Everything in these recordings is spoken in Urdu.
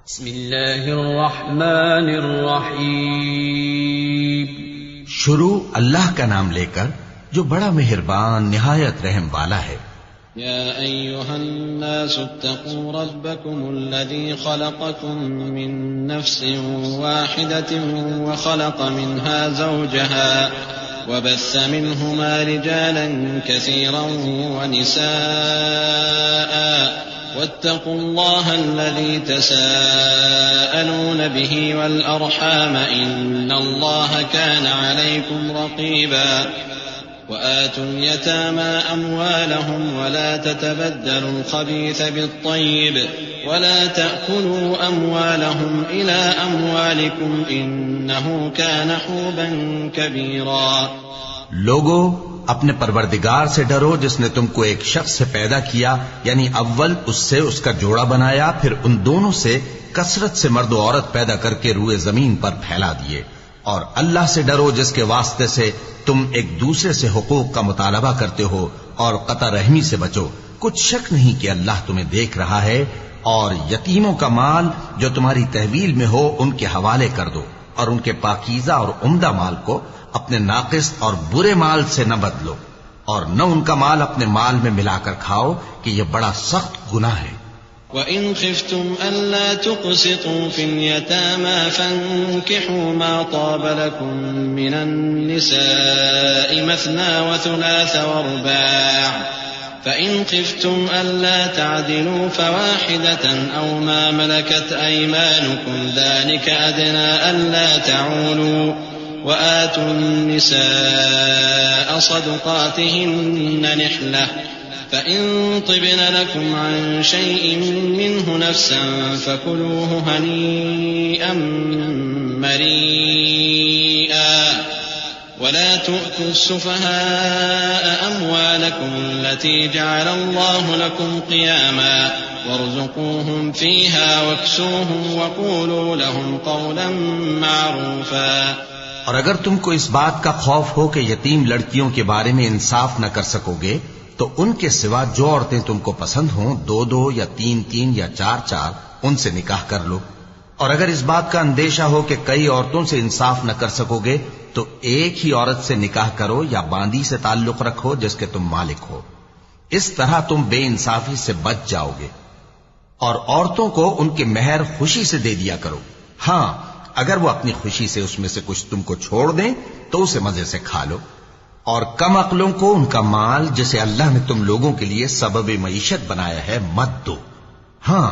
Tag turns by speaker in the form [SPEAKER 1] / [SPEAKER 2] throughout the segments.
[SPEAKER 1] بسم اللہ الرحمن الرحیم.
[SPEAKER 2] شروع اللہ کا نام لے کر جو بڑا مہربان نہایت رحم والا ہے.
[SPEAKER 3] يا أيها الناس اتقوا ربكم الذي خلقكم من نفس واحدة وخلق منها زوجها وبث منهما رجالا كثيرا ونساء واتقوا الله الذي تساءلون به والأرحام إن الله كان عليكم رقيبا وآتوا اليتامى أموالهم ولا تتبدلوا الخبيث بالطيب ولا تأكلوا أموالهم إلى أموالكم إنه كان حوبا كبيرا.
[SPEAKER 2] لوگو اپنے پروردگار سے ڈرو جس نے تم کو ایک شخص سے پیدا کیا، یعنی اول اس سے اس کا جوڑا بنایا، پھر ان دونوں سے کثرت سے مرد و عورت پیدا کر کے روئے زمین پر پھیلا دیے. اور اللہ سے ڈرو جس کے واسطے سے تم ایک دوسرے سے حقوق کا مطالبہ کرتے ہو، اور قطع رحمی سے بچو. کچھ شک نہیں کہ اللہ تمہیں دیکھ رہا ہے. اور یتیموں کا مال جو تمہاری تحویل میں ہو ان کے حوالے کر دو، اور ان کے پاکیزہ اور عمدہ مال کو اپنے ناقص اور برے مال سے نہ بدلو، اور نہ ان کا مال اپنے مال میں ملا کر کھاؤ کہ یہ بڑا سخت گناہ ہے.
[SPEAKER 3] وَإِنْ خِفْتُمْ أَلَّا تُقْسِطُوا فِي الْيَتَامَى فَانكِحُوا مَا طَابَ لَكُم مِّنَ النِّسَاءِ مَثْنَىٰ وَثُلَاثَ وَرُبَاعَ فَإِنْ خِفْتُمْ أَلَّا تَعْدِلُوا فَوَاحِدَةً أَوْ مَا مَلَكَتْ أَيْمَانُكُمْ ذَلِكَ أَدْنَىٰ أَلَّا تَعُولُوا وَآتُوا النِّسَاءَ صَدُقَاتِهِنَّ نِحْلَةً فَإِن طِبْنَ لَكُمْ عَن شَيْءٍ مِّنْهُ نَفْسًا فَكُلُوهُ هَنِيئًا مَّرِيئًا وَلَا تُؤْتُوا السُّفَهَاءَ أَمْوَالَكُمُ الَّتِي جَعَلَ اللَّهُ لَكُمْ قِيَامًا وَارْزُقُوهُمْ فِيهَا وَاكْسُوهُمْ وَقُولُوا لَهُمْ قَوْلًا مَّعْرُوفًا.
[SPEAKER 2] اور اگر تم کو اس بات کا خوف ہو کہ یتیم لڑکیوں کے بارے میں انصاف نہ کر سکو گے تو ان کے سوا جو عورتیں تم کو پسند ہوں، دو دو یا تین تین یا چار چار، ان سے نکاح کر لو. اور اگر اس بات کا اندیشہ ہو کہ کئی عورتوں سے انصاف نہ کر سکو گے تو ایک ہی عورت سے نکاح کرو یا باندی سے تعلق رکھو جس کے تم مالک ہو. اس طرح تم بے انصافی سے بچ جاؤ گے. اور عورتوں کو ان کے مہر خوشی سے دے دیا کرو. ہاں، اگر وہ اپنی خوشی سے اس میں سے کچھ تم کو چھوڑ دیں تو اسے مزے سے کھا لو. اور کم عقلوں کو ان کا مال جسے اللہ نے تم لوگوں کے لیے سبب معیشت بنایا ہے مت دو. ہاں،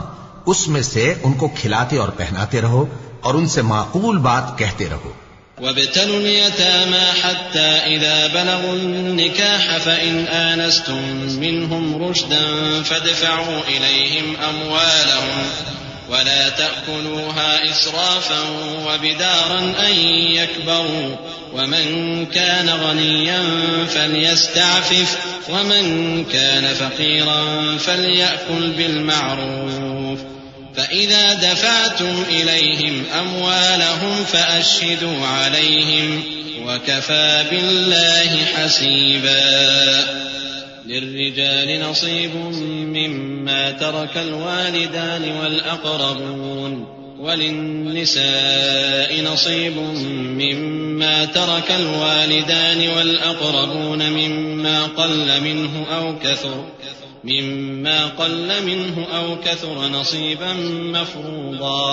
[SPEAKER 2] اس میں سے ان کو کھلاتے اور پہناتے رہو اور ان سے معقول بات کہتے رہو.
[SPEAKER 3] وابتلوا اليتامى حتى إذا بلغوا النكاح فإن آنستم منهم رشدا فادفعوا إليهم أموالهم ولا تأكلوها إسرافا وبدارا أن يكبروا ومن كان غنيا فليستعفف ومن كان فقيرا فليأكل بالمعروف فإذا دفعتم إليهم أموالهم فأشهدوا عليهم وكفى بالله حسيبا. للرجال نصيب مما ترك الوالدان والأقربون وللنساء نصيب مما ترك الوالدان والأقربون مما قل منه أو كثر نصيبا مفروضا.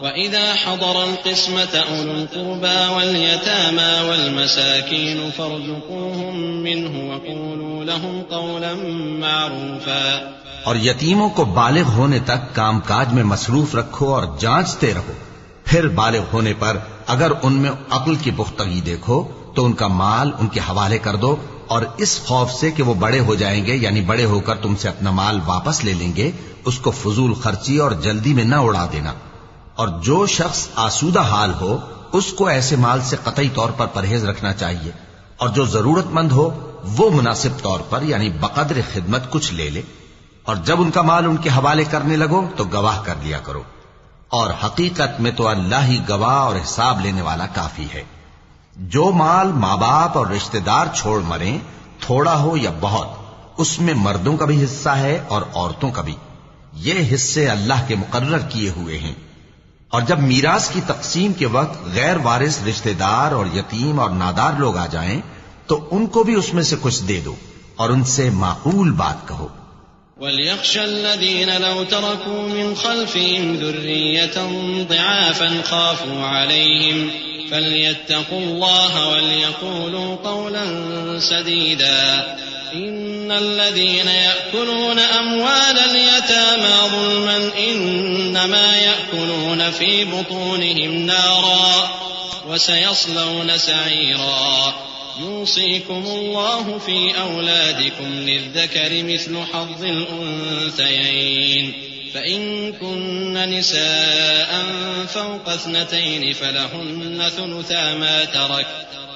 [SPEAKER 3] وإذا حضر القسمة أولو القربى واليتامى والمساكين فارزقوهم منه وقولوا لهم قولا معروفا.
[SPEAKER 2] اور یتیموں کو بالغ ہونے تک کام کاج میں مصروف رکھو اور جانچتے رہو. پھر بالغ ہونے پر اگر ان میں عقل کی پختگی دیکھو تو ان کا مال ان کے حوالے کر دو، اور اس خوف سے کہ وہ بڑے ہو جائیں گے، یعنی بڑے ہو کر تم سے اپنا مال واپس لے لیں گے، اس کو فضول خرچی اور جلدی میں نہ اڑا دینا. اور جو شخص آسودہ حال ہو اس کو ایسے مال سے قطعی طور پر پرہیز رکھنا چاہیے، اور جو ضرورت مند ہو وہ مناسب طور پر یعنی بقدر خدمت کچھ لے لے. اور جب ان کا مال ان کے حوالے کرنے لگو تو گواہ کر لیا کرو. اور حقیقت میں تو اللہ ہی گواہ اور حساب لینے والا کافی ہے. جو مال ماں باپ اور رشتہ دار چھوڑ مریں، تھوڑا ہو یا بہت، اس میں مردوں کا بھی حصہ ہے اور عورتوں کا بھی. یہ حصے اللہ کے مقرر کیے ہوئے ہیں۔ اور جب میراث کی تقسیم کے وقت غیر وارث رشتہ دار اور یتیم اور نادار لوگ آ جائیں تو ان کو بھی اس میں سے کچھ دے دو اور ان سے معقول بات کہو۔
[SPEAKER 3] وَلْيَخْشَ الَّذِينَ لَوْ تَرَكُوا مِنْ خَلْفِهِمْ ذُرِّيَّةً ضِعَافًا خَافُوا عَلَيْهِمْ فَلْيَتَّقُوا اللَّهَ وَلْيَقُولُوا قَوْلًا سَدِيدًا إِنَّ الَّذِينَ يَأْكُلُونَ أَمْوَالَ الْيَتَامَى ظُلْمًا إِنَّمَا يَأْكُلُونَ فِي بُطُونِهِمْ نَارًا وَسَيَصْلَوْنَ سَعِيرًا يوصيكم الله في أولادكم للذكر مثل حظ الأنثيين فإن كن نساء فوق 2 فلهن ثلثا ما ترك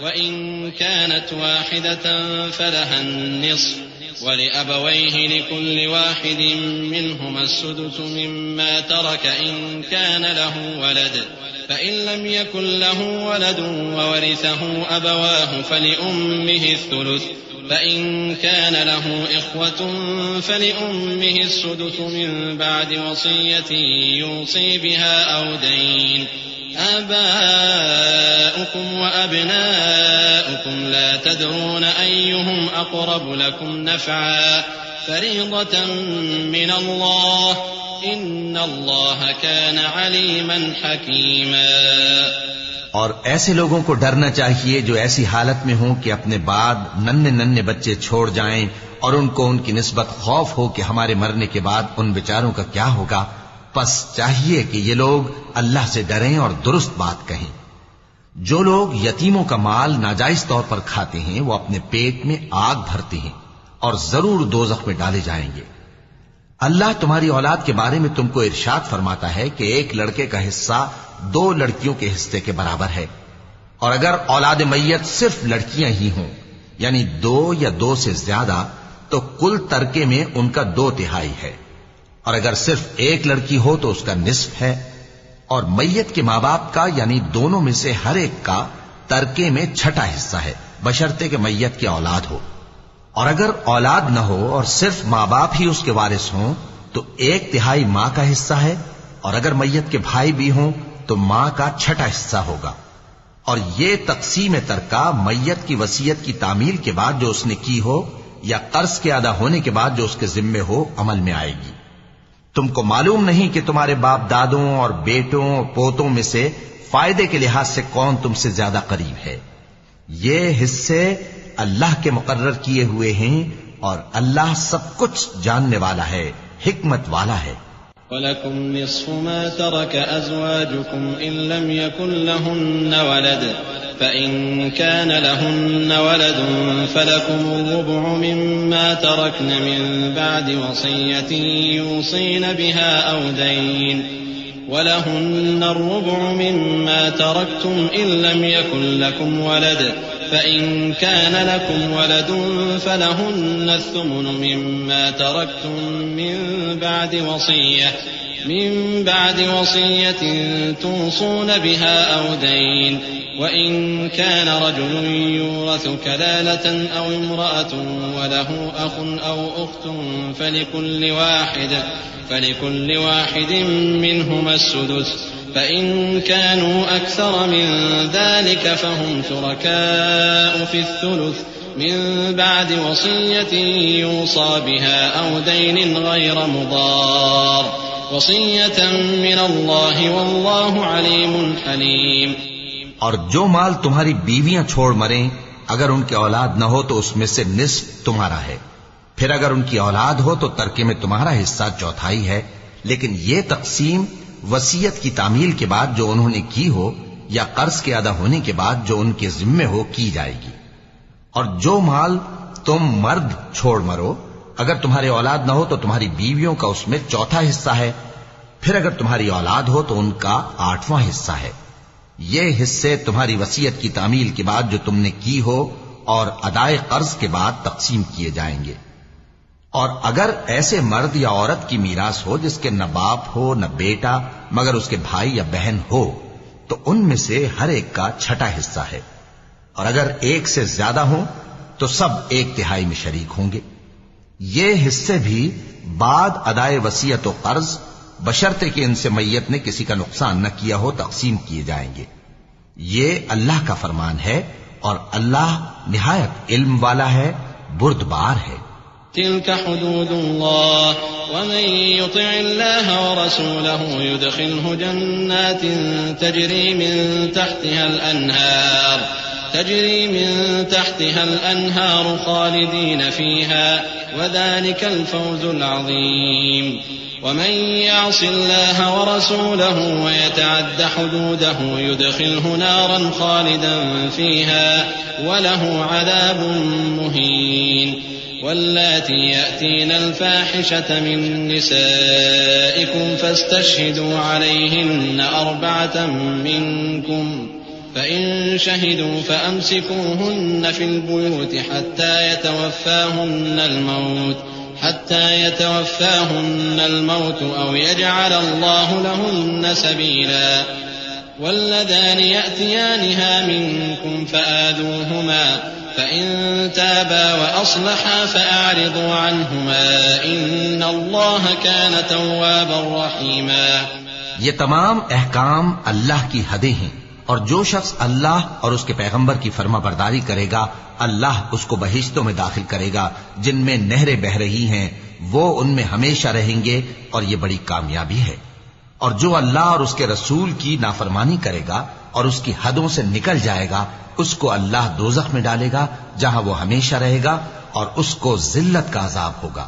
[SPEAKER 3] وإن كانت واحدة فلها النصف ولأبويه لكل واحد منهما السدس مما ترك إن كان له ولد فإن لم يكن له ولد وورثه أبواه فلأمه الثلث فإن كان له إخوة فلأمه السدس من بعد وصية يوصي بها أو دين آباؤكم وأبناؤكم لا تدرون أيهم أقرب لكم نفعا فريضة من الله إن الله كان عليما حكيما۔
[SPEAKER 2] اور ایسے لوگوں کو ڈرنا چاہیے جو ایسی حالت میں ہوں کہ اپنے بعد ننھے بچے چھوڑ جائیں اور ان کو ان کی نسبت خوف ہو کہ ہمارے مرنے کے بعد ان بیچاروں کا کیا ہوگا، پس چاہیے کہ یہ لوگ اللہ سے ڈریں اور درست بات کہیں۔ جو لوگ یتیموں کا مال ناجائز طور پر کھاتے ہیں وہ اپنے پیٹ میں آگ بھرتے ہیں اور ضرور دوزخ میں ڈالے جائیں گے۔ اللہ تمہاری اولاد کے بارے میں تم کو ارشاد فرماتا ہے کہ ایک لڑکے کا حصہ 2 لڑکیوں کے حصے کے برابر ہے، اور اگر اولاد میت صرف لڑکیاں ہی ہوں یعنی 2 یا 2 سے زیادہ تو کل ترکے میں ان کا 2/3 ہے، اور اگر صرف ایک لڑکی ہو تو اس کا نصف ہے، اور میت کے ماں باپ کا یعنی دونوں میں سے ہر ایک کا ترکے میں 6واں حصہ ہے بشرطے کہ میت کی اولاد ہو، اور اگر اولاد نہ ہو اور صرف ماں باپ ہی اس کے وارث ہوں تو 1/3 ماں کا حصہ ہے، اور اگر میت کے بھائی بھی ہوں تو ماں کا 6واں حصہ ہوگا۔ اور یہ تقسیم ترکہ میت کی وصیت کی تعمیل کے بعد جو اس نے کی ہو یا قرض کے ادا ہونے کے بعد جو اس کے ذمے ہو عمل میں آئے گی۔ تم کو معلوم نہیں کہ تمہارے باپ دادوں اور بیٹوں اور پوتوں میں سے فائدے کے لحاظ سے کون تم سے زیادہ قریب ہے۔ یہ حصے اللہ کے مقرر کیے ہوئے ہیں اور اللہ سب کچھ جاننے والا ہے، حکمت والا ہے۔
[SPEAKER 3] وَلَكُمْ نِصْفُ مَا تَرَكَ أَزْوَاجُكُمْ إِن لَّمْ يَكُن لَّهُنَّ وَلَدٌ فَإِن كَانَ لَهُنَّ وَلَدٌ فَلَكُمُ الرُّبُعُ مِمَّا تَرَكْنَ مِن بَعْدِ وَصِيَّةٍ يُوصِينَ بِهَا أَوْ دَيْنٍ وَلَهُنَّ الرُّبُعُ مِمَّا تَرَكْتُمْ إِن لَّمْ يَكُن لَّكُمْ وَلَدٌ فَإِن كَانَ لَكُمْ وَلَدٌ فَلَهُنَّ الثُّمُنُ مِمَّا تَرَكْتُم مِّن بَعْدِ وَصِيَّةٍ تُوصُونَ بِهَا أَوْ دَيْنٍ وَإِن كَانَ رَجُلٌ يُورَثُ كَلَالَةً أَوْ امْرَأَةٌ وَلَهُ أَخٌ أَوْ أُخْتٌ فَلِكُلِّ واحد منهما السُّدُسُ فإن كانوا أكثر من ذلك فهم شركاء في الثلث من بعد وصية يوصى بها أو دين غير مضار وصية من الله والله عليم حليم۔
[SPEAKER 2] اور جو مال تمہاری بیویاں چھوڑ مریں اگر ان کی اولاد نہ ہو تو اس میں سے نصف تمہارا ہے، پھر اگر ان کی اولاد ہو تو ترکے میں تمہارا حصہ 1/4 ہے، لیکن یہ تقسیم وصیت کی تعمیل کے بعد جو انہوں نے کی ہو یا قرض کے ادا ہونے کے بعد جو ان کے ذمے ہو کی جائے گی۔ اور جو مال تم مرد چھوڑ مرو اگر تمہاری اولاد نہ ہو تو تمہاری بیویوں کا اس میں 1/4 حصہ ہے، پھر اگر تمہاری اولاد ہو تو ان کا 8واں حصہ ہے۔ یہ حصے تمہاری وصیت کی تعمیل کے بعد جو تم نے کی ہو اور ادائے قرض کے بعد تقسیم کیے جائیں گے۔ اور اگر ایسے مرد یا عورت کی میراث ہو جس کے نہ باپ ہو نہ بیٹا مگر اس کے بھائی یا بہن ہو تو ان میں سے ہر ایک کا 6واں حصہ ہے، اور اگر ایک سے زیادہ ہوں تو سب 1/3 میں شریک ہوں گے۔ یہ حصے بھی بعد ادائے وصیت و قرض بشرطے کہ ان سے میت نے کسی کا نقصان نہ کیا ہو تقسیم کیے جائیں گے. یہ اللہ کا فرمان ہے اور اللہ نہایت علم والا ہے، بردبار ہے.
[SPEAKER 3] تلك حدود الله ومن يطع الله ورسوله يدخله جنات تجري من تحتها الأنهار خالدين فيها وذلك الفوز العظيم. ومن يعص الله ورسوله ويتعد حدوده يدخله نارا خالدا فيها وله عذاب مهين. واللاتي يأتين الفاحشة من نسائكم فاستشهدوا عليهن 4 منكم فإن شهدوا فأمسكوهن في البيوت حتى يتوفاهن الموت أو يجعل الله لهن سبيلا. واللذان يأتيانها منكم فآذوهما فإن تابا وأصلحا فأعرضوا عنهما إن الله كان توابا رحيما.
[SPEAKER 2] یہ تمام احکام اللہ کی حدیں ہیں، اور جو شخص اللہ اور اس کے پیغمبر کی فرما برداری کرے گا اللہ اس کو بہشتوں میں داخل کرے گا جن میں نہریں بہ رہی ہیں، وہ ان میں ہمیشہ رہیں گے، اور یہ بڑی کامیابی ہے. اور جو اللہ اور اس کے رسول کی نافرمانی کرے گا اور اس کی حدوں سے نکل جائے گا اس کو اللہ دوزخ میں ڈالے گا جہاں وہ ہمیشہ رہے گا اور اس کو ذلت کا عذاب ہوگا.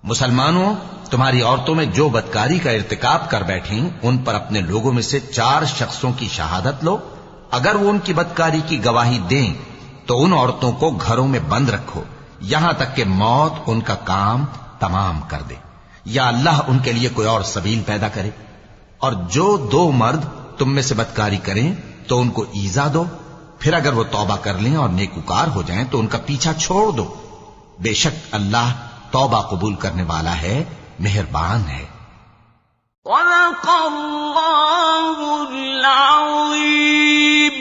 [SPEAKER 2] مسلمانوں، تمہاری عورتوں میں جو بدکاری کا ارتکاب کر بیٹھیں ان پر اپنے لوگوں میں سے 4 شخصوں کی شہادت لو. اگر وہ ان کی بدکاری کی گواہی دیں تو ان عورتوں کو گھروں میں بند رکھو یہاں تک کہ موت ان کا کام تمام کر دے، یا اللہ ان کے لیے کوئی اور سبیل پیدا کرے. اور جو 2 مرد تم میں سے بدکاری کریں تو ان کو ایذا دو، پھر اگر وہ توبہ کر لیں اور نیکوکار ہو جائیں تو ان کا پیچھا چھوڑ دو. بے شک اللہ توبہ قبول کرنے والا ہے، مہربان ہے.
[SPEAKER 4] صدق اللہ العظیم.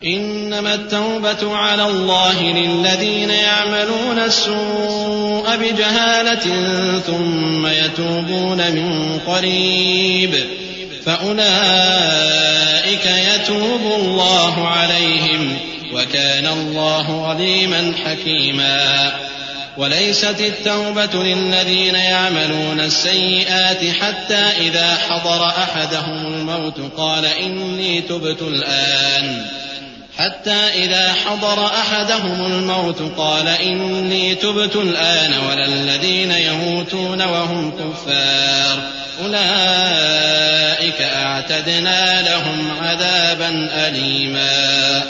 [SPEAKER 3] إنما التوبة على الله للذين يعملون السوء بجهالة ثم يتوبون من قريب فأولئك يتوب الله عليهم وكان الله عليما حكيما. وليست التوبة للذين يعملون السيئات حتى إذا حضر أحدهم الموت قال إني تبت الآن ولا الذين يموتون وهم كفار أولئك أعتدنا لهم عذابا أليما.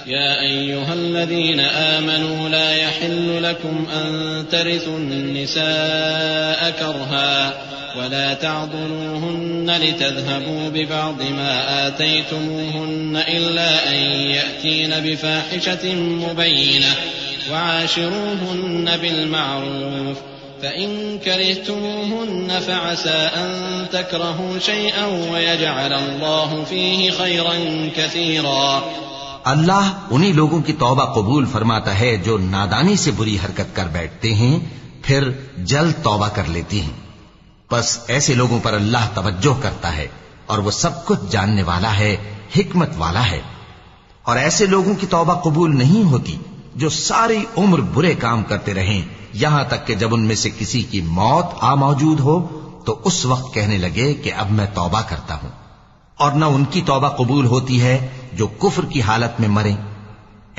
[SPEAKER 3] يا أيها الذين آمنوا لا يحل لكم أن ترثوا النساء كرها ولا تعضلوهن لتذهبوا ببعض ما آتيتموهن إلا أن يأتين بفاحشة مبينة وعاشروهن بالمعروف فإن كرهتموهن فعسى أن تكرهوا شيئا ويجعل الله فيه خيرا كثيرا.
[SPEAKER 2] اللہ انہی لوگوں کی توبہ قبول فرماتا ہے جو نادانی سے بری حرکت کر بیٹھتے ہیں پھر جلد توبہ کر لیتی ہیں. بس ایسے لوگوں پر اللہ توجہ کرتا ہے اور وہ سب کچھ جاننے والا ہے، حکمت والا ہے. اور ایسے لوگوں کی توبہ قبول نہیں ہوتی جو ساری عمر برے کام کرتے رہیں یہاں تک کہ جب ان میں سے کسی کی موت آ موجود ہو تو اس وقت کہنے لگے کہ اب میں توبہ کرتا ہوں. اور نہ ان کی توبہ قبول ہوتی ہے جو کفر کی حالت میں مریں.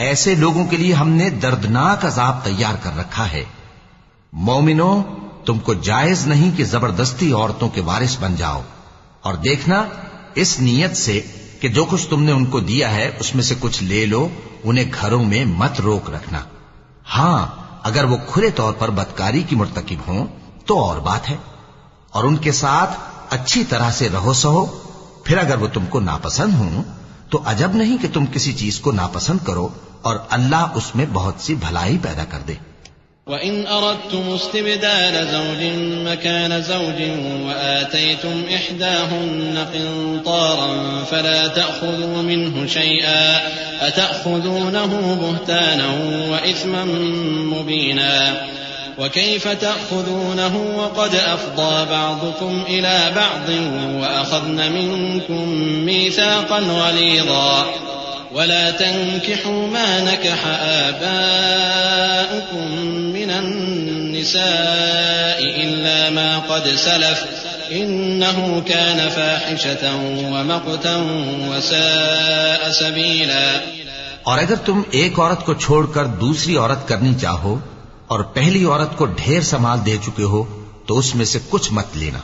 [SPEAKER 2] ایسے لوگوں کے لیے ہم نے دردناک عذاب تیار کر رکھا ہے. مومنوں، تم کو جائز نہیں کہ زبردستی عورتوں کے وارث بن جاؤ، اور دیکھنا اس نیت سے کہ جو کچھ تم نے ان کو دیا ہے اس میں سے کچھ لے لو، انہیں گھروں میں مت روک رکھنا. ہاں اگر وہ کھلے طور پر بدکاری کی مرتکب ہوں تو اور بات ہے، اور ان کے ساتھ اچھی طرح سے رہو سہو. پھر اگر وہ تم کو ناپسند ہوں تو عجب نہیں کہ تم کسی چیز کو ناپسند کرو اور اللہ اس میں بہت سی بھلائی پیدا کر دے.
[SPEAKER 3] وإن أردتم استبدال زوج مكان زوج وآتيتم إحداهن قنطارا فلا تأخذوا منه شيئا أتأخذونه بهتانا وإثما مبينا وكيف تأخذونه وقد أفضى بعضكم إلى بعض وأخذن منكم ميثاقا غليظا ولا تنكحوا ما نكح آباؤكم من النساء إلا ما قد سلف إنه كان فاحشة ومقتا وساء سبيلا۔
[SPEAKER 2] اور اگر تم ایک عورت کو چھوڑ کر دوسری عورت کرنی چاہو اور پہلی عورت کو ڈھیر سا مال دے چکے ہو تو اس میں سے کچھ مت لینا،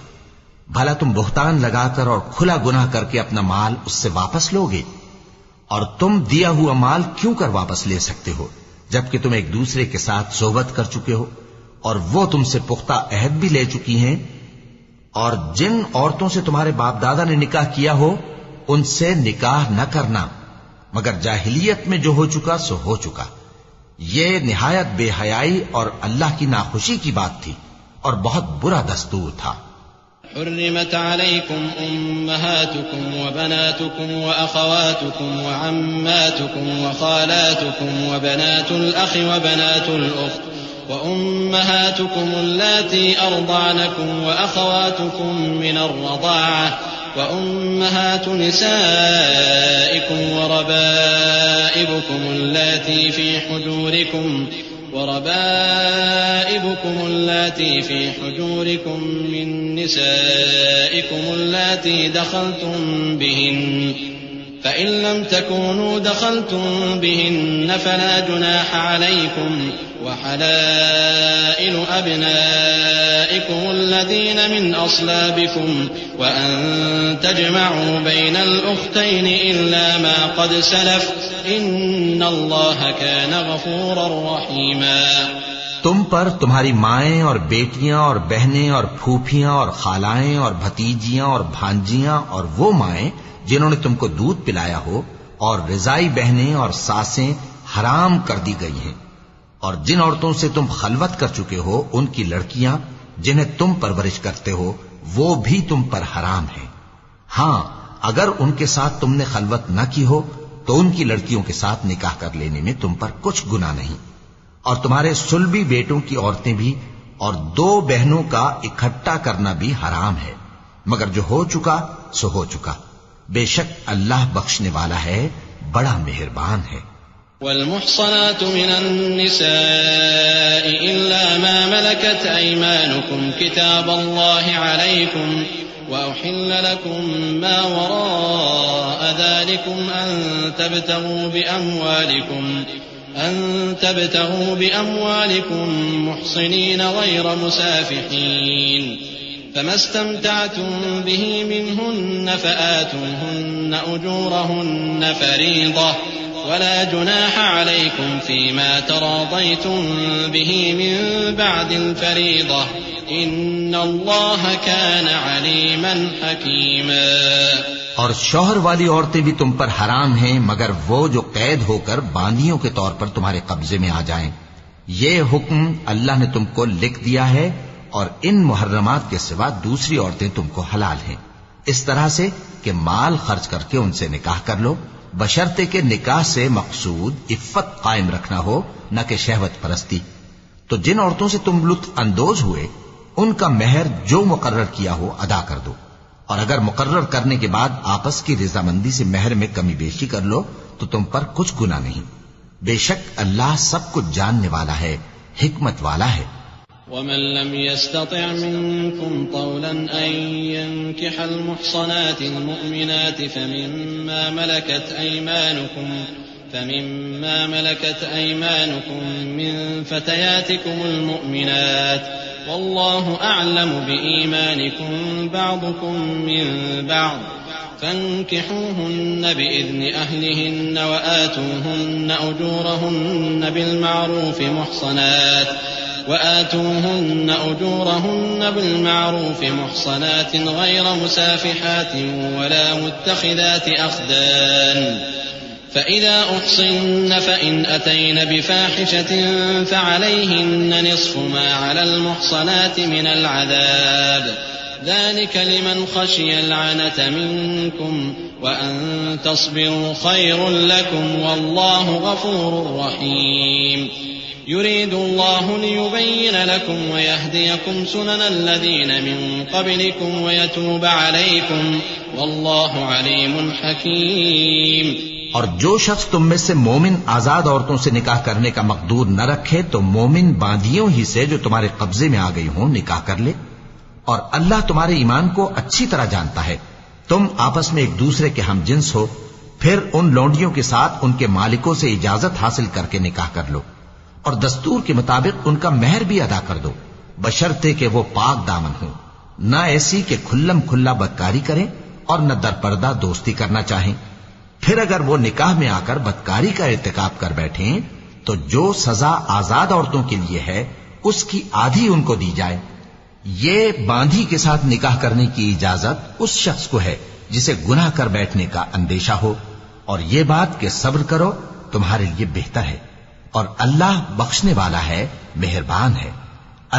[SPEAKER 2] بھلا تم بہتان لگا کر اور کھلا گناہ کر کے اپنا مال اس سے واپس لو گے؟ اور تم دیا ہوا مال کیوں کر واپس لے سکتے ہو جبکہ تم ایک دوسرے کے ساتھ صحبت کر چکے ہو اور وہ تم سے پختہ عہد بھی لے چکی ہیں؟ اور جن عورتوں سے تمہارے باپ دادا نے نکاح کیا ہو ان سے نکاح نہ کرنا مگر جاہلیت میں جو ہو چکا سو ہو چکا۔ یہ نہایت بے حیائی اور اللہ کی ناخوشی کی بات تھی اور بہت برا دستور تھا۔
[SPEAKER 3] حرمت عليكم أمهاتكم وبناتكم وأخواتكم وعماتكم وخالاتكم وبنات الأخ وبنات الأخت وأمهاتكم اللاتي أرضعنكم وأخواتكم من الرضاعة وأمهات نسائكم وربائبكم اللاتي في حجوركم من نسائكم اللاتي دخلتم بهن فإن لم تكونوا دخلتم بهن فلا جناح عليكم وحلائل أبنائكم الذين من أصلابكم وأن تجمعوا بين الأختين إلا ما قد سلف إن الله كان غفورا رحيما۔
[SPEAKER 2] تم پر تمہاری مائیں اور بیٹیاں اور بہنیں اور پھوپھیاں اور خالائیں اور بھتیجیاں اور بھانجیاں اور وہ مائیں جنہوں نے تم کو دودھ پلایا ہو اور رضائی بہنیں اور ساسیں حرام کر دی گئی ہیں، اور جن عورتوں سے تم خلوت کر چکے ہو ان کی لڑکیاں جنہیں تم پرورش کرتے ہو وہ بھی تم پر حرام ہیں۔ ہاں اگر ان کے ساتھ تم نے خلوت نہ کی ہو تو ان کی لڑکیوں کے ساتھ نکاح کر لینے میں تم پر کچھ گناہ نہیں، اور تمہارے صلبی بیٹوں کی عورتیں بھی اور دو بہنوں کا اکٹھا کرنا بھی حرام ہے، مگر جو ہو چکا سو ہو چکا، بے شک اللہ بخشنے والا ہے، بڑا مہربان ہے۔
[SPEAKER 3] والمحصنات من النساء إلا ما ملكت أيمانكم كتاب الله عليكم وأحل لكم ما وراء ذلكم أن تبتغوا بأموالكم محصنين غير مسافحين فما استمتعتم به منهن فآتوهن أجورهن فريضة ولا جناح عليكم فيما تراضيتم به من بعد الفريضة إن الله كان عليما حكيما۔
[SPEAKER 2] اور شوہر والی عورتیں بھی تم پر حرام ہیں مگر وہ جو قید ہو کر باندیوں کے طور پر تمہارے قبضے میں آ جائیں۔ یہ حکم اللہ نے تم کو لکھ دیا ہے، اور ان محرمات کے سوا دوسری عورتیں تم کو حلال ہیں، اس طرح سے کہ مال خرچ کر کے ان سے نکاح کر لو، بشرطے کہ نکاح سے مقصود عفت قائم رکھنا ہو نہ کہ شہوت پرستی۔ تو جن عورتوں سے تم لطف اندوز ہوئے ان کا مہر جو مقرر کیا ہو ادا کر دو، اور اگر مقرر کرنے کے بعد آپس کی رضامندی سے مہر میں کمی بیشی کر لو تو تم پر کچھ گناہ نہیں، بے شک اللہ سب کچھ جاننے والا ہے، حکمت والا ہے۔
[SPEAKER 3] ومن لم يستطع منكم طولا أن ينكح المحصنات المؤمنات فمما ملكت أيمانكم من فتياتكم المؤمنات والله أعلم بإيمانكم بعضكم من بعض فانكحوهن بإذن أهلهن وآتوهن أجورهن بالمعروف محصنات غير مسافحات ولا متخذات أخدان فإذا أحصن فإن أتين بفاحشة فعليهن نصف ما على المحصنات من العذاب ذلك لمن خشي العنة منكم وأن تصبروا خير لكم والله غفور رحيم يريد الله ليبين لكم ويهديكم سنن الذين من قبلكم ويتوب عليكم والله عليم حكيم.
[SPEAKER 2] اور جو شخص تم میں سے مومن آزاد عورتوں سے نکاح کرنے کا مقدور نہ رکھے تو مومن باندیوں ہی سے جو تمہارے قبضے میں آ گئی ہوں نکاح کر لے. اور اللہ تمہارے ایمان کو اچھی طرح جانتا ہے. تم آپس میں ایک دوسرے کے ہم جنس ہو، پھر ان لونڈیوں کے ساتھ ان کے مالکوں سے اجازت حاصل کر کے نکاح کر لو اور دستور کے مطابق ان کا مہر بھی ادا کر دو، بشرطے کہ وہ پاک دامن ہوں، نہ ایسی کہ کھلم کھلا بدکاری کریں اور نہ درپردہ دوستی کرنا چاہیں. پھر اگر وہ نکاح میں آ کر بدکاری کا ارتکاب کر بیٹھیں تو جو سزا آزاد عورتوں کے لیے ہے اس کی آدھی ان کو دی جائے. یہ باندھی کے ساتھ نکاح کرنے کی اجازت اس شخص کو ہے جسے گناہ کر بیٹھنے کا اندیشہ ہو، اور یہ بات کہ صبر کرو تمہارے لیے بہتر ہے، اور اللہ بخشنے والا ہے، مہربان ہے.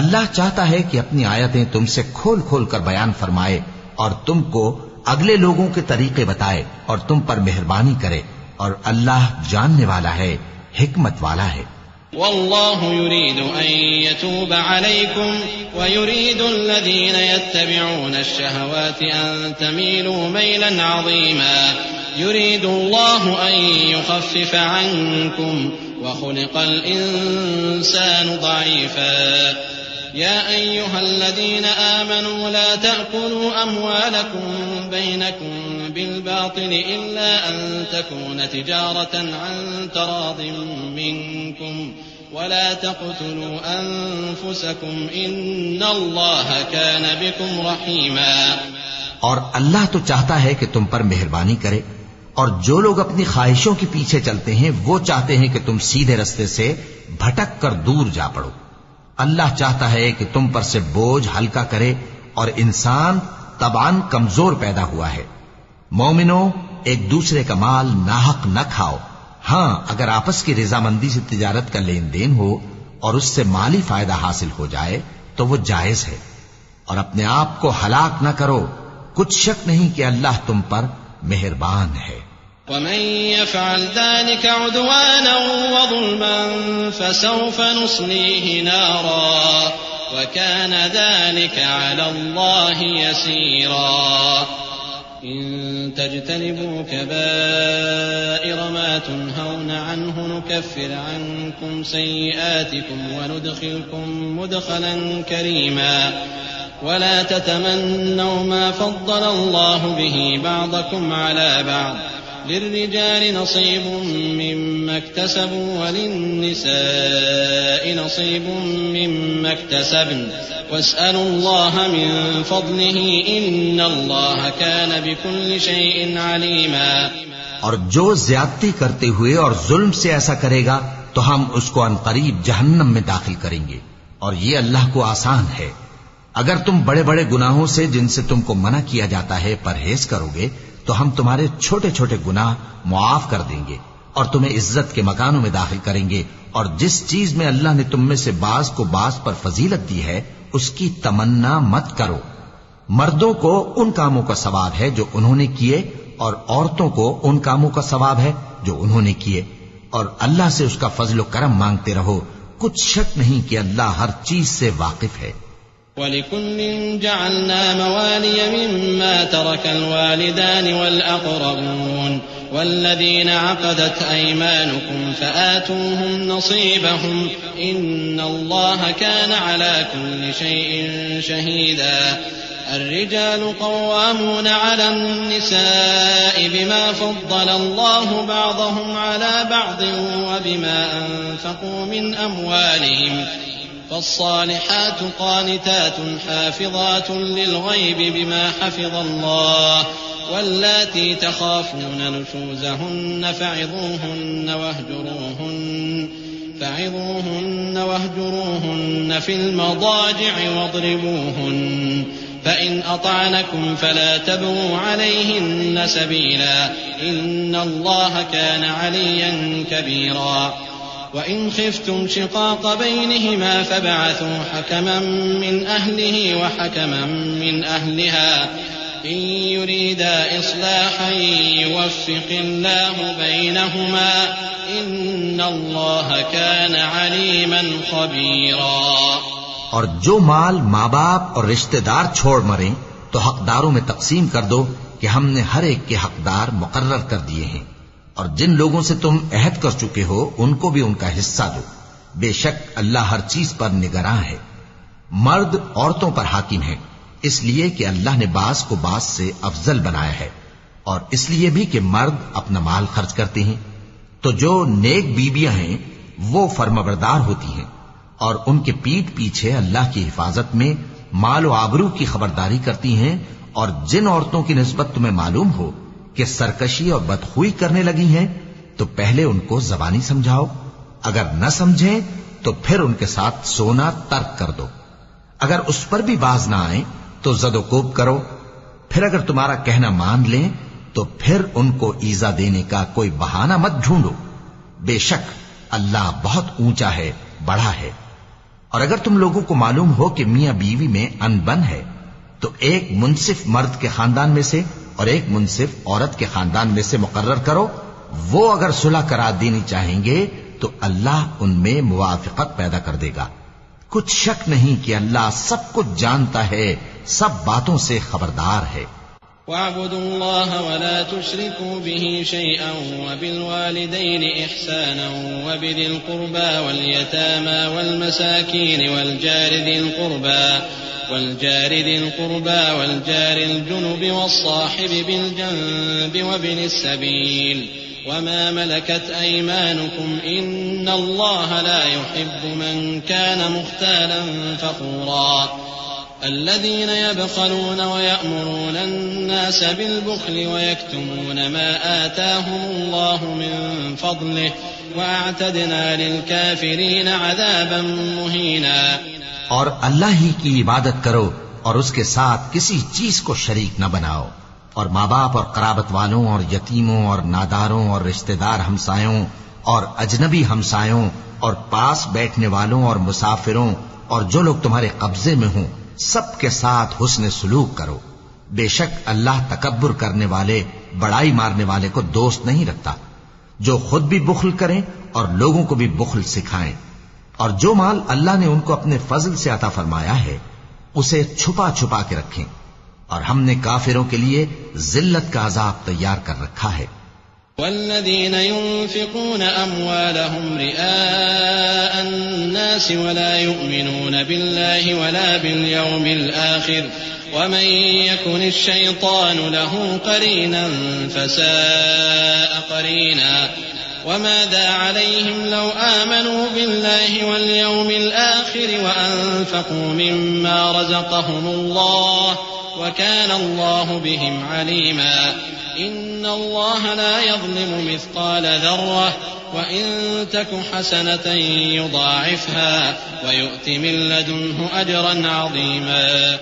[SPEAKER 2] اللہ چاہتا ہے کہ اپنی آیتیں تم سے کھول کھول کر بیان فرمائے اور تم کو اگلے لوگوں کے طریقے بتائے اور تم پر مہربانی کرے، اور اللہ جاننے والا ہے، حکمت والا ہے.
[SPEAKER 3] والله يريد أن يتوب عليكم ويريد الذين يتبعون الشهوات أن تميلوا ميلا عظيما يريد الله أن يخفف عنكم وخلق الإنسان ضعيفا يا أيها الذين آمنوا لا تأكلوا أموالكم بينكم بالباطل إلا أن تكون تجارة عن تراض منكم ولا تقتلوا أنفسكم إن الله كان بكم رحيما.
[SPEAKER 2] اور اللہ تو چاہتا ہے کہ تم پر مہربانی کرے، اور جو لوگ اپنی خواہشوں کے پیچھے چلتے ہیں وہ چاہتے ہیں کہ تم سیدھے رستے سے بھٹک کر دور جا پڑو. اللہ چاہتا ہے کہ تم پر سے بوجھ ہلکا کرے، اور انسان طبعاً کمزور پیدا ہوا ہے. مومنوں، ایک دوسرے کا مال ناحق نہ کھاؤ. ہاں، اگر آپس کی رضامندی سے تجارت کا لین دین ہو اور اس سے مالی فائدہ حاصل ہو جائے تو وہ جائز ہے. اور اپنے آپ کو ہلاک نہ کرو، کچھ شک نہیں کہ اللہ تم پر مہربان ہے.
[SPEAKER 3] ومن يفعل ذلك عدوانا وظلما فسوف نصليه نارا وكان ذلك على الله يسيرا. إن تجتنبوا كبائر ما تنهون عنه نكفر عنكم سيئاتكم وندخلكم مدخلا كريما. ولا تتمنوا ما فضل الله به بعضكم على بعض للرجال نصيب مما اكتسبوا وللنساء نصيب مما اكتسبن واسألوا الله من فضله إن الله كان بكل شيء عليما.
[SPEAKER 2] اور جو زیادتی کرتے ہوئے اور ظلم سے ایسا کرے گا تو ہم اس کو عنقریب جہنم میں داخل کریں گے، اور یہ اللہ کو آسان ہے. اگر تم بڑے بڑے گناہوں سے جن سے تم کو منع کیا جاتا ہے پرہیز کرو گے تو ہم تمہارے چھوٹے چھوٹے گناہ معاف کر دیں گے اور تمہیں عزت کے مکانوں میں داخل کریں گے. اور جس چیز میں اللہ نے تم میں سے بعض کو بعض پر فضیلت دی ہے اس کی تمنا مت کرو. مردوں کو ان کاموں کا ثواب ہے جو انہوں نے کیے، اور عورتوں کو ان کاموں کا ثواب ہے جو انہوں نے کیے، اور اللہ سے اس کا فضل و کرم مانگتے رہو. کچھ شک نہیں کہ اللہ ہر چیز سے واقف ہے.
[SPEAKER 3] وَلِكُلٍّ جَعَلْنَا مَوَالِيَ مِمَّا تَرَكَ الْوَالِدَانِ وَالْأَقْرَبُونَ وَالَّذِينَ عَقَدَتْ أَيْمَانُكُمْ فَآتُوهُمْ نَصِيبَهُمْ إِنَّ اللَّهَ كَانَ عَلَى كُلِّ شَيْءٍ شَهِيدًا. الرجال قوامون على النساء بما فضل الله بعضهم على بعض وبما أنفقوا من أموالهم فالصالحات قانتات حافظات للغيب بما حفظ الله واللاتي تخافون نشوزهن فعظوهن واهجروهن في المضاجع واضربوهن فإن أطعنكم فلا تبغوا عليهن سبيلا إن الله كان عليا كبيرا وإن خفتم شقاق بينهما فابعثوا حكما من أهله وحكما من أهلها إن يريدا إصلاحا يوفق الله بينهما إن الله كان عليما خبيرا.
[SPEAKER 2] اور جو مال ماں باپ اور رشتہ دار چھوڑ مریں تو حقداروں میں تقسیم کر دو کہ ہم نے ہر ایک کے حقدار مقرر کر دیے ہیں، اور جن لوگوں سے تم عہد کر چکے ہو ان کو بھی ان کا حصہ دو. بے شک اللہ ہر چیز پر نگراں ہے. مرد عورتوں پر حاکم ہے اس لیے کہ اللہ نے بعض کو بعض سے افضل بنایا ہے، اور اس لیے بھی کہ مرد اپنا مال خرچ کرتے ہیں. تو جو نیک بیویاں ہیں وہ فرمانبردار ہوتی ہیں اور ان کے پیٹھ پیچھے اللہ کی حفاظت میں مال و آبرو کی خبرداری کرتی ہیں. اور جن عورتوں کی نسبت تمہیں معلوم ہو کہ سرکشی اور بدخوئی کرنے لگی ہیں تو پہلے ان کو زبانی سمجھاؤ، اگر نہ سمجھیں تو پھر ان کے ساتھ سونا ترک کر دو. اگر اس پر بھی باز نہ آئیں تو زد و کوب کرو. پھر اگر تمہارا کہنا مان لیں تو پھر ان کو ایذا دینے کا کوئی بہانہ مت ڈھونڈو. بے شک اللہ بہت اونچا ہے، بڑا ہے. اور اگر تم لوگوں کو معلوم ہو کہ میاں بیوی میں ان بن ہے تو ایک منصف مرد کے خاندان میں سے اور ایک منصف عورت کے خاندان میں سے مقرر کرو. وہ اگر صلح کرا دینی چاہیں گے تو اللہ ان میں موافقت پیدا کر دے گا. کچھ شک نہیں کہ اللہ سب کچھ جانتا ہے، سب باتوں سے خبردار ہے.
[SPEAKER 3] واعبدوا الله ولا تشركوا به شيئا وبالوالدين إحسانا وبذي القربى واليتامى والمساكين والجار ذي القربى والجار الجنب والصاحب بالجنب وابن السبيل وما ملكت أيمانكم إن الله لا يحب من كان مختالا فخورا. الذين يبخلون ويأمرون الناس بالبخل ويكتمون ما آتاهم الله من فضله وأعتدنا للكافرين عذابا مهينا.
[SPEAKER 2] اور اللہ ہی کی عبادت کرو اور اس کے ساتھ کسی چیز کو شریک نہ بناؤ. اور ماں باپ اور قرابت والوں اور یتیموں اور ناداروں اور رشتہ دار ہمسایوں اور اجنبی ہمسایوں اور پاس بیٹھنے والوں اور مسافروں اور جو لوگ تمہارے قبضے میں ہوں سب کے ساتھ حسن سلوک کرو. بے شک اللہ تکبر کرنے والے، بڑائی مارنے والے کو دوست نہیں رکھتا. جو خود بھی بخل کریں اور لوگوں کو بھی بخل سکھائیں. اور جو مال اللہ نے ان کو اپنے فضل سے عطا فرمایا ہے اسے چھپا چھپا کے رکھیں. اور ہم نے کافروں کے لیے ذلت کا عذاب تیار کر رکھا ہے.
[SPEAKER 3] والذين ينفقون أموالهم رئاء الناس ولا يؤمنون بالله ولا باليوم الآخر ومن يكن الشيطان له قرينا فساء قرينا. وماذا عليهم لو آمنوا بالله واليوم الآخر وأنفقوا مما رزقهم الله وكان الله بهم عليما. إن الله لا يظلم مثقال ذرة وإن تك حسنة يضاعفها ويؤت من لدنه أجرا عظيما.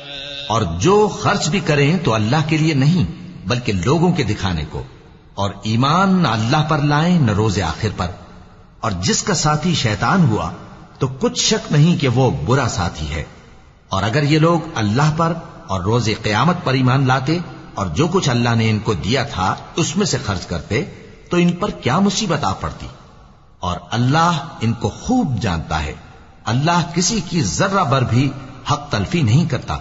[SPEAKER 2] اور جو خرچ بھی کریں تو اللہ کے لیے نہیں بلکہ لوگوں کے دکھانے کو، اور ایمان نہ اللہ پر لائیں نہ روز آخر پر. اور جس کا ساتھی شیطان ہوا تو کچھ شک نہیں کہ وہ برا ساتھی ہے. اور اگر یہ لوگ اللہ پر اور روز قیامت پر ایمان لاتے اور جو کچھ اللہ نے ان کو دیا تھا اس میں سے خرچ کرتے تو ان پر کیا مصیبت آ پڑتی. اور اللہ ان کو خوب جانتا ہے. اللہ کسی کی ذرہ بھر بھی حق تلفی نہیں کرتا.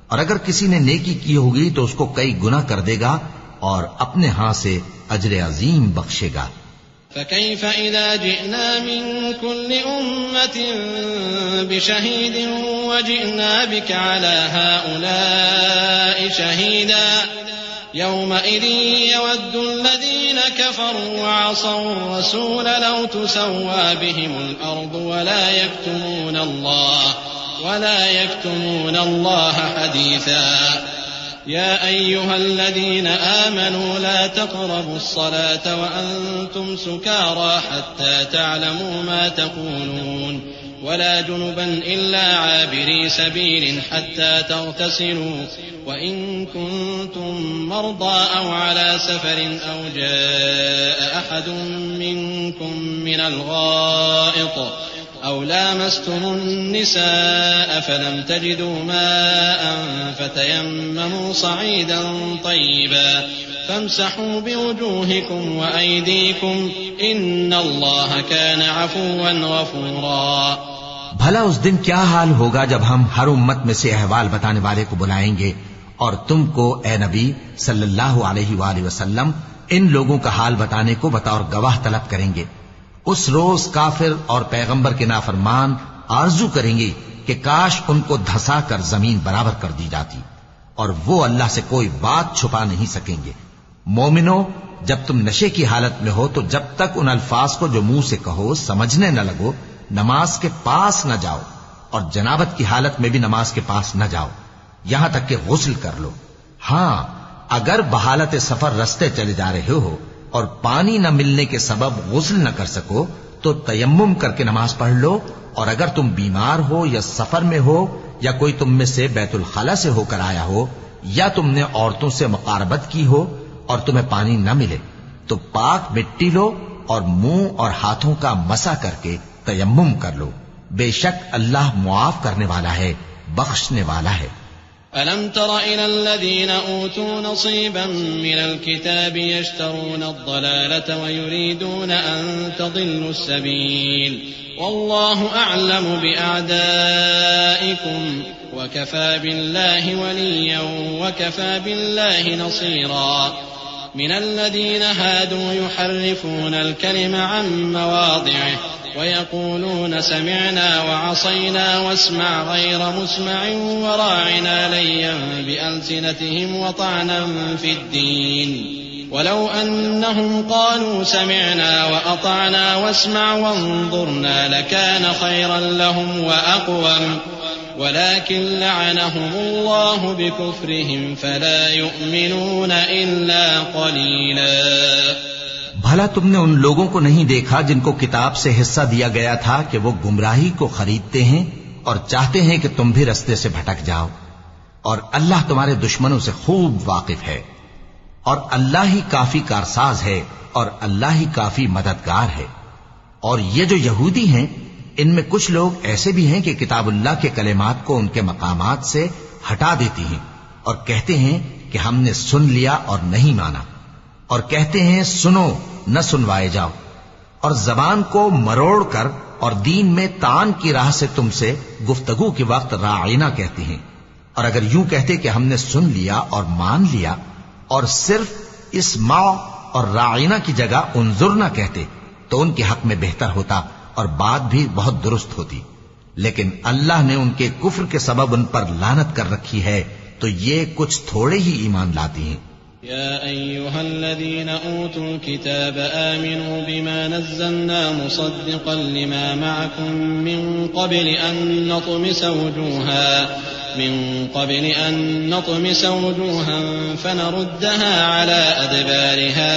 [SPEAKER 2] اور اگر کسی نے نیکی کی ہوگی تو اس کو کئی گنا کر دے گا اور اپنے ہاں سے اجر عظیم بخشے گا.
[SPEAKER 3] فكيف إذا جئنا من كل أمة بشهيد وجئنا بك على هؤلاء شهيدا. يومئذ يود الذين كفروا وعصوا الرسول لو تسوى بهم الأرض ولا يكتمون الله حديثا. يا أيها الذين آمنوا لا تقربوا الصلاة وأنتم سكارى حتى تعلموا ما تقولون ولا جنبا إلا عابري سبيل حتى تغتسلوا وإن كنتم مرضى أو على سفر أو جاء أحد منكم من الغائط أو لامستم النساء فلم تجدوا ماء فتيمموا صعيدا طيبا فامسحوا بوجوهكم وأيديكم إن الله كان عفوا غفورا۔
[SPEAKER 2] بھلا اس دن کیا حال ہوگا جب ہم ہر امت میں سے احوال بتانے والے کو بلائیں گے اور تم کو اے نبی صلی اللہ علیہ وآلہ وسلم ان لوگوں کا حال بتانے کو بطور گواہ طلب کریں گے۔ اس روز کافر اور پیغمبر کے نافرمان آرزو کریں گے کہ کاش ان کو دھسا کر زمین برابر کر دی جاتی، اور وہ اللہ سے کوئی بات چھپا نہیں سکیں گے۔ مومنو، جب تم نشے کی حالت میں ہو تو جب تک ان الفاظ کو جو منہ سے کہو سمجھنے نہ لگو نماز کے پاس نہ جاؤ، اور جنابت کی حالت میں بھی نماز کے پاس نہ جاؤ یہاں تک کہ غسل کر لو۔ ہاں، اگر بحالت سفر رستے چلے جا رہے ہو اور پانی نہ ملنے کے سبب غسل نہ کر سکو تو تیمم کر کے نماز پڑھ لو، اور اگر تم بیمار ہو یا سفر میں ہو یا کوئی تم میں سے بیت الخلا سے ہو کر آیا ہو یا تم نے عورتوں سے مقاربت کی ہو اور تمہیں پانی نہ ملے تو پاک مٹی لو اور منہ اور ہاتھوں کا مسح کر کے تیمم کر لو، بے شک اللہ معاف کرنے والا ہے، بخشنے والا ہے۔
[SPEAKER 3] ألم تر إلى الذين أوتوا نصيبا من الكتاب يشترون الضلالة ويريدون أن تضلوا السبيل والله أعلم بأعدائكم وكفى بالله وليا وكفى بالله نصيرا من الذين هادوا يحرفون الكلم عن مواضعه ويقولون سمعنا وعصينا واسمع غير مسمع وراعنا ليا بألسنتهم وطعنا في الدين ولو أنهم قالوا سمعنا وأطعنا واسمع وانظرنا لكان خيرا لهم وأقوم ولكن لعنهم الله بكفرهم فلا يؤمنون إلا قليلا۔
[SPEAKER 2] بھلا تم نے ان لوگوں کو نہیں دیکھا جن کو کتاب سے حصہ دیا گیا تھا کہ وہ گمراہی کو خریدتے ہیں اور چاہتے ہیں کہ تم بھی رستے سے بھٹک جاؤ، اور اللہ تمہارے دشمنوں سے خوب واقف ہے، اور اللہ ہی کافی کارساز ہے اور اللہ ہی کافی مددگار ہے۔ اور یہ جو یہودی ہیں ان میں کچھ لوگ ایسے بھی ہیں کہ کتاب اللہ کے کلمات کو ان کے مقامات سے ہٹا دیتی ہیں اور کہتے ہیں کہ ہم نے سن لیا اور نہیں مانا، اور کہتے ہیں سنو نہ سنوائے جاؤ، اور زبان کو مروڑ کر اور دین میں تان کی راہ سے تم سے گفتگو کے وقت راعینا کہتے ہیں، اور اگر یوں کہتے کہ ہم نے سن لیا اور مان لیا اور صرف اسمع اور راعینا کی جگہ انظر نہ کہتے تو ان کے حق میں بہتر ہوتا اور بات بھی بہت درست ہوتی، لیکن اللہ نے ان کے کفر کے سبب ان پر لعنت کر رکھی ہے تو یہ کچھ تھوڑے ہی ایمان لاتی ہیں۔
[SPEAKER 3] يا أيها الذين أوتوا الكتاب آمنوا بما نزلنا مصدقا لما معكم من قبل أن نطمس وجوها فنردها على أدبارها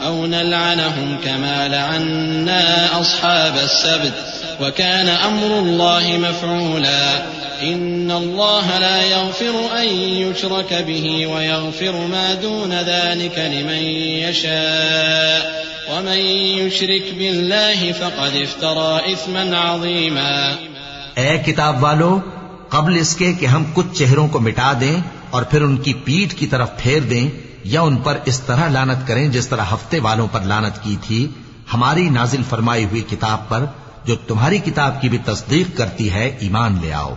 [SPEAKER 3] أو نلعنهم كما لعنا أصحاب السبت وكان أمر الله مفعولا إن الله لا يغفر أن يشرك به ويغفر ما دون ذلك لمن يشاء ومن يشرك بالله فقد افترى إثما عظيما۔
[SPEAKER 2] اے کتاب والو، قبل اس کے کہ ہم کچھ چہروں کو مٹا دیں اور پھر ان کی پیٹھ کی طرف پھیر دیں یا ان پر اس طرح لعنت کریں جس طرح ہفتے والوں پر لعنت کی تھی، ہماری نازل فرمائی ہوئی کتاب پر جو تمہاری کتاب کی بھی تصدیق کرتی ہے ایمان لے آؤ،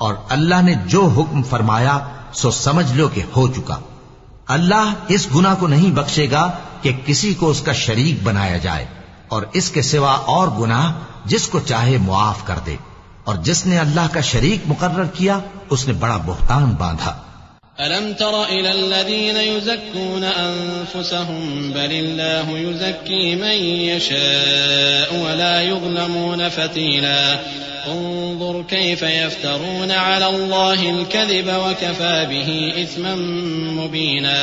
[SPEAKER 2] اور اللہ نے جو حکم فرمایا سو سمجھ لو کہ ہو چکا۔ اللہ اس گناہ کو نہیں بخشے گا کہ کسی کو اس کا شریک بنایا جائے، اور اس کے سوا اور گناہ جس کو چاہے معاف کر دے، اور جس نے اللہ کا شریک مقرر کیا اس نے بڑا بہتان باندھا۔
[SPEAKER 3] ألم تر إلى الذين يزكون أنفسهم بل الله يزكي من يشاء ولا يظلمون فتيلا انظر كيف يفترون على الله الكذب وكفى به إثما مبينا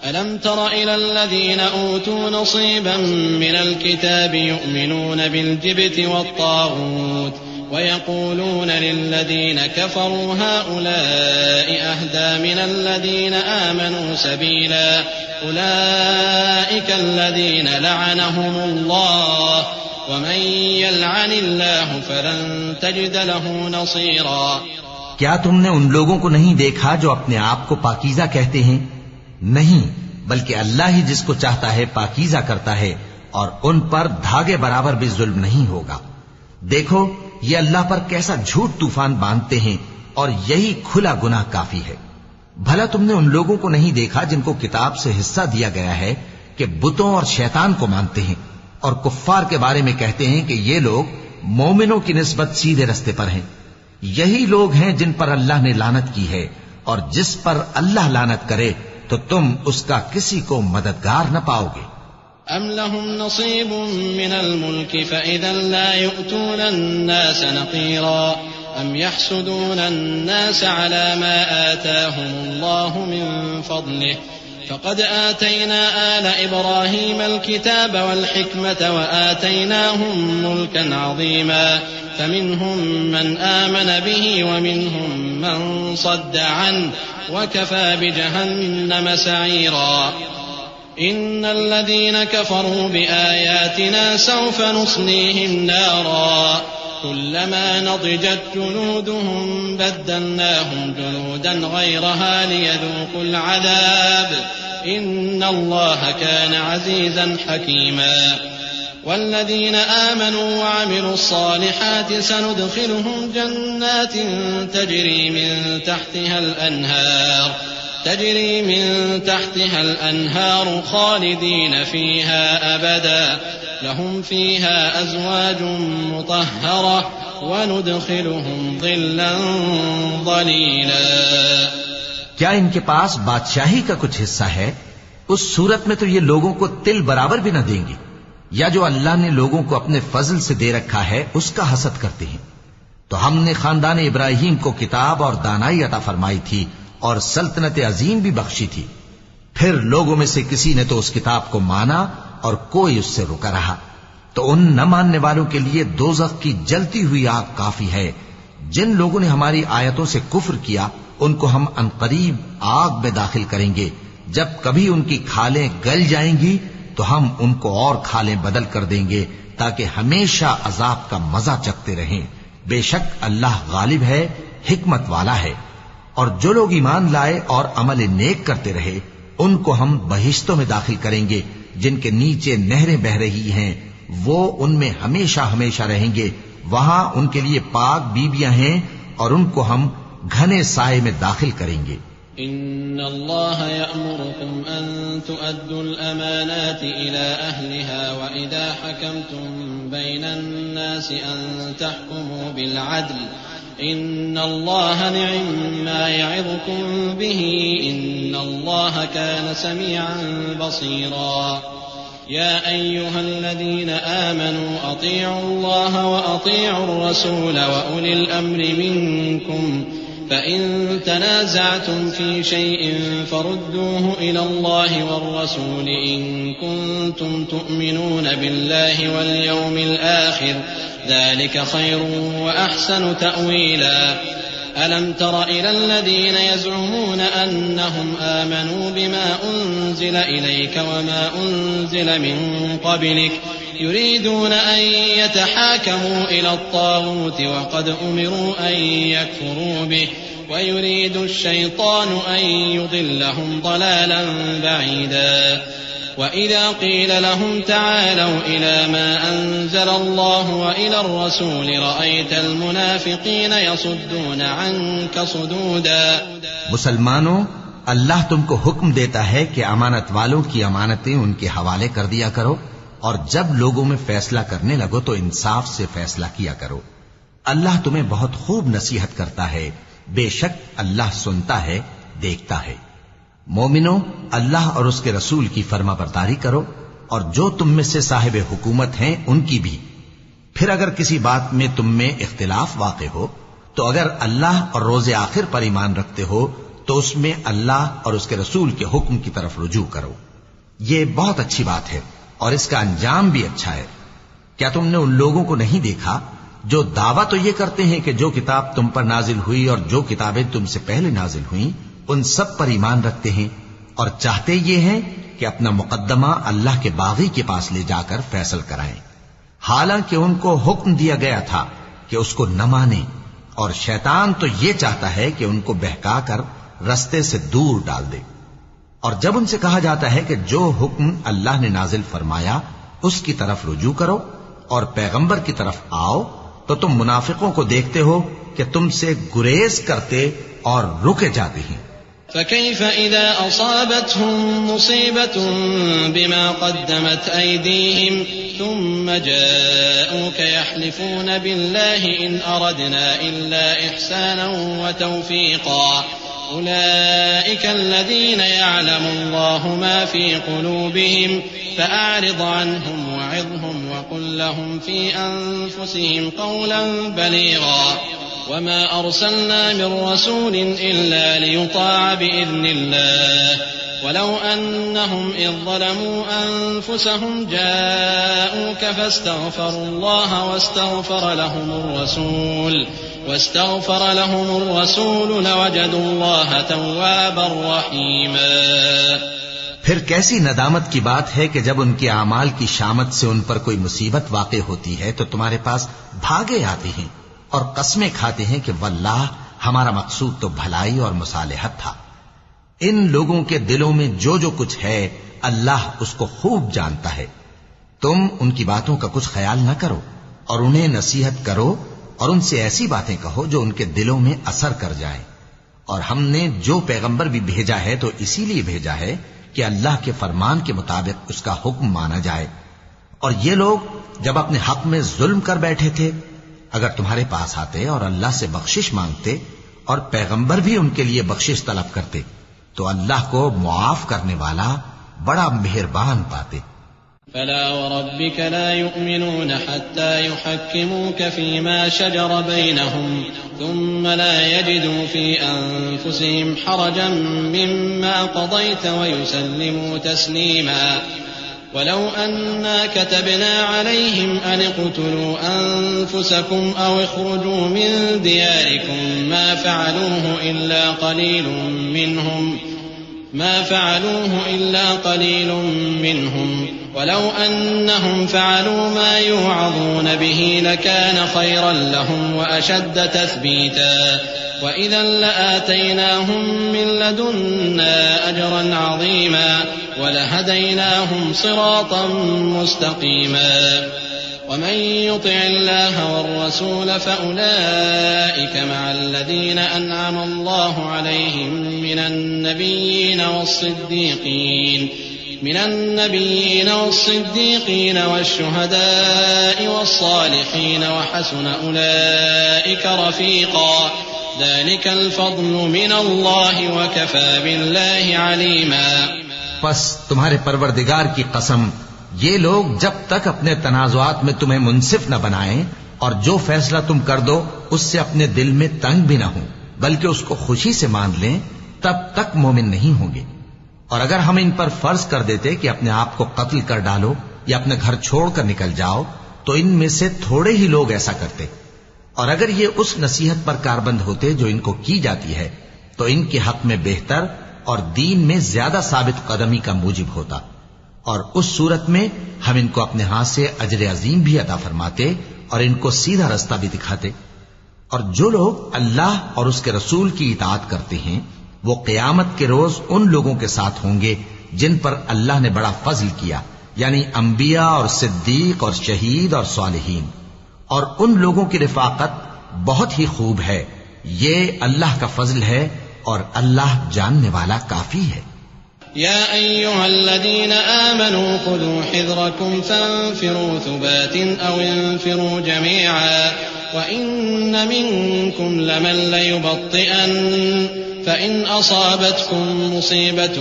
[SPEAKER 3] ألم تر إلى الذين أوتوا نصيبا من الكتاب يؤمنون بالجبت والطاغوت ويقولون للذين كفروا هؤلاء أهدى من الذين آمنوا سبيلا أولئك الذين لعنهم الله ومن يلعن الله فلن تجد له نصيرا۔
[SPEAKER 2] کیا تم نے ان لوگوں کو نہیں دیکھا جو اپنے آپ کو پاکیزہ کہتے ہیں؟ نہیں، بلکہ اللہ ہی جس کو چاہتا ہے پاکیزہ کرتا ہے، اور ان پر دھاگے برابر بھی ظلم نہیں ہوگا۔ دیکھو یہ اللہ پر کیسا جھوٹ طوفان باندھتے ہیں، اور یہی کھلا گناہ کافی ہے۔ بھلا تم نے ان لوگوں کو نہیں دیکھا جن کو کتاب سے حصہ دیا گیا ہے کہ بتوں اور شیطان کو مانتے ہیں، اور کفار کے بارے میں کہتے ہیں کہ یہ لوگ مومنوں کی نسبت سیدھے رستے پر ہیں۔ یہی لوگ ہیں جن پر اللہ نے لعنت کی ہے، اور جس پر اللہ لعنت کرے تو تم اس کا کسی کو مددگار نہ پاؤ گے۔
[SPEAKER 3] أم لهم نصيب من الملك فإذا لا يؤتون الناس نقيرا أم يحسدون الناس على ما آتاهم الله من فضله فقد آتينا آل إبراهيم الكتاب والحكمة وآتيناهم ملكا عظيما فمنهم من آمن به ومنهم من صد عنه وكفى بجهنم سعيرا۔ إن الذين كفروا بآياتنا سوف نصليهم نارا كلما نضجت جلودهم بدلناهم جلودا غيرها ليذوقوا العذاب إن الله كان عزيزا حكيما۔ والذين آمنوا وعملوا الصالحات سندخلهم جنات تجري من تحتها الأنهار خالدين فيها أبدا لهم فيها أزواج مطهرة وندخلهم ظلا ظليلا۔
[SPEAKER 2] کیا ان کے پاس بادشاہی کا کچھ حصہ ہے؟ اس صورت میں تو یہ لوگوں کو تل برابر بھی نہ دیں گے، یا جو اللہ نے لوگوں کو اپنے فضل سے دے رکھا ہے اس کا حسد کرتے ہیں۔ تو ہم نے خاندان ابراہیم کو کتاب اور دانائی عطا فرمائی تھی اور سلطنت عظیم بھی بخشی تھی۔ پھر لوگوں میں سے کسی نے تو اس کتاب کو مانا اور کوئی اس سے رکا رہا، تو ان نہ ماننے والوں کے لیے دوزخ کی جلتی ہوئی آگ کافی ہے۔ جن لوگوں نے ہماری آیتوں سے کفر کیا ان کو ہم عنقریب آگ میں داخل کریں گے۔ جب کبھی ان کی کھالیں گل جائیں گی تو ہم ان کو اور کھالیں بدل کر دیں گے تاکہ ہمیشہ عذاب کا مزہ چکھتے رہیں۔ بے شک اللہ غالب ہے، حکمت والا ہے۔ اور جو لوگ ایمان لائے اور عمل نیک کرتے رہے ان کو ہم بہشتوں میں داخل کریں گے جن کے نیچے نہریں بہ رہی ہیں، وہ ان میں ہمیشہ ہمیشہ رہیں گے۔ وہاں ان کے لیے پاک بیویاں ہیں اور ان کو ہم گھنے سائے میں داخل کریں گے۔
[SPEAKER 3] إن الله يأمركم أن تؤدوا الأمانات إلى أهلها وإذا حكمتم بين الناس أن تحكموا بالعدل إن الله نعم ما يعظكم به إن الله كان سميعا بصيرا۔ يا أيها الذين آمنوا أطيعوا الله وأطيعوا الرسول وأولي الأمر منكم فإن تنازعتم في شيء فردوه إلى الله والرسول إن كنتم تؤمنون بالله واليوم الآخر ذلك خير وأحسن تأويلا۔ ألم تر إلى الذين يزعمون أنهم آمنوا بما أنزل إليك وما أنزل من قبلك يريدون أن يتحاكموا إلى الطاغوت وقد أمروا أن يكفروا به ويريد الشيطان أن يضلهم ضلالا بعيدا۔ وإذا قيل لهم تعالوا إلى ما أنزل الله وإلى الرسول رأيت المنافقين يصدون عنك صدودا۔
[SPEAKER 2] مسلمانوں، اللہ تم کو حکم دیتا ہے کہ امانت والوں کی امانتیں ان کے حوالے کر دیا کرو، اور جب لوگوں میں فیصلہ کرنے لگو تو انصاف سے فیصلہ کیا کرو۔ اللہ تمہیں بہت خوب نصیحت کرتا ہے، بے شک اللہ سنتا ہے، دیکھتا ہے۔ مومنو، اللہ اور اس کے رسول کی فرما برداری کرو، اور جو تم میں سے صاحب حکومت ہیں ان کی بھی۔ پھر اگر کسی بات میں تم میں اختلاف واقع ہو تو اگر اللہ اور روز آخر پر ایمان رکھتے ہو تو اس میں اللہ اور اس کے رسول کے حکم کی طرف رجوع کرو. یہ بہت اچھی بات ہے اور اس کا انجام بھی اچھا ہے. کیا تم نے ان لوگوں کو نہیں دیکھا جو دعویٰ تو یہ کرتے ہیں کہ جو کتاب تم پر نازل ہوئی اور جو کتابیں تم سے پہلے نازل ہوئیں ان سب پر ایمان رکھتے ہیں اور چاہتے یہ ہیں کہ اپنا مقدمہ اللہ کے باغی کے پاس لے جا کر فیصل کرائیں، حالانکہ ان کو حکم دیا گیا تھا کہ اس کو نہ مانیں، اور شیطان تو یہ چاہتا ہے کہ ان کو بہکا کر رستے سے دور ڈال دے. اور جب ان سے کہا جاتا ہے کہ جو حکم اللہ نے نازل فرمایا اس کی طرف رجوع کرو اور پیغمبر کی طرف آؤ، تو تم منافقوں کو دیکھتے ہو کہ تم سے گریز کرتے اور رکے جاتے ہیں.
[SPEAKER 3] فكيف إذا أصابتهم مصيبة بما قدمت أيديهم ثم جاءوك يحلفون بالله إن أردنا إلا إحسانا وتوفيقا أولئك الذين يعلم الله ما في قلوبهم فأعرض عنهم وعظهم وقل لهم في أنفسهم قولا بليغا وما أرسلنا من رسول إلا ليطاع بإذن الله ولو أنهم إذ ظلموا أنفسهم جاءوك فاستغفروا الله واستغفر لهم الرسول لوجدوا الله توابا رحيما.
[SPEAKER 2] پھر کیسی ندامت کی بات ہے کہ جب ان کے اعمال کی شامت سے ان پر کوئی مصیبت واقع ہوتی ہے تو تمہارے پاس بھاگے آتے ہیں اور قسمیں کھاتے ہیں کہ واللہ ہمارا مقصود تو بھلائی اور مصالحت تھا. ان لوگوں کے دلوں میں جو جو کچھ ہے اللہ اس کو خوب جانتا ہے. تم ان کی باتوں کا کچھ خیال نہ کرو اور انہیں نصیحت کرو اور ان سے ایسی باتیں کہو جو ان کے دلوں میں اثر کر جائیں. اور ہم نے جو پیغمبر بھی بھیجا ہے تو اسی لیے بھیجا ہے کہ اللہ کے فرمان کے مطابق اس کا حکم مانا جائے. اور یہ لوگ جب اپنے حق میں ظلم کر بیٹھے تھے اگر تمہارے پاس آتے اور اللہ سے بخشش مانگتے اور پیغمبر بھی ان کے لیے بخشش طلب کرتے تو اللہ کو معاف کرنے والا بڑا مہربان پاتے.
[SPEAKER 3] فلا وربك لا يؤمنون حتى يحكموك فيما شجر بينهم ثم لا يجدوا في أنفسهم حرجا مما قضيت ويسلموا تسليما. ولو أنا كتبنا عليهم أن اقتلوا أنفسكم أو اخرجوا من دياركم ما فعلوه إلا قليل منهم ولو أنهم فعلوا ما يوعظون به لكان خيرا لهم وأشد تثبيتا وإذا لآتيناهم من لدنا أجرا عظيما ولهديناهم صراطا مستقيما. ومن يطع الله والرسول فأولئك مع الذين أنعم الله عليهم من النبيين والصديقين والشهداء والصالحين وحسن أولئك رفيقا. ذلك الفضل من الله وكفى بالله عليما.
[SPEAKER 2] پس تمہارے پروردگار کی قسم یہ لوگ جب تک اپنے تنازعات میں تمہیں منصف نہ بنائیں اور جو فیصلہ تم کر دو اس سے اپنے دل میں تنگ بھی نہ ہوں بلکہ اس کو خوشی سے مان لیں تب تک مومن نہیں ہوں گے. اور اگر ہم ان پر فرض کر دیتے کہ اپنے آپ کو قتل کر ڈالو یا اپنے گھر چھوڑ کر نکل جاؤ تو ان میں سے تھوڑے ہی لوگ ایسا کرتے. اور اگر یہ اس نصیحت پر کاربند ہوتے جو ان کو کی جاتی ہے تو ان کے حق میں بہتر اور دین میں زیادہ ثابت قدمی کا موجب ہوتا. اور اس صورت میں ہم ان کو اپنے ہاتھ سے اجر عظیم بھی عطا فرماتے اور ان کو سیدھا رستہ بھی دکھاتے. اور جو لوگ اللہ اور اس کے رسول کی اطاعت کرتے ہیں وہ قیامت کے روز ان لوگوں کے ساتھ ہوں گے جن پر اللہ نے بڑا فضل کیا، یعنی انبیاء اور صدیق اور شہید اور صالحین. اور ان لوگوں کی رفاقت بہت ہی خوب ہے. یہ اللہ کا فضل ہے اور اللہ جاننے والا کافی ہے.
[SPEAKER 3] يا أيها الذين آمنوا خذوا حذركم فانفروا ثبات أو انفروا جميعا وإن منكم لمن ليبطئن فإن أصابتكم مصيبة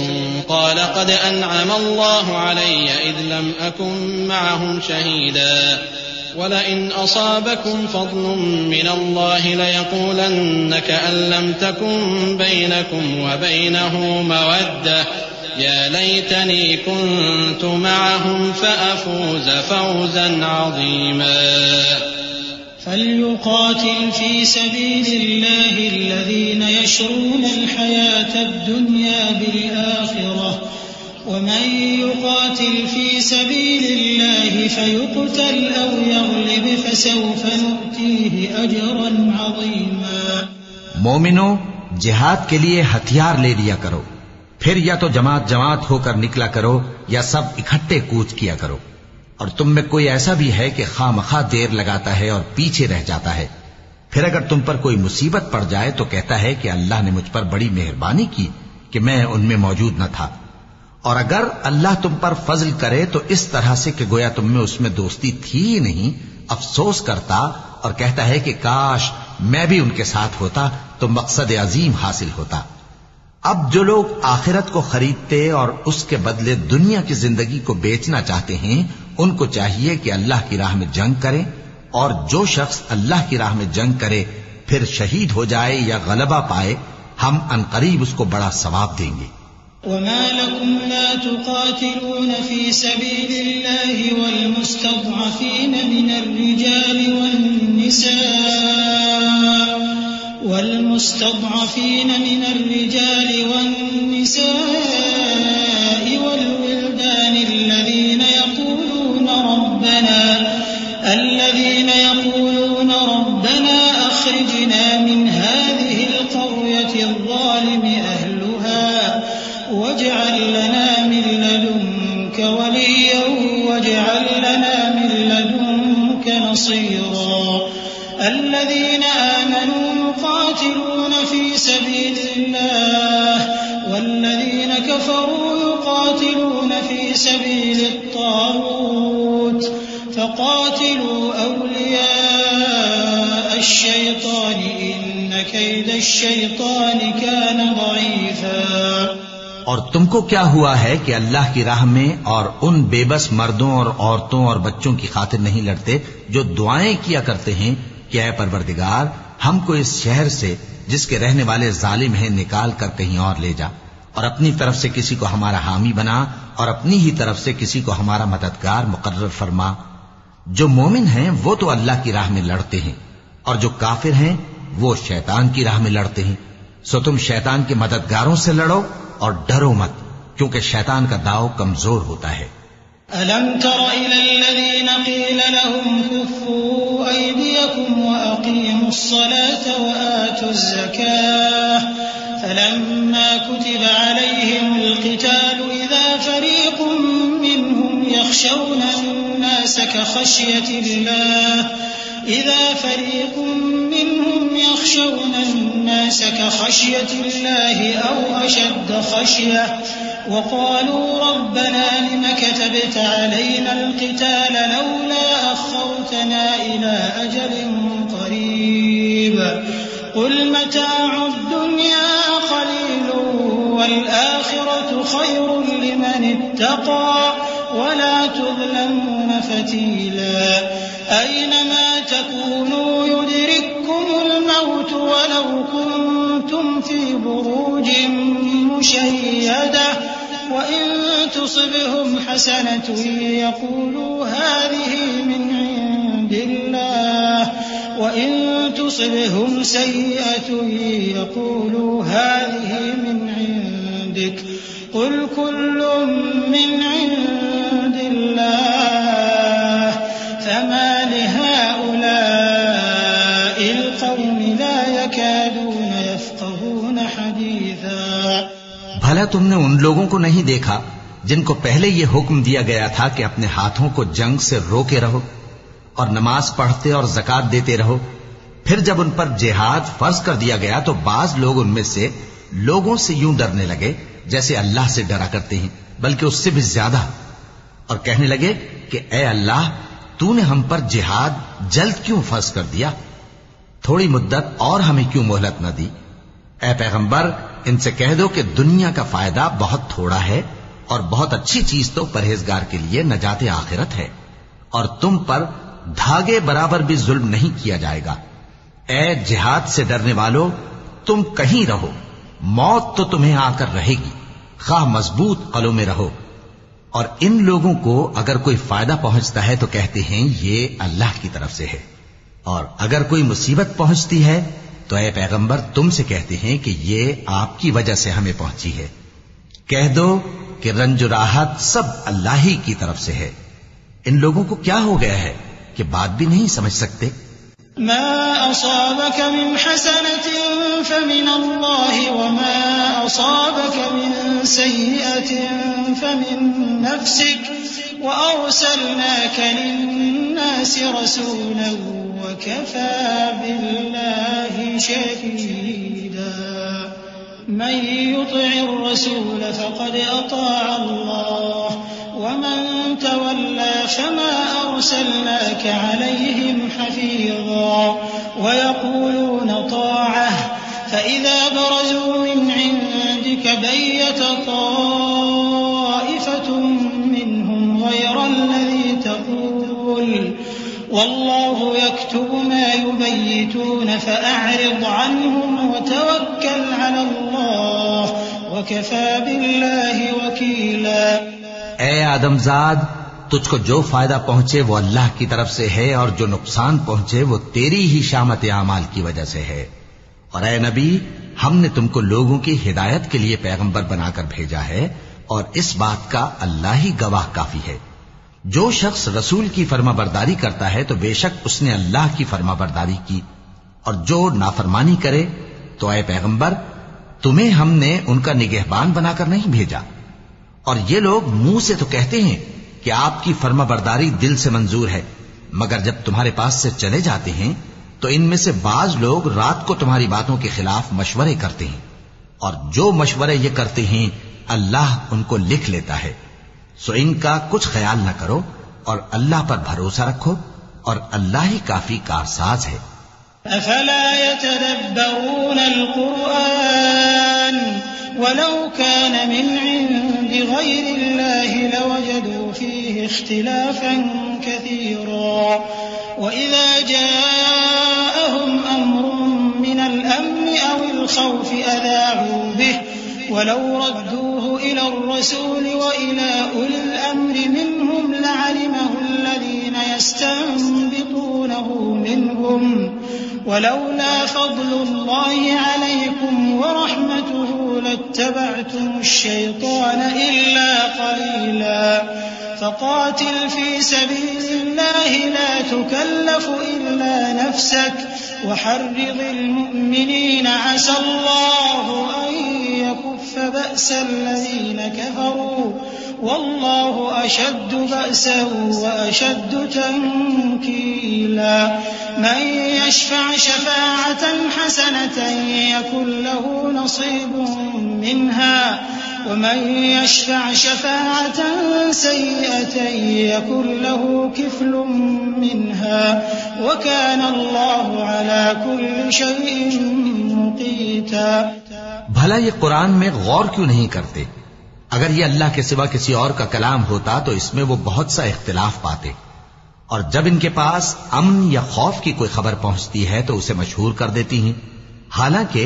[SPEAKER 3] قال قد أنعم الله علي إذ لم أكن معهم شهيدا ولئن أصابكم فضل من الله ليقولن كأن لم تكن بينكم وبينه مودة يا ليتني كنت معهم فأفوز فوزا عظيما
[SPEAKER 5] فليقاتل في سبيل الله الذين يشرون الحياة الدنيا بالآخرة ومن يقاتل في سبيل الله فيقتل أو يغلب فسوف نؤتيه أجرا عظيما.
[SPEAKER 2] مومنو، جہاد کے لیے ہتھیار لے لیا کرو، پھر یا تو جماعت جماعت ہو کر نکلا کرو یا سب اکٹھے کوچ کیا کرو، اور تم میں کوئی ایسا بھی ہے کہ خواہ مخواہ دیر لگاتا ہے اور پیچھے رہ جاتا ہے، پھر اگر تم پر کوئی مصیبت پڑ جائے تو کہتا ہے کہ اللہ نے مجھ پر بڑی مہربانی کی کہ میں ان میں موجود نہ تھا، اور اگر اللہ تم پر فضل کرے تو اس طرح سے کہ گویا تم میں اس میں دوستی تھی ہی نہیں، افسوس کرتا اور کہتا ہے کہ کاش میں بھی ان کے ساتھ ہوتا تو مقصد عظیم حاصل ہوتا. اب جو لوگ آخرت کو خریدتے اور اس کے بدلے دنیا کی زندگی کو بیچنا چاہتے ہیں، ان کو چاہیے کہ اللہ کی راہ میں جنگ کریں، اور جو شخص اللہ کی راہ میں جنگ کرے پھر شہید ہو جائے یا غلبہ پائے، ہم عنقریب اس کو بڑا ثواب دیں گے.
[SPEAKER 5] وما لكم لا تقاتلون في سبيل الله والمستضعفين من الرجال والنساء والولدان الذين يقولون ربنا أخرجنا من هذه القرية الظالم أهلها واجعل لنا من لدنك وليا واجعل لنا من لدنك نصيرا. الذين آمنوا يقاتلون في سبيل الله والذين كفروا يقاتلون في سبيل الطاغوت فقاتلوا أولياء الشيطان إن كيد الشيطان كان ضعيفا.
[SPEAKER 2] اور تم کو کیا ہوا ہے کہ اللہ کی راہ میں اور ان بے بس مردوں اور عورتوں اور بچوں کی خاطر نہیں لڑتے جو دعائیں کیا کرتے ہیں کہ اے پروردگار ہم کو اس شہر سے جس کے رہنے والے ظالم ہیں نکال کر کہیں اور لے جا، اور اپنی طرف سے کسی کو ہمارا حامی بنا اور اپنی ہی طرف سے کسی کو ہمارا مددگار مقرر فرما. جو مومن ہیں وہ تو اللہ کی راہ میں لڑتے ہیں، اور جو کافر ہیں وہ شیطان کی راہ میں لڑتے ہیں، سو تم شیطان کے مددگاروں سے لڑو اور ڈرو مت، کیونکہ شیطان کا داؤ کمزور ہوتا ہے.
[SPEAKER 5] أَلَمْ تَرَ إِلَى الَّذِينَ قِيلَ لَهُمْ كُفُّوا أَيْدِيَكُمْ وَأَقِيمُوا الصَّلَاةَ وَآتُوا الزَّكَاةَ فَلَمَّا كُتِبَ عَلَيْهِمُ الْقِتَالُ إِذَا فَرِيقٌ مِّنْهُمْ يَخْشَوْنَ النَّاسَ كَخَشْيَةِ اللَّهِ أَوْ أَشَدَّ خَشْيَةً وقالوا ربنا لم كتبت علينا القتال لولا أخرتنا إلى أجل قريب قل متاع الدنيا قليل والآخرة خير لمن اتقى ولا تظلمون فتيلا. أينما تكونوا يدرككم الموت ولو كنتم في بروج مشيدة وإن تصبهم حسنة يقولوا هذه من عند الله وإن تصبهم سيئة يقولوا هذه من عندك قل كل من عند الله فما لهؤلاء القوم لا يكادون يفقهون حديثا.
[SPEAKER 2] بھلا تم نے ان لوگوں کو نہیں دیکھا جن کو پہلے یہ حکم دیا گیا تھا کہ اپنے ہاتھوں کو جنگ سے روکے رہو اور نماز پڑھتے اور زکات دیتے رہو، پھر جب ان پر جہاد فرض کر دیا گیا تو بعض لوگ ان میں سے لوگوں سے یوں ڈرنے لگے جیسے اللہ سے ڈرا کرتے ہیں، بلکہ اس سے بھی زیادہ، اور کہنے لگے کہ اے اللہ تو نے ہم پر جہاد جلد کیوں فرض کر دیا، تھوڑی مدت اور ہمیں کیوں مہلت نہ دی. اے پیغمبر ان سے کہہ دو کہ دنیا کا فائدہ بہت تھوڑا ہے اور بہت اچھی چیز تو پرہیزگار کے لیے نجات آخرت ہے، اور تم پر دھاگے برابر بھی ظلم نہیں کیا جائے گا۔ اے جہاد سے ڈرنے والو، تم کہیں رہو، موت تو تمہیں آ کر رہے گی، خواہ مضبوط قلعوں میں رہو۔ اور ان لوگوں کو اگر کوئی فائدہ پہنچتا ہے تو کہتے ہیں یہ اللہ کی طرف سے ہے، اور اگر کوئی مصیبت پہنچتی ہے تو اے پیغمبر تم سے کہتے ہیں کہ یہ آپ کی وجہ سے ہمیں پہنچی ہے۔ کہہ دو کہ رنج و راحت سب اللہ ہی کی طرف سے ہے۔ ان لوگوں کو کیا ہو گیا ہے کہ بات بھی نہیں سمجھ سکتے؟
[SPEAKER 5] ما أصابك من حسنة فمن الله وما أصابك من سيئة فمن نفسك وأرسلناك للناس رسولا وكفى بالله شهيدا من يطع الرسول فقد أطاع الله ومن تولى فما أرسلناك عليهم حفيظا ويقولون طاعة فإذا برزوا من عندك بيت طائفة منهم غير الذي تقول والله يكتب ما يبيتون فأعرض عنهم وتوكل على الله وكفى بالله وكيلا۔
[SPEAKER 2] اے آدم زاد، تجھ کو جو فائدہ پہنچے وہ اللہ کی طرف سے ہے، اور جو نقصان پہنچے وہ تیری ہی شامت اعمال کی وجہ سے ہے۔ اور اے نبی، ہم نے تم کو لوگوں کی ہدایت کے لیے پیغمبر بنا کر بھیجا ہے، اور اس بات کا اللہ ہی گواہ کافی ہے۔ جو شخص رسول کی فرما برداری کرتا ہے تو بے شک اس نے اللہ کی فرما برداری کی، اور جو نافرمانی کرے تو اے پیغمبر تمہیں ہم نے ان کا نگہبان بنا کر نہیں بھیجا۔ اور یہ لوگ منہ سے تو کہتے ہیں کہ آپ کی فرما برداری دل سے منظور ہے، مگر جب تمہارے پاس سے چلے جاتے ہیں تو ان میں سے بعض لوگ رات کو تمہاری باتوں کے خلاف مشورے کرتے ہیں، اور جو مشورے یہ کرتے ہیں اللہ ان کو لکھ لیتا ہے۔ سو ان کا کچھ خیال نہ کرو اور اللہ پر بھروسہ رکھو، اور اللہ ہی کافی کارساز ہے۔
[SPEAKER 5] افلا يتدبرون القرآن ولو كان من عند غير الله لوجدوا فيه اختلافا كثيرا وإذا جاءهم أمر من الأمن أو الخوف أذاعوا به ولو ردوه إلى الرسول وإلى أولي الأمر منهم لعلمه الذين يستنبطونه منهم ولولا فضل الله عليكم ورحمته لاتبعتم الشيطان إلا قليلا فقاتل في سبيل الله لا تكلف إلا نفسك وحرض المؤمنين عسى الله أن يكف بأس الذين كفروا والله أشد بأسا وأشد تنكيلا من يشفع شفاعة حسنة يكن له نصيب منها ومن يشفع شفاعة سيئة يكن له كفل منها وكان الله على كل شيء مقيتا۔
[SPEAKER 2] بھلا یہ قرآن میں غور کیوں نہیں کرتے؟ اگر یہ اللہ کے سوا کسی اور کا کلام ہوتا تو اس میں وہ بہت سا اختلاف پاتے، اور جب ان کے پاس امن یا خوف کی کوئی خبر پہنچتی ہے تو اسے مشہور کر دیتی ہیں، حالانکہ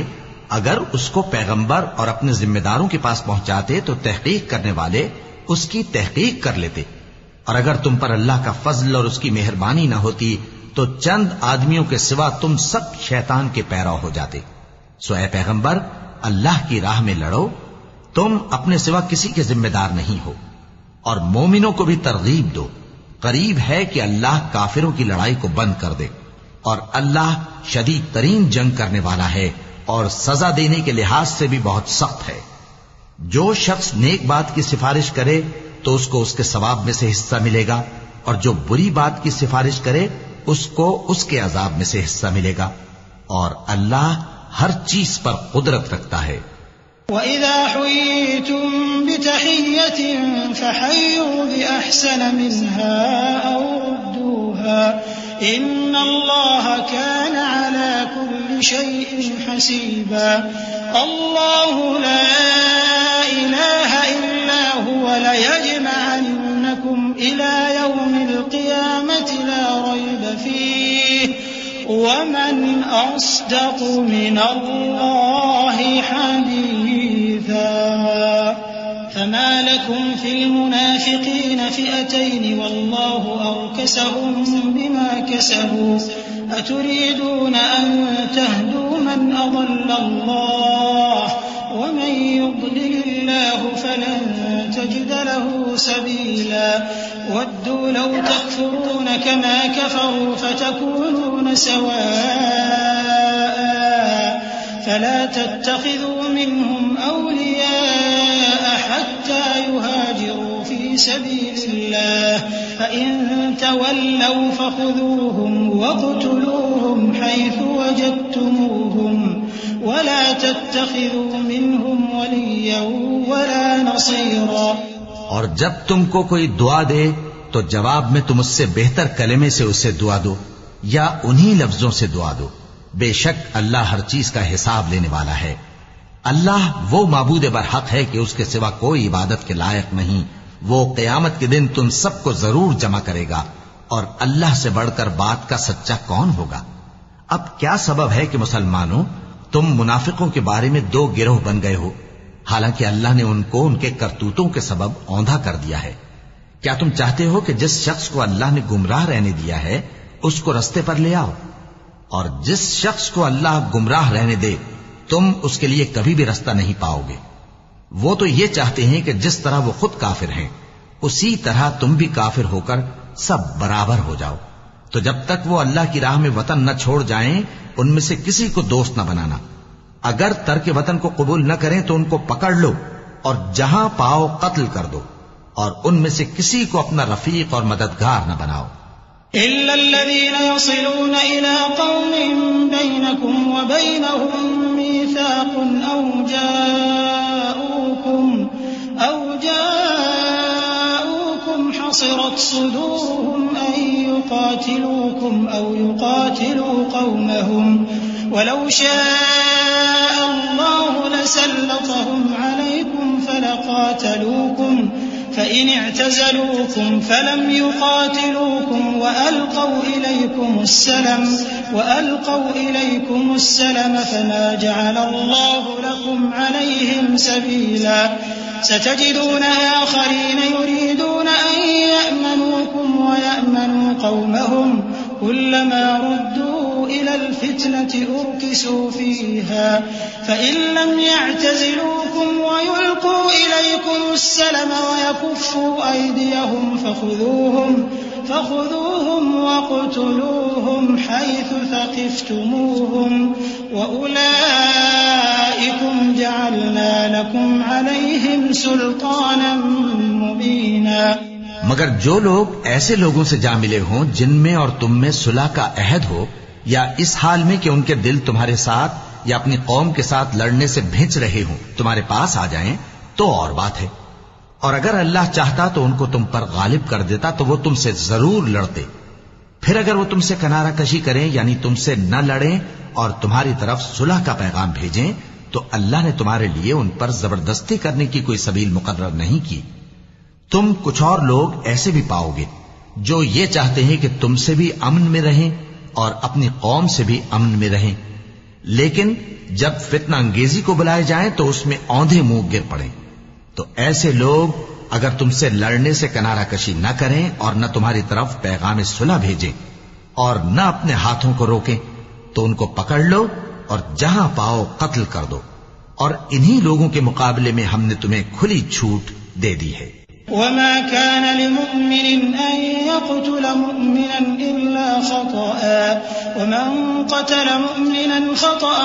[SPEAKER 2] اگر اس کو پیغمبر اور اپنے ذمہ داروں کے پاس پہنچاتے تو تحقیق کرنے والے اس کی تحقیق کر لیتے، اور اگر تم پر اللہ کا فضل اور اس کی مہربانی نہ ہوتی تو چند آدمیوں کے سوا تم سب شیطان کے پیرو ہو جاتے۔ سو اے پیغمبر، اللہ کی راہ میں لڑو، تم اپنے سوا کسی کے ذمہ دار نہیں ہو، اور مومنوں کو بھی ترغیب دو، قریب ہے کہ اللہ کافروں کی لڑائی کو بند کر دے، اور اللہ شدید ترین جنگ کرنے والا ہے اور سزا دینے کے لحاظ سے بھی بہت سخت ہے۔ جو شخص نیک بات کی سفارش کرے تو اس کو اس کے ثواب میں سے حصہ ملے گا، اور جو بری بات کی سفارش کرے اس کو اس کے عذاب میں سے حصہ ملے گا، اور اللہ ہر چیز پر قدرت رکھتا ہے۔
[SPEAKER 5] وَإِذَا حُيِّيتُم بِتَحِيَّةٍ فَحَيُّوا بِأَحْسَنَ مِنْهَا أَوْ رُدُّوهَا إِنَّ اللَّهَ كَانَ عَلَى كُلِّ شَيْءٍ حَسِيبًا۔ اللَّهُ لَا إِلَٰهَ إِلَّا هُوَ لَيَجْمَعَنَّكُمْ إِلَىٰ يَوْمِ الْقِيَامَةِ لَا رَيْبَ ومن أصدق من الله حديثا فما لكم في المنافقين فئتين والله أركسهم بما كسبوا أتريدون أن تهدوا من أضل الله ومن يضلل الله فلن تجد له سبيلا ودوا لو تكفرون كما كفروا فتكونون سواء فلا تتخذوا منهم أولياء حتى يهاجروا في سبيل الله فإن تولوا فخذوهم واقتلوهم حيث وجدتموهم ولا تتخذوا منهم وليا ولا نصيرا.
[SPEAKER 2] اور جب تم کو کوئی دعا دے تو جواب میں تم اس سے بہتر کلمے سے اسے دعا دو یا انہی لفظوں سے دعا دو. بے شک اللہ ہر چیز کا حساب لینے والا ہے. اللہ وہ معبود برحق ہے کہ اس کے سوا کوئی عبادت کے لائق نہیں. وہ قیامت کے دن تم سب کو ضرور جمع کرے گا اور اللہ سے بڑھ کر بات کا سچا کون ہوگا. اب کیا سبب ہے کہ مسلمانوں تم منافقوں کے بارے میں دو گروہ بن گئے ہو حالانکہ اللہ نے ان کو ان کے کرتوتوں کے سبب اوندھا کر دیا ہے. کیا تم چاہتے ہو کہ جس شخص کو اللہ نے گمراہ رہنے دیا ہے اس کو رستے پر لے آؤ اور جس شخص کو اللہ گمراہ رہنے دے تم اس کے لیے کبھی بھی رستہ نہیں پاؤ گے. وہ تو یہ چاہتے ہیں کہ جس طرح وہ خود کافر ہیں اسی طرح تم بھی کافر ہو کر سب برابر ہو جاؤ. تو جب تک وہ اللہ کی راہ میں وطن نہ چھوڑ جائیں ان میں سے کسی کو دوست نہ بنانا. اگر ترک وطن کو قبول نہ کریں تو ان کو پکڑ لو اور جہاں پاؤ قتل کر دو اور ان میں سے کسی کو اپنا رفیق اور مددگار نہ بناؤ.
[SPEAKER 5] إلا الذين يصلون إلى قوم بينكم وبينهم ميثاق أو جاءوكم حصرت صدورهم أن يقاتلوكم أو يقاتلوا قومهم ولو شاء الله لسلطهم عليكم فلقاتلوكم فإن اعتزلوكم فلم يقاتلوكم وألقوا إليكم السلم فما جعل الله لكم عليهم سبيلا. ستجدون آخرين يريدون أن يأمنوكم ويأمنوا قومهم كلما ردوا إلى الفتنة أركسوا فيها فإن لم يعتزلوكم ويلقوا إليكم السلم ويكفوا أيديهم فخذوهم واقتلوهم حيث ثقفتموهم وأولئكم جعلنا لكم عليهم سلطانا مبينا.
[SPEAKER 2] مگر جو لوگ ایسے لوگوں سے جا ملے ہوں جن میں اور تم میں صلح کا عہد ہو یا اس حال میں کہ ان کے دل تمہارے ساتھ یا اپنی قوم کے ساتھ لڑنے سے بھنچ رہے ہوں تمہارے پاس آ جائیں تو اور بات ہے. اور اگر اللہ چاہتا تو ان کو تم پر غالب کر دیتا تو وہ تم سے ضرور لڑتے. پھر اگر وہ تم سے کنارہ کشی کریں یعنی تم سے نہ لڑیں اور تمہاری طرف صلح کا پیغام بھیجیں تو اللہ نے تمہارے لیے ان پر زبردستی کرنے کی کوئی سبیل مقرر نہیں کی. تم کچھ اور لوگ ایسے بھی پاؤ گے جو یہ چاہتے ہیں کہ تم سے بھی امن میں رہیں اور اپنی قوم سے بھی امن میں رہیں لیکن جب فتنہ انگیزی کو بلائے جائیں تو اس میں اوندھے منہ گر پڑیں. تو ایسے لوگ اگر تم سے لڑنے سے کنارہ کشی نہ کریں اور نہ تمہاری طرف پیغام صلح بھیجیں اور نہ اپنے ہاتھوں کو روکیں تو ان کو پکڑ لو اور جہاں پاؤ قتل کر دو. اور انہی لوگوں کے مقابلے میں ہم نے تمہیں کھلی چھوٹ دے دی ہے.
[SPEAKER 5] وما كان لمؤمن أن يقتل مؤمنا إلا خطأ ومن قتل مؤمنا خطأ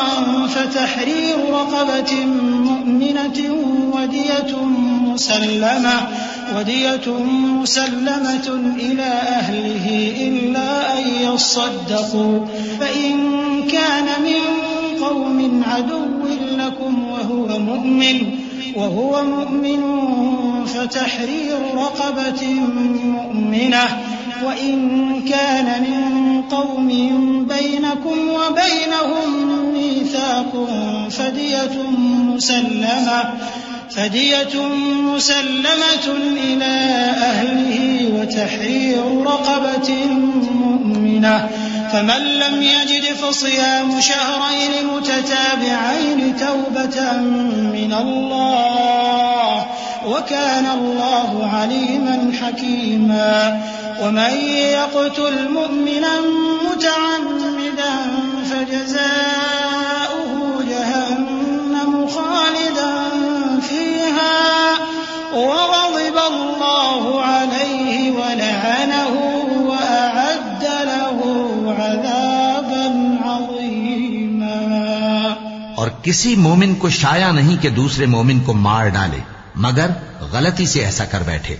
[SPEAKER 5] فتحرير رقبة مؤمنة ودية مسلمة إلى أهله إلا أن يصدقوا فإن كان من قوم عدو لكم وهو مؤمن فتحرير رقبة مؤمنة وإن كان من قوم بينكم وبينهم ميثاق فدية مسلمة إلى أهله وتحرير رقبة مؤمنة فمن لم يجد فصيام شهرين متتابعين توبة من الله وكان الله عليما حكيما ومن يقتل مؤمنا متعمدا فجزاؤه جهنم خالدا فيها وغضب الله عليه ولعنه وأعد له عذابا عظيما۔
[SPEAKER 2] اور کسی مومن کو شایع نہیں کہ دوسرے مومن کو مار ڈالے مگر غلطی سے ایسا کر بیٹھے،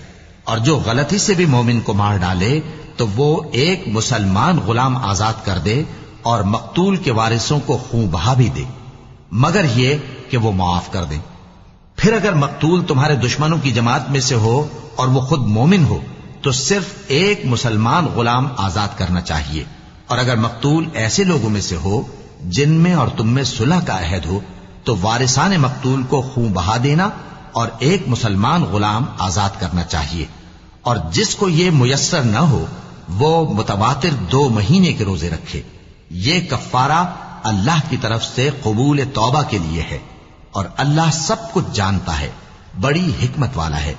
[SPEAKER 2] اور جو غلطی سے بھی مومن کو مار ڈالے تو وہ ایک مسلمان غلام آزاد کر دے اور مقتول کے وارثوں کو خون بہا بھی دے، مگر یہ کہ وہ معاف کر دیں۔ پھر اگر مقتول تمہارے دشمنوں کی جماعت میں سے ہو اور وہ خود مومن ہو تو صرف ایک مسلمان غلام آزاد کرنا چاہیے، اور اگر مقتول ایسے لوگوں میں سے ہو جن میں اور تم میں صلح کا عہد ہو تو وارثان مقتول کو خون بہا دینا اور ایک مسلمان غلام آزاد کرنا چاہیے، اور جس کو یہ میسر نہ ہو وہ متواتر 2 مہینے کے روزے رکھے۔ یہ کفارہ اللہ کی طرف سے قبول توبہ کے لیے ہے، اور اللہ سب کچھ جانتا ہے، بڑی حکمت والا ہے۔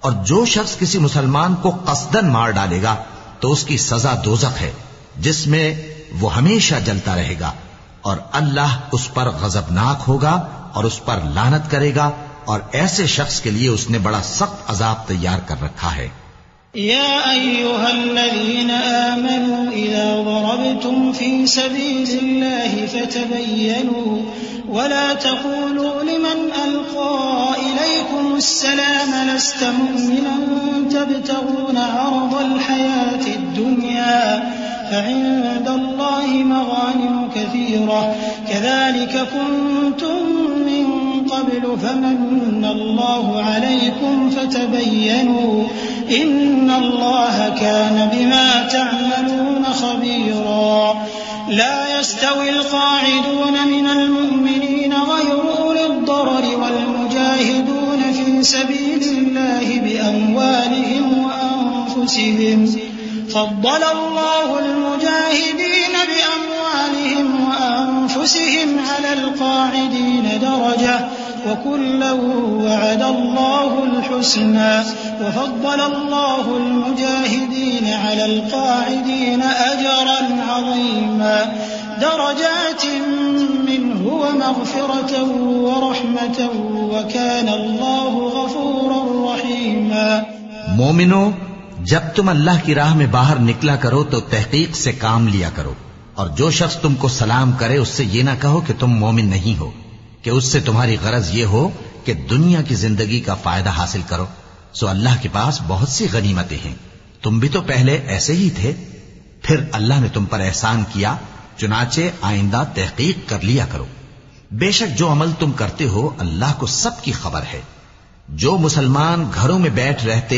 [SPEAKER 2] اور جو شخص کسی مسلمان کو قصدن مار ڈالے گا تو اس کی سزا دوزخ ہے جس میں وہ ہمیشہ جلتا رہے گا، اور اللہ اس پر غضبناک ہوگا اور اس پر لعنت کرے گا، اور ایسے شخص کے لیے اس نے بڑا سخت عذاب تیار کر رکھا ہے۔
[SPEAKER 5] يا أيها الذين آمنوا إذا ضربتم في سبيل الله فتبينوا ولا تقولوا لمن ألقى إليكم السلام لست مؤمنا تبتغون عرض الحياة الدنيا فعند الله مغانم كثيرة كذلك كنتم من قبل فمن الله عليكم فتبينوا إن الله كان بما تعملون خبيرا۔ لا يستوي القاعدون من المؤمنين غير أولي الضرر والمجاهدون في سبيل الله بأموالهم وأنفسهم فضل الله المجاهدين بأموالهم وأنفسهم على القاعدين درجة وكلا وعد الله الحسنى وفضل الله المجاهدين على القاعدين أجرا عظيما درجات منه ومغفرة ورحمة وكان الله غفورا رحيما۔
[SPEAKER 2] مومنو، جب تم اللہ کی راہ میں باہر نکلا کرو تو تحقیق سے کام لیا کرو، اور جو شخص تم کو سلام کرے اس سے یہ نہ کہو کہ تم مومن نہیں ہو، کہ اس سے تمہاری غرض یہ ہو کہ دنیا کی زندگی کا فائدہ حاصل کرو، سو اللہ کے پاس بہت سی غنیمتیں ہیں، تم بھی تو پہلے ایسے ہی تھے، پھر اللہ نے تم پر احسان کیا، چنانچہ آئندہ تحقیق کر لیا کرو۔ بے شک جو عمل تم کرتے ہو اللہ کو سب کی خبر ہے۔ جو مسلمان گھروں میں بیٹھ رہتے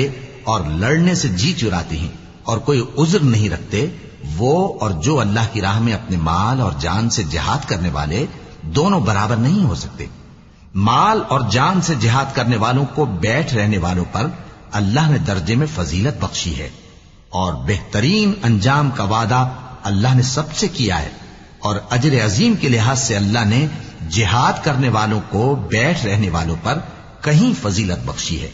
[SPEAKER 2] اور لڑنے سے جی چراتے ہیں اور کوئی عذر نہیں رکھتے، وہ اور جو اللہ کی راہ میں اپنے مال اور جان سے جہاد کرنے والے دونوں برابر نہیں ہو سکتے۔ مال اور جان سے جہاد کرنے والوں کو بیٹھ رہنے والوں پر اللہ نے درجے میں فضیلت بخشی ہے، اور بہترین انجام کا وعدہ اللہ نے سب سے کیا ہے، اور اجر عظیم کے لحاظ سے اللہ نے جہاد کرنے والوں کو بیٹھ رہنے والوں پر کہیں فضیلت بخشی ہے،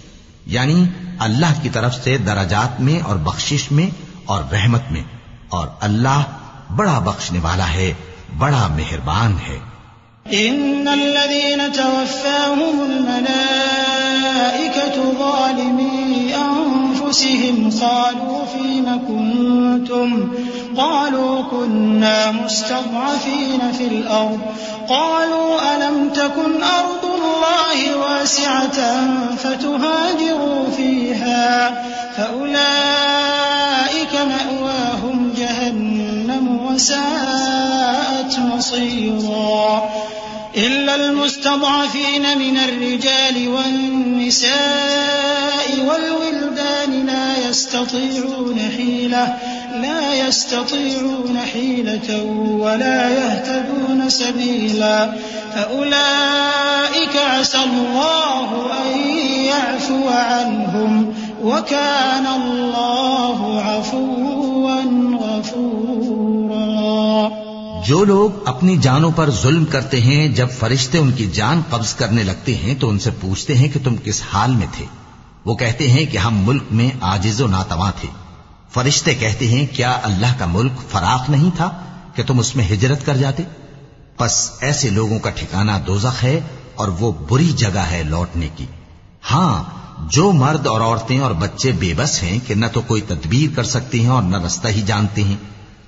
[SPEAKER 2] یعنی اللہ کی طرف سے درجات میں اور بخشش میں اور رحمت میں، اور اللہ بڑا بخشنے والا ہے، بڑا مہربان ہے۔
[SPEAKER 5] ان الذين توفاهم الملائكة ظالمي انفسهم قالوا فيم كنتم قالوا كنا مستضعفين في الارض قالوا الم تكن ارض الله واسعة فتهاجروا فيها فاولئك مأواهم جهنم وساءت مصيرا إلا المستضعفين من الرجال والنساء والولدان لا يستطيعون حيلة ولا يهتدون سبيلا فأولئك عسى الله أن يعفو عنهم وكان الله عفوا غفورا۔
[SPEAKER 2] جو لوگ اپنی جانوں پر ظلم کرتے ہیں جب فرشتے ان کی جان قبض کرنے لگتے ہیں تو ان سے پوچھتے ہیں کہ تم کس حال میں تھے؟ وہ کہتے ہیں کہ ہم ملک میں عاجز و ناتواں تھے۔ فرشتے کہتے ہیں کیا اللہ کا ملک فراخ نہیں تھا کہ تم اس میں ہجرت کر جاتے؟ پس ایسے لوگوں کا ٹھکانہ دوزخ ہے اور وہ بری جگہ ہے لوٹنے کی۔ ہاں، جو مرد اور عورتیں اور بچے بے بس ہیں کہ نہ تو کوئی تدبیر کر سکتے ہیں اور نہ رستہ ہی جانتے ہیں،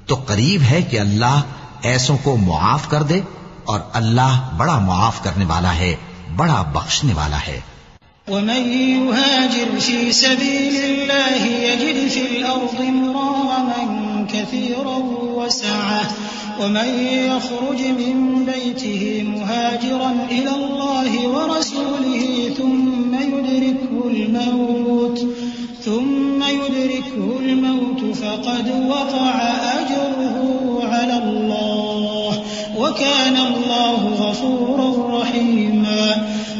[SPEAKER 2] تو قریب ہے کہ اللہ ایسوں کو معاف کر دے، اور اللہ بڑا معاف کرنے والا ہے، بڑا بخشنے والا ہے۔
[SPEAKER 5] ومن يهاجر في سبيل الله يجد في الأرض مراغما كثيرا وسعة ومن يخرج من بيته مهاجرا إلى الله ورسوله ثم يدركه الموت فقد وقع أجره على الله وكان الله غفورا رحيما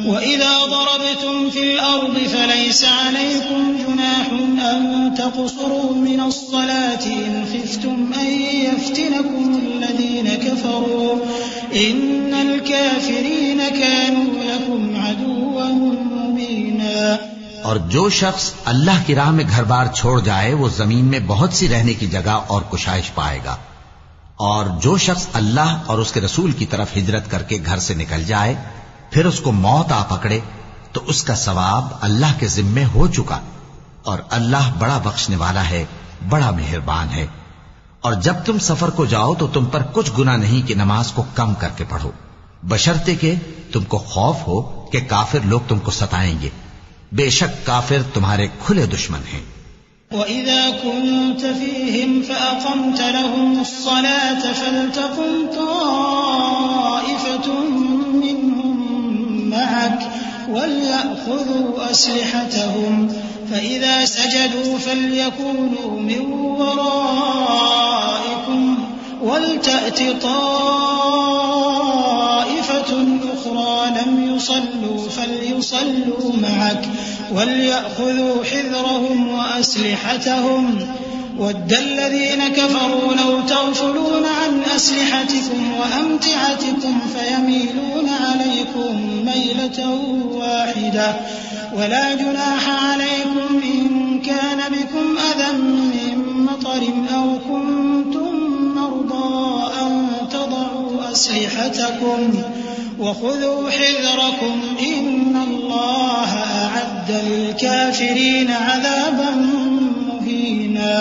[SPEAKER 5] وإذا ضربتم في الأرض فليس عليكم جناح أن تقصروا من الصلاة إن خفتم أن يفتنكم الذين كفروا إن الكافرين كانوا لكم عدوا مبينا۔
[SPEAKER 2] اور جو شخص اللہ کی راہ میں گھر بار چھوڑ جائے وہ زمین میں بہت سی رہنے کی جگہ اور کشائش پائے گا، اور جو شخص اللہ اور اس کے رسول کی طرف ہجرت کر کے گھر سے نکل جائے پھر اس کو موت آ پکڑے تو اس کا ثواب اللہ کے ذمے ہو چکا، اور اللہ بڑا بخشنے والا ہے، بڑا مہربان ہے۔ اور جب تم سفر کو جاؤ تو تم پر کچھ گناہ نہیں کہ نماز کو کم کر کے پڑھو، بشرطے کہ تم کو خوف ہو کہ کافر لوگ تم کو ستائیں گے، بے شک کافر تمہارے کھلے دشمن ہیں۔
[SPEAKER 5] وَإِذَا كُنْتَ فِيهِمْ فَأَقَمْتَ لَهُمُ الصَّلَاةَ فَلْتَقُمْ طَائِفَةٌ مِّنْهُمْ مَعَكَ وَلْيَأْخُذُوا أَسْلِحَتَهُمْ فَإِذَا سَجَدُوا فَلْيَكُونُوا مِنْ وَرَائِكُمْ وَلْتَأْتِ طَائِفَةٌ أُخْرَى لَمْ يُصَلُّوا فَلْيُصَلُّوا مَعَكَ وَلْيَأْخُذُوا حِذْرَهُمْ وَأَسْلِحَتَهُمْ وَدَّ الَّذِينَ كَفَرُوا لَوْ تَغْفُلُونَ عَنْ أَسْلِحَتِكُمْ وَأَمْتِعَتِكُمْ فَيَمِيلُونَ عَلَيْكُمْ مَيْلَةً وَاحِدَةً وَلَا جُنَاحَ عَلَيْكُمْ إِن كَانَ بِكُمْ أَذًى مِّن مَّطَرٍ أَوْ كُنتُم مَّرْضَىٰ أَن تَضَعُوا أَسْلِحَتَكُمْ وَخُذُوا حِذْرَكُمْ إِنَّ اللَّهَ أَعَدَّ لِلْكَافِرِينَ عَذَابًا مُّهِينًا۔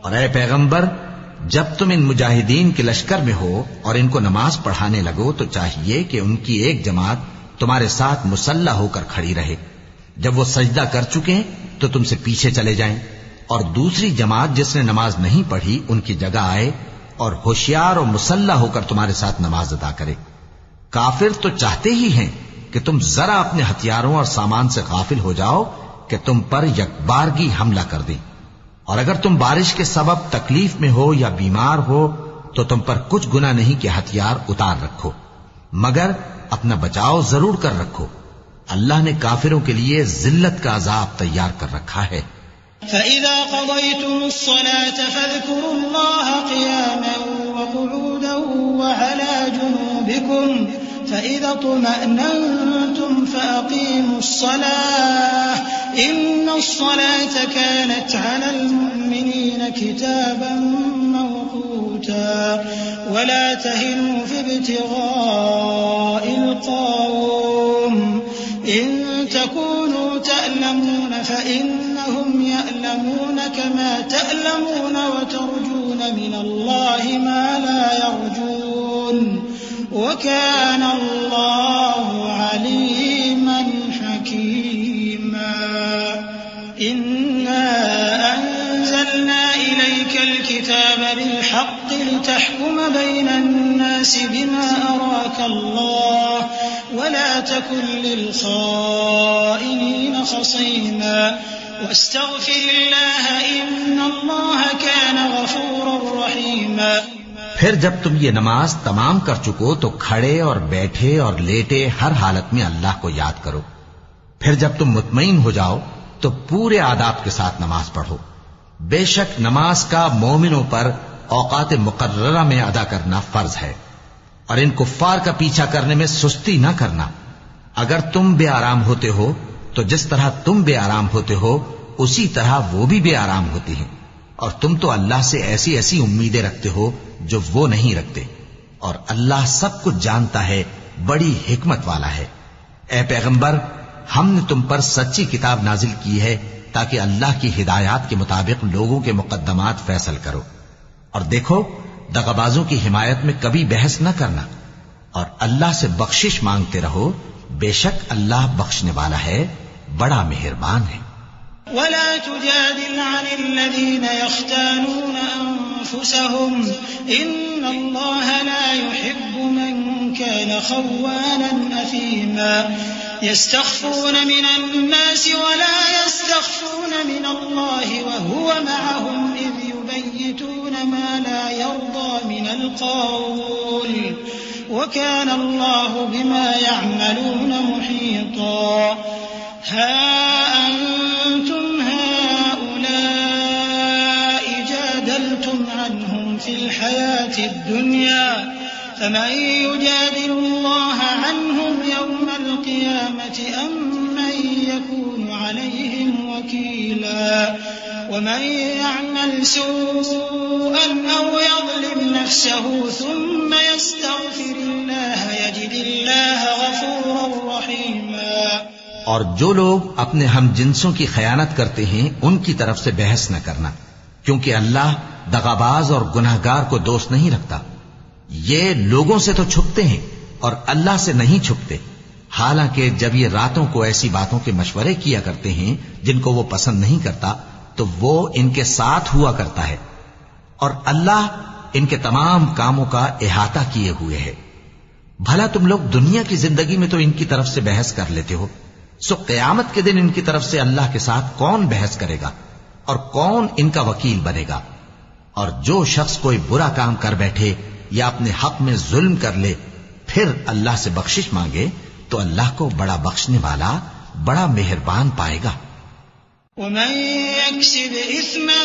[SPEAKER 2] اور اے پیغمبر، جب تم ان مجاہدین کے لشکر میں ہو اور ان کو نماز پڑھانے لگو تو چاہیے کہ ان کی ایک جماعت تمہارے ساتھ مسلح ہو کر کھڑی رہے، جب وہ سجدہ کر چکے تو تم سے پیچھے چلے جائیں، اور دوسری جماعت جس نے نماز نہیں پڑھی ان کی جگہ آئے اور ہوشیار اور مسلح ہو کر تمہارے ساتھ نماز ادا کرے۔ کافر تو چاہتے ہی ہیں کہ تم ذرا اپنے ہتھیاروں اور سامان سے غافل ہو جاؤ کہ تم پر یکبارگی حملہ کر دیں، اور اگر تم بارش کے سبب تکلیف میں ہو یا بیمار ہو تو تم پر کچھ گناہ نہیں کہ ہتھیار اتار رکھو، مگر اپنا بچاؤ ضرور کر رکھو، اللہ نے کافروں کے لیے ذلت کا عذاب تیار کر رکھا ہے۔
[SPEAKER 5] فَإِذَا قَضَيْتُمُ الصَّلَاةَ فَاذْكُرُوا اللَّهَ قِيَامًا وَقُعُودًا وَعَلَى جُنُوبِكُمْ فَإِذَا اطْمَأْنَنْتُمْ فَأَقِيمُوا الصَّلَاةَ إِنَّ الصَّلَاةَ كَانَتْ عَلَى الْمُؤْمِنِينَ كِتَابًا مَّوْقُوتًا وَلَا تَهِنُوا فِي ابْتِغَاءِ الْقَوْمِ إِن تَكُونُوا تَأْلَمُونَ فَإِنَّهُمْ يَأْلَمُونَ كَمَا تَأْلَمُونَ وَتَرْجُونَ مِنَ اللَّهِ مَا لَا يَرْجُونَ وَكَانَ اللَّهُ عَلِيمًا حَكِيمًا۔ إِنَّا أَنزَلْنَا إِلَيْكَ الْكِتَابَ بِالْحَقِّ لِتَحْكُمَ بَيْنَ النَّاسِ بِمَا أَرَاكَ اللَّهُ وَلَا تَكُن لِّلْخَائِنِينَ خَصِيمًا وَاسْتَغْفِرِ اللَّهَ إِنَّ اللَّهَ كَانَ غَفُورًا رَّحِيمًا۔
[SPEAKER 2] پھر جب تم یہ نماز تمام کر چکو تو کھڑے اور بیٹھے اور لیٹے ہر حالت میں اللہ کو یاد کرو، پھر جب تم مطمئن ہو جاؤ تو پورے آداب کے ساتھ نماز پڑھو، بے شک نماز کا مومنوں پر اوقات مقررہ میں ادا کرنا فرض ہے، اور ان کفار کا پیچھا کرنے میں سستی نہ کرنا۔ اگر تم بے آرام ہوتے ہو تو جس طرح تم بے آرام ہوتے ہو اسی طرح وہ بھی بے آرام ہوتی ہیں، اور تم تو اللہ سے ایسی ایسی امیدیں رکھتے ہو جو وہ نہیں رکھتے، اور اللہ سب کچھ جانتا ہے، بڑی حکمت والا ہے۔ اے پیغمبر، ہم نے تم پر سچی کتاب نازل کی ہے تاکہ اللہ کی ہدایات کے مطابق لوگوں کے مقدمات فیصل کرو، اور دیکھو دغابازوں کی حمایت میں کبھی بحث نہ کرنا، اور اللہ سے بخشش مانگتے رہو، بے شک اللہ بخشنے والا ہے، بڑا مہربان ہے۔
[SPEAKER 5] ولا تجادل عن الذين يختانون أنفسهم إن الله لا يحب من كان خوانا أثيما يستخفون من الناس ولا يستخفون من الله وهو معهم إذ يبيتون ما لا يرضى من القول وكان الله بما يعملون محيطا ها أنتم هؤلاء جادلتم عنهم في الحياة الدنيا فمن يجادل الله عنهم يوم القيامة أم من يكون عليهم وكيلا ومن يعمل سوءا أو يظلم نفسه ثم يستغفر الله يجد الله غفورا رحيما۔
[SPEAKER 2] اور جو لوگ اپنے ہم جنسوں کی خیانت کرتے ہیں ان کی طرف سے بحث نہ کرنا، کیونکہ اللہ دغاباز اور گناہگار کو دوست نہیں رکھتا۔ یہ لوگوں سے تو چھپتے ہیں اور اللہ سے نہیں چھپتے، حالانکہ جب یہ راتوں کو ایسی باتوں کے مشورے کیا کرتے ہیں جن کو وہ پسند نہیں کرتا تو وہ ان کے ساتھ ہوا کرتا ہے، اور اللہ ان کے تمام کاموں کا احاطہ کیے ہوئے ہے۔ بھلا تم لوگ دنیا کی زندگی میں تو ان کی طرف سے بحث کر لیتے ہو، سو قیامت کے دن ان کی طرف سے اللہ کے ساتھ کون بحث کرے گا اور کون ان کا وکیل بنے گا؟ اور جو شخص کوئی برا کام کر بیٹھے یا اپنے حق میں ظلم کر لے پھر اللہ سے بخشش مانگے تو اللہ کو بڑا بخشنے والا، بڑا مہربان پائے گا۔
[SPEAKER 5] ومن يكسب إثما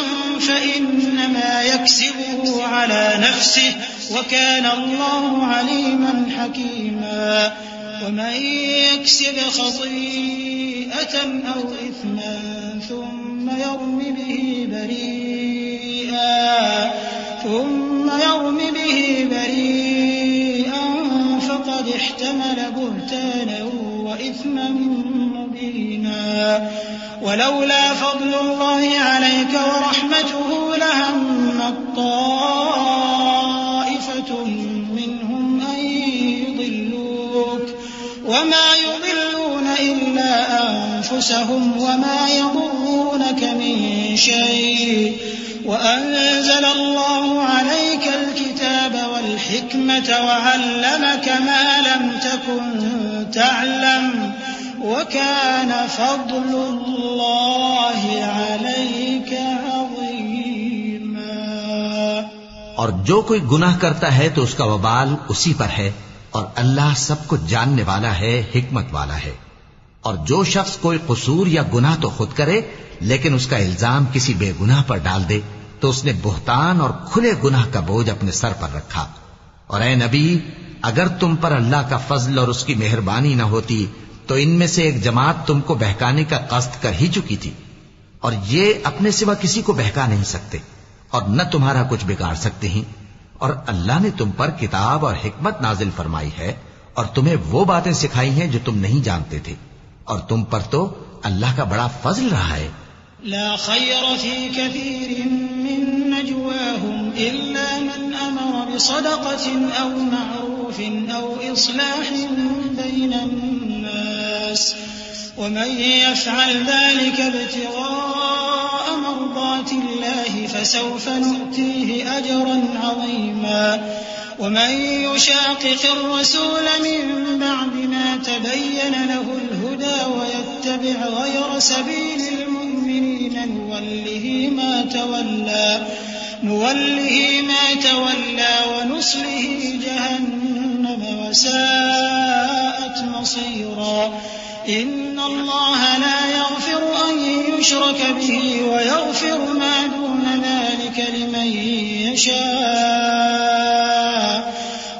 [SPEAKER 5] فإنما يكسبه على نفسه وكان الله عليما حكيما ومن يكسب خطيئة أو إثما ثم يرم به بريئا فقد احتمل بهتانا وإثما مبينا ولولا فضل الله عليك ورحمته لهم طائفة منهم أن يضلوك وما يضلون إلا أنفسهم وما يضرونك من شيء وأنزل الله عليك الكتاب والحكمة وعلمك ما لم تكن تعلم وَكَانَ فَضْلُ اللَّهِ عَلَيْكَ عَظِيمًا۔
[SPEAKER 2] اور جو کوئی گناہ کرتا ہے تو اس کا وبال اسی پر ہے، اور اللہ سب کچھ جاننے والا ہے، حکمت والا ہے۔ اور جو شخص کوئی قصور یا گناہ تو خود کرے لیکن اس کا الزام کسی بے گناہ پر ڈال دے تو اس نے بہتان اور کھلے گناہ کا بوجھ اپنے سر پر رکھا۔ اور اے نبی، اگر تم پر اللہ کا فضل اور اس کی مہربانی نہ ہوتی تو ان میں سے ایک جماعت تم کو بہکانے کا قصد کر ہی چکی تھی، اور یہ اپنے سوا کسی کو بہکا نہیں سکتے اور نہ تمہارا کچھ بگاڑ سکتے ہیں۔ اور اللہ نے تم پر کتاب اور حکمت نازل فرمائی ہے اور تمہیں وہ باتیں سکھائی ہیں جو تم نہیں جانتے تھے، اور تم پر تو اللہ کا بڑا فضل رہا ہے۔
[SPEAKER 5] لا خير في كثير من نجواهم إلا من أمر بصدقة أو معروف أو إصلاح بين الناس ومن يفعل ذلك ابتغاء مرضات الله فسوف نؤتيه أجرا عظيما ومن يشاقق الرسول من بعد ما تبين له الهدى ويتبع غير سبيل المؤمنين نوله ما تولى ونصله جهنم وساءت مصيرا إن الله لا يغفر أن يشرك به ويغفر ما دون ذلك ذلك لمن يشاء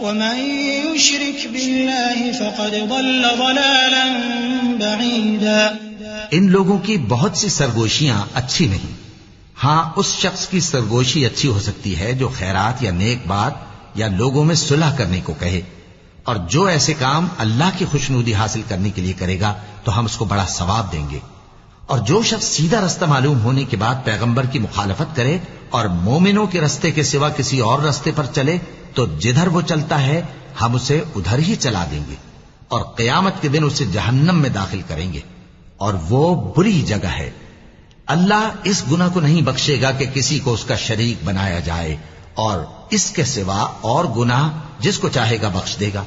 [SPEAKER 5] ومن يشرك بالله فقد ضل ضلالا بعيدا۔
[SPEAKER 2] ان لوگوں کی بہت سی سرگوشیاں اچھی نہیں، ہاں اس شخص کی سرگوشی اچھی ہو سکتی ہے جو خیرات یا نیک بات یا لوگوں میں صلح کرنے کو کہے، اور جو ایسے کام اللہ کی خوشنودی حاصل کرنے کے لیے کرے گا تو ہم اس کو بڑا ثواب دیں گے۔ اور جو شخص سیدھا رستہ معلوم ہونے کے بعد پیغمبر کی مخالفت کرے اور مومنوں کے رستے کے سوا کسی اور رستے پر چلے تو جدھر وہ چلتا ہے ہم اسے ادھر ہی چلا دیں گے، اور قیامت کے دن اسے جہنم میں داخل کریں گے، اور وہ بری جگہ ہے۔ اللہ اس گناہ کو نہیں بخشے گا کہ کسی کو اس کا شریک بنایا جائے، اور اس کے سوا اور گناہ جس کو چاہے گا بخش دے گا،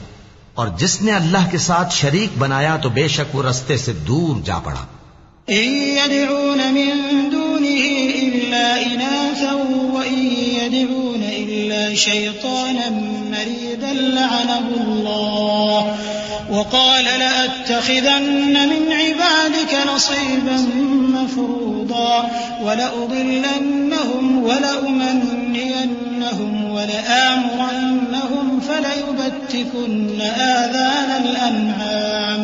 [SPEAKER 2] اور جس نے اللہ کے ساتھ شریک بنایا تو بے شک وہ رستے سے دور جا پڑا۔
[SPEAKER 5] إن يدعون من دونه إلا إناثا وإن يدعون إلا شيطانا مريدا لعنه الله وقال لأتخذن من عبادك نصيبا مفروضا ولأضلنهم ولأمنينهم ولآمرنهم فليبتكن آذان الأنعام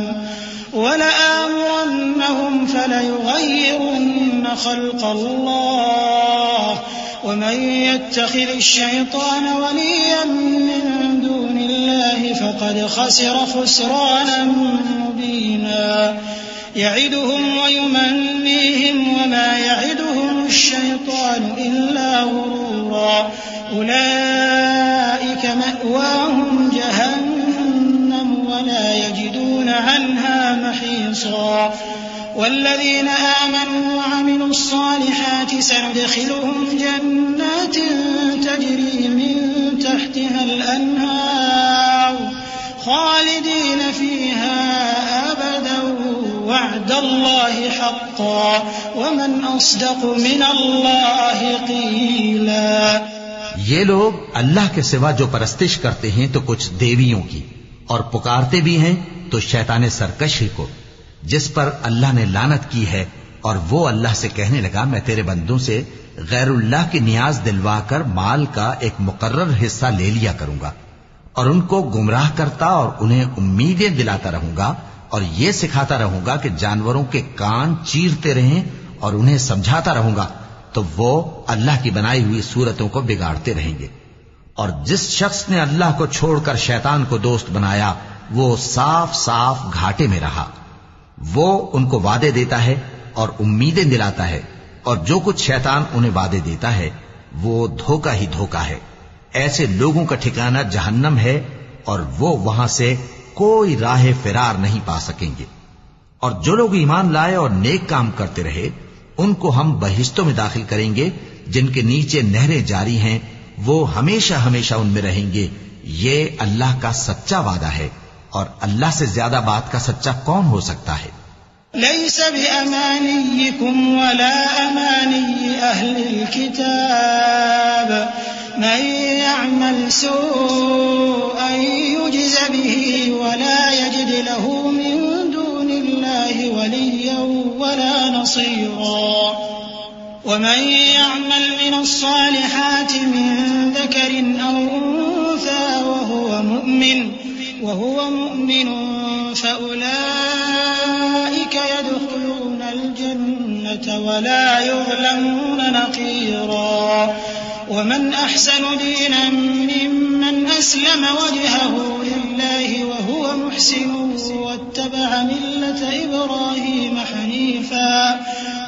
[SPEAKER 5] ولآمرنهم فليغيرن خلق الله ومن يتخذ الشيطان وليا من دون الله فقد خسر خسرانا مبينا يعدهم ويمنيهم وما يعدهم الشيطان إلا غرورا أولئك مأواهم جهنم ولا يجدون عنها محيصا والذين آمنوا وعملوا الصالحات سندخلهم جنات تجري من تحتها الأنهار خالدين فيها أبدا وعد الله حقا ومن أصدق من الله قيلا۔
[SPEAKER 2] یہ لوگ اللہ کے سوا جو پرستش کرتے ہیں تو کچھ دیویوں کی، اور پکارتے بھی ہیں تو شیطان سرکش ہی کو، جس پر اللہ نے لعنت کی ہے، اور وہ اللہ سے کہنے لگا میں تیرے بندوں سے غیر اللہ کی نیاز دلوا کر مال کا ایک مقرر حصہ لے لیا کروں گا، اور ان کو گمراہ کرتا اور انہیں امیدیں دلاتا رہوں گا، اور یہ سکھاتا رہوں گا کہ جانوروں کے کان چیرتے رہیں، اور انہیں سمجھاتا رہوں گا تو وہ اللہ کی بنائی ہوئی صورتوں کو بگاڑتے رہیں گے۔ اور جس شخص نے اللہ کو چھوڑ کر شیطان کو دوست بنایا وہ صاف صاف گھاٹے میں رہا۔ وہ ان کو وعدے دیتا ہے اور امیدیں دلاتا ہے، اور جو کچھ شیطان انہیں وعدے دیتا ہے وہ دھوکہ ہی دھوکہ ہے۔ ایسے لوگوں کا ٹھکانہ جہنم ہے، اور وہ وہاں سے کوئی راہ فرار نہیں پا سکیں گے۔ اور جو لوگ ایمان لائے اور نیک کام کرتے رہے ان کو ہم بہشتوں میں داخل کریں گے جن کے نیچے نہریں جاری ہیں، وہ ہمیشہ ہمیشہ ان میں رہیں گے۔ یہ اللہ کا سچا وعدہ ہے، اور اللہ سے زیادہ بات کا سچا کون ہو سکتا ہے؟
[SPEAKER 5] ليس بأمانيكم ولا أماني أهل الكتاب من يعمل سوءا يجز به ولا يجد له من دون الله وليا ولا نصيرا ومن يعمل من الصالحات من ذكر أو أنثى وهو مؤمن فأولئك يدخلون الجنة ولا يظلمون نقيرا ومن أحسن دينا ممن أسلم وجهه لله وهو محسن واتبع ملة إبراهيم حنيفا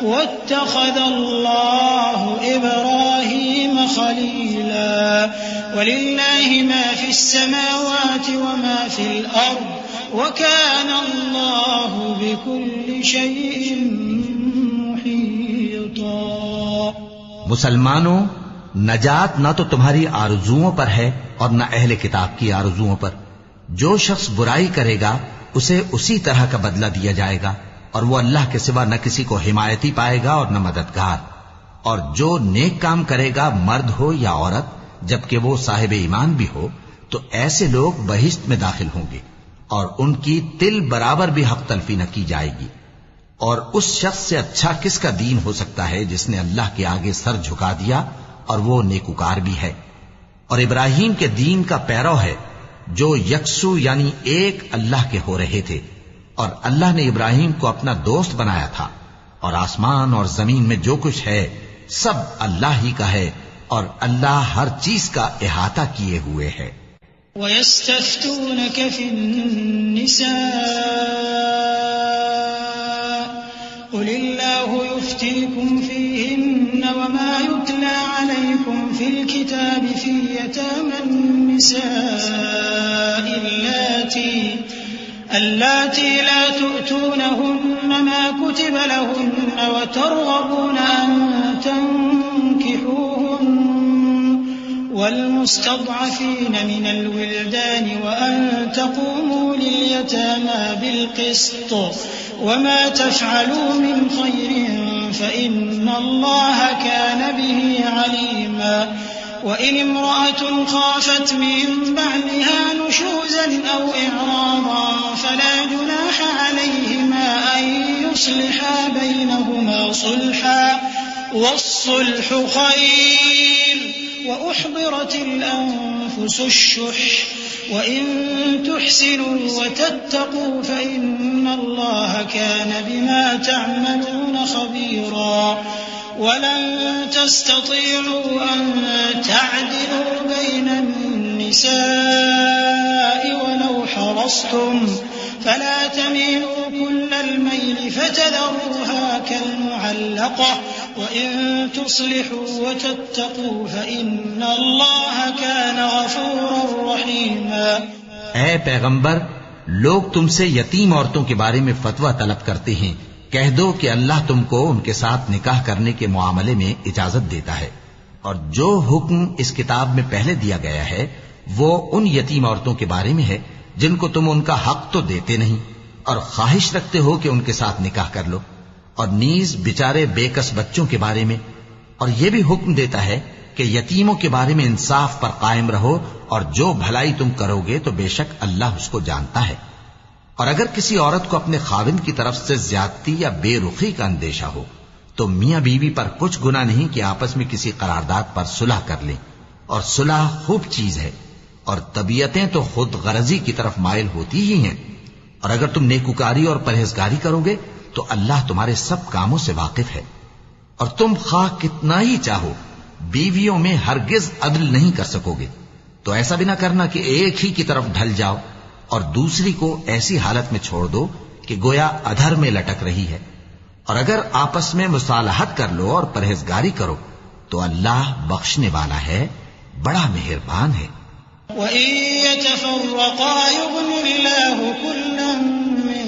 [SPEAKER 5] واتخذ الله إبراهيم خليلا ولله ما في السماوات وما في الأرض وكان الله بكل شيء محيطا۔
[SPEAKER 2] مسلمانوں، نجات نہ تو تمہاری آرزوؤں پر ہے اور نہ اہل کتاب کی آرزوؤں پر۔ جو شخص برائی کرے گا اسے اسی طرح کا بدلہ دیا جائے گا، اور وہ اللہ کے سوا نہ کسی کو حمایتی پائے گا اور نہ مددگار۔ اور جو نیک کام کرے گا مرد ہو یا عورت جبکہ وہ صاحب ایمان بھی ہو تو ایسے لوگ بہشت میں داخل ہوں گے، اور ان کی تل برابر بھی حق تلفی نہ کی جائے گی۔ اور اس شخص سے اچھا کس کا دین ہو سکتا ہے جس نے اللہ کے آگے سر جھکا دیا اور وہ نیکوکار بھی ہے، اور ابراہیم کے دین کا پیرو ہے جو یکسو یعنی ایک اللہ کے ہو رہے تھے، اور اللہ نے ابراہیم کو اپنا دوست بنایا تھا، اور آسمان اور زمین میں جو کچھ ہے سب اللہ ہی کا ہے، اور اللہ ہر چیز کا احاطہ کیے ہوئے ہے۔
[SPEAKER 5] وَيَسْتَفْتُونَكَ فِي النِّسَاءِ قُلِ اللَّهُ يُفْتِيكُمْ فِيهِنَّ وَمَا يُتْلَى عَلَيْكُمْ فِي الْكِتَابِ فِي يَتَامَى النِّسَاءِ اللَّاتِي لَا تُؤْتُونَهُنَّ مَا كُتِبَ لَهُنَّ وَتَرْغَبُونَ أَن تَنكِحُوهُنَّ وَالْمُسْتَضْعَفِينَ مِنَ الْوِلْدَانِ وَأَن تَقُومُوا لِلْيَتَامَى بِالْقِسْطِ وَمَا تَفْعَلُوا مِنْ خَيْرٍ فَإِنَّ اللَّهَ كَانَ بِهِ عَلِيمًا وَإِنِ امْرَأَةٌ خَافَتْ مِنْ بَعْلِهَا نُشُوزًا أَوْ إِعْرَاضًا فَلَا جُنَاحَ عَلَيْهِمَا أَن يُصْلِحَا بَيْنَهُمَا صُلْحًا وَالصُّلْحُ خَيْرٌ وَأُحْضِرَتِ الْأَنفُسُ الشُّحَّ وَإِن تُحْسِنُوا وَتَتَّقُوا فَإِنَّ اللَّهَ كَانَ بِمَا تَعْمَلُونَ خَبِيرًا وَلَن تَسْتَطِيعُوا أَن تَعْدِلُوا بَيْنَ النِّسَاءِ وَلَوْ حَرَصْتُمْ فَلَا تَمِيلُوا كُلَّ الْمَيْلِ فَتَذَرُوهَا كَالْمُعَلَّقَةِ وَإِن تُصْلِحُوا وَتَتَّقُوا فَإِنَّ اللَّهَ كَانَ غَفُورًا رَّحِيمًا۔
[SPEAKER 2] اے پیغمبر، لوگ تم سے یتیم عورتوں کے بارے میں فتویٰ طلب کرتے ہیں، کہہ دو کہ اللہ تم کو ان کے ساتھ نکاح کرنے کے معاملے میں اجازت دیتا ہے، اور جو حکم اس کتاب میں پہلے دیا گیا ہے وہ ان یتیم عورتوں کے بارے میں ہے جن کو تم ان کا حق تو دیتے نہیں اور خواہش رکھتے ہو کہ ان کے ساتھ نکاح کر لو، اور نیز بیچارے بے کس بچوں کے بارے میں، اور یہ بھی حکم دیتا ہے کہ یتیموں کے بارے میں انصاف پر قائم رہو، اور جو بھلائی تم کرو گے تو بے شک اللہ اس کو جانتا ہے۔ اور اگر کسی عورت کو اپنے خاوند کی طرف سے زیادتی یا بے رخی کا اندیشہ ہو تو میاں بیوی پر کچھ گناہ نہیں کہ آپس میں کسی قرارداد پر صلح کر لیں، اور صلح خوب چیز ہے، اور طبیعتیں تو خود غرضی کی طرف مائل ہوتی ہی ہیں، اور اگر تم نیکوکاری اور پرہیزگاری کرو گے تو اللہ تمہارے سب کاموں سے واقف ہے۔ اور تم خواہ کتنا ہی چاہو بیویوں میں ہرگز عدل نہیں کر سکو گے، تو ایسا بھی نہ کرنا کہ ایک ہی کی طرف ڈھل جاؤ اور دوسری کو ایسی حالت میں چھوڑ دو کہ گویا ادھر میں لٹک رہی ہے، اور اگر آپس میں مصالحت کر لو اور پرہیزگاری کرو تو اللہ بخشنے والا ہے، بڑا مہربان ہے۔
[SPEAKER 5] وَإِن يَتَفَرَّقَا يُغْنِ اللَّهُ كُلًّا مِّن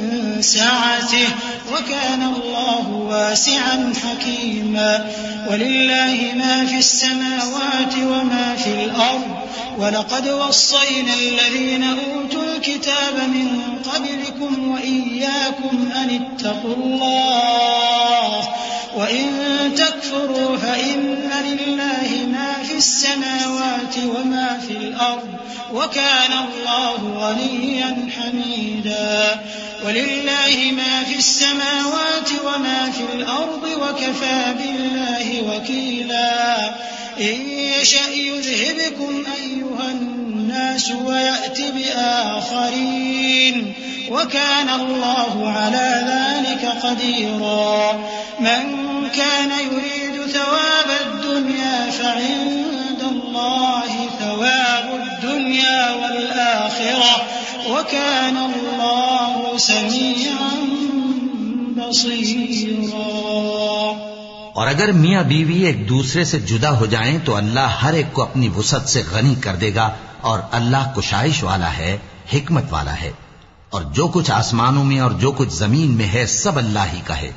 [SPEAKER 5] سَعَتِهِ وَكَانَ اللَّهُ وَاسِعًا حَكِيمًا وَلِلَّهِ مَا فِي السَّمَاوَاتِ وَمَا فِي الْأَرْضِ وَلَقَدْ وَصَّيْنَا الَّذِينَ أُوتُوا الْكِتَابَ مِن قَبْلِكُمْ وَإِيَّاكُمْ أَنِ اتَّقُوا اللَّهَ وَإِن تَكْفُرُوا فَإِنَّ لِلَّهِ مَا فِي السَّمَاوَاتِ وَمَا فِي الْأَرْضِ وَكَانَ اللَّهُ غَنِيًّا حَمِيدًا وَلِلَّهِ مَا فِي السَّمَاوَاتِ وَمَا فِي الْأَرْضِ وَكَفَى بِاللَّهِ وَكِيلًا إِن يَشَأْ يُذْهِبْكُمْ أَيُّهَا النَّاسُ وَيَأْتِ بِآخَرِينَ وَكَانَ اللَّهُ عَلَى ذَلِكَ قَدِيرًا مَنْ كَانَ يُرِيدُ ثَوَابَ الدُّنْيَا فَعِندَ اللَّهِ ثَوَابُ الدُّنْيَا وَالْآخِرَةِ وَكَانَ اللَّهُ سَمِيعًا بَصِيرًا۔
[SPEAKER 2] اور اگر میاں بیوی ایک دوسرے سے جدا ہو جائیں تو اللہ ہر ایک کو اپنی وسعت سے غنی کر دے گا، اور اللہ کشائش والا ہے، حکمت والا ہے، اور جو کچھ آسمانوں میں اور جو کچھ زمین میں ہے سب اللہ ہی کا ہے۔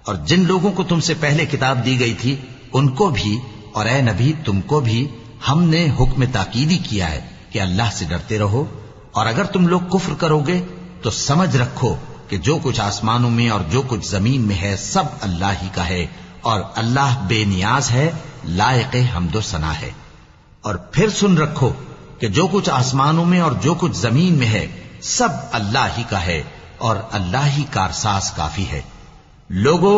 [SPEAKER 2] اور جن لوگوں کو تم سے پہلے کتاب دی گئی تھی ان کو بھی اور اے نبی تم کو بھی ہم نے حکم تاکیدی کیا ہے کہ اللہ سے ڈرتے رہو، اور اگر تم لوگ کفر کرو گے تو سمجھ رکھو کہ جو کچھ آسمانوں میں اور جو کچھ زمین میں ہے سب اللہ ہی کا ہے، اور اللہ بے نیاز ہے، لائق حمد و ثنا ہے۔ اور پھر سن رکھو کہ جو کچھ آسمانوں میں اور جو کچھ زمین میں ہے سب اللہ ہی کا ہے، اور اللہ ہی کارساز کافی ہے۔ لوگو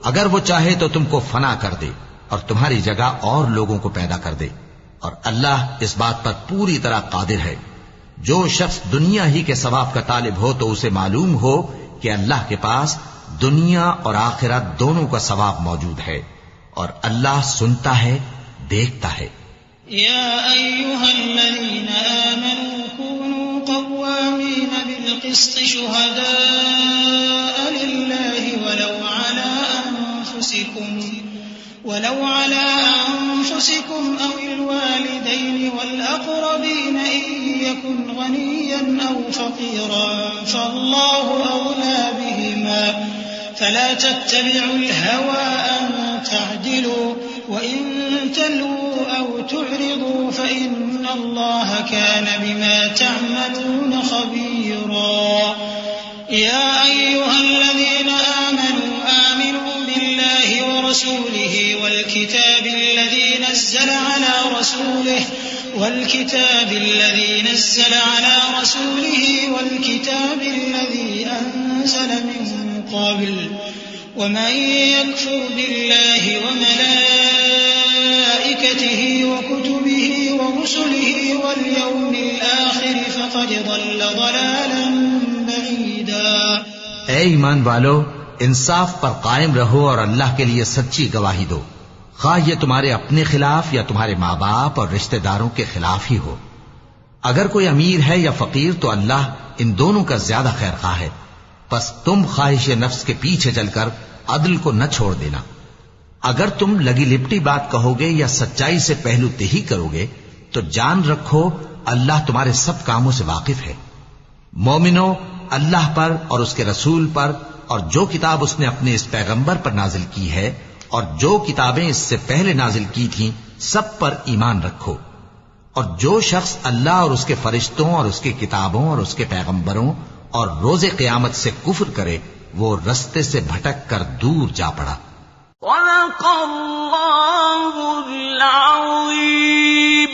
[SPEAKER 2] اگر وہ چاہے تو تم کو فنا کر دے اور تمہاری جگہ اور لوگوں کو پیدا کر دے، اور اللہ اس بات پر پوری طرح قادر ہے۔ جو شخص دنیا ہی کے ثواب کا طالب ہو تو اسے معلوم ہو کہ اللہ کے پاس دنیا اور آخرت دونوں کا ثواب موجود ہے، اور اللہ سنتا ہے، دیکھتا ہے۔
[SPEAKER 5] يا أيها الذين آمنوا كونوا قوامين بالقسط شهداء لله ولو على أنفسكم أو الوالدين والأقربين إن يكن غنيا أو فقيرا فالله أولى بهما فلا تتبعوا الهوى أن تعدلوا وإن تلووا أو تعرضوا فإن الله كان بما تعملون خبيرا يا أيها الذين آمنوا بالله ورسوله والكتاب الذي نزل على رسوله والكتاب الذي أنزل من قبل ومن يكفر بالله وملائكته وكتبه ورسله واليوم الآخر فقد ضل ضلالا بعيدا۔
[SPEAKER 2] اے ایمان والو، انصاف پر قائم رہو اور اللہ کے لیے سچی گواہی دو، خواہ یہ تمہارے اپنے خلاف یا تمہارے ماں باپ اور رشتہ داروں کے خلاف ہی ہو۔ اگر کوئی امیر ہے یا فقیر تو اللہ ان دونوں کا زیادہ خیر خواہ ہے، پس تم خواہش نفس کے پیچھے چل کر عدل کو نہ چھوڑ دینا۔ اگر تم لگی لپٹی بات کہو گے یا سچائی سے پہلو تہی کرو گے تو جان رکھو اللہ تمہارے سب کاموں سے واقف ہے۔ مومنو، اللہ پر اور اس کے رسول پر اور جو کتاب اس نے اپنے اس پیغمبر پر نازل کی ہے اور جو کتابیں اس سے پہلے نازل کی تھیں سب پر ایمان رکھو، اور جو شخص اللہ اور اس کے فرشتوں اور اس کی کتابوں اور اس کے پیغمبروں اور روز قیامت سے کفر کرے وہ رستے سے بھٹک کر دور جا پڑا۔
[SPEAKER 4] صدق اللہ العظیم۔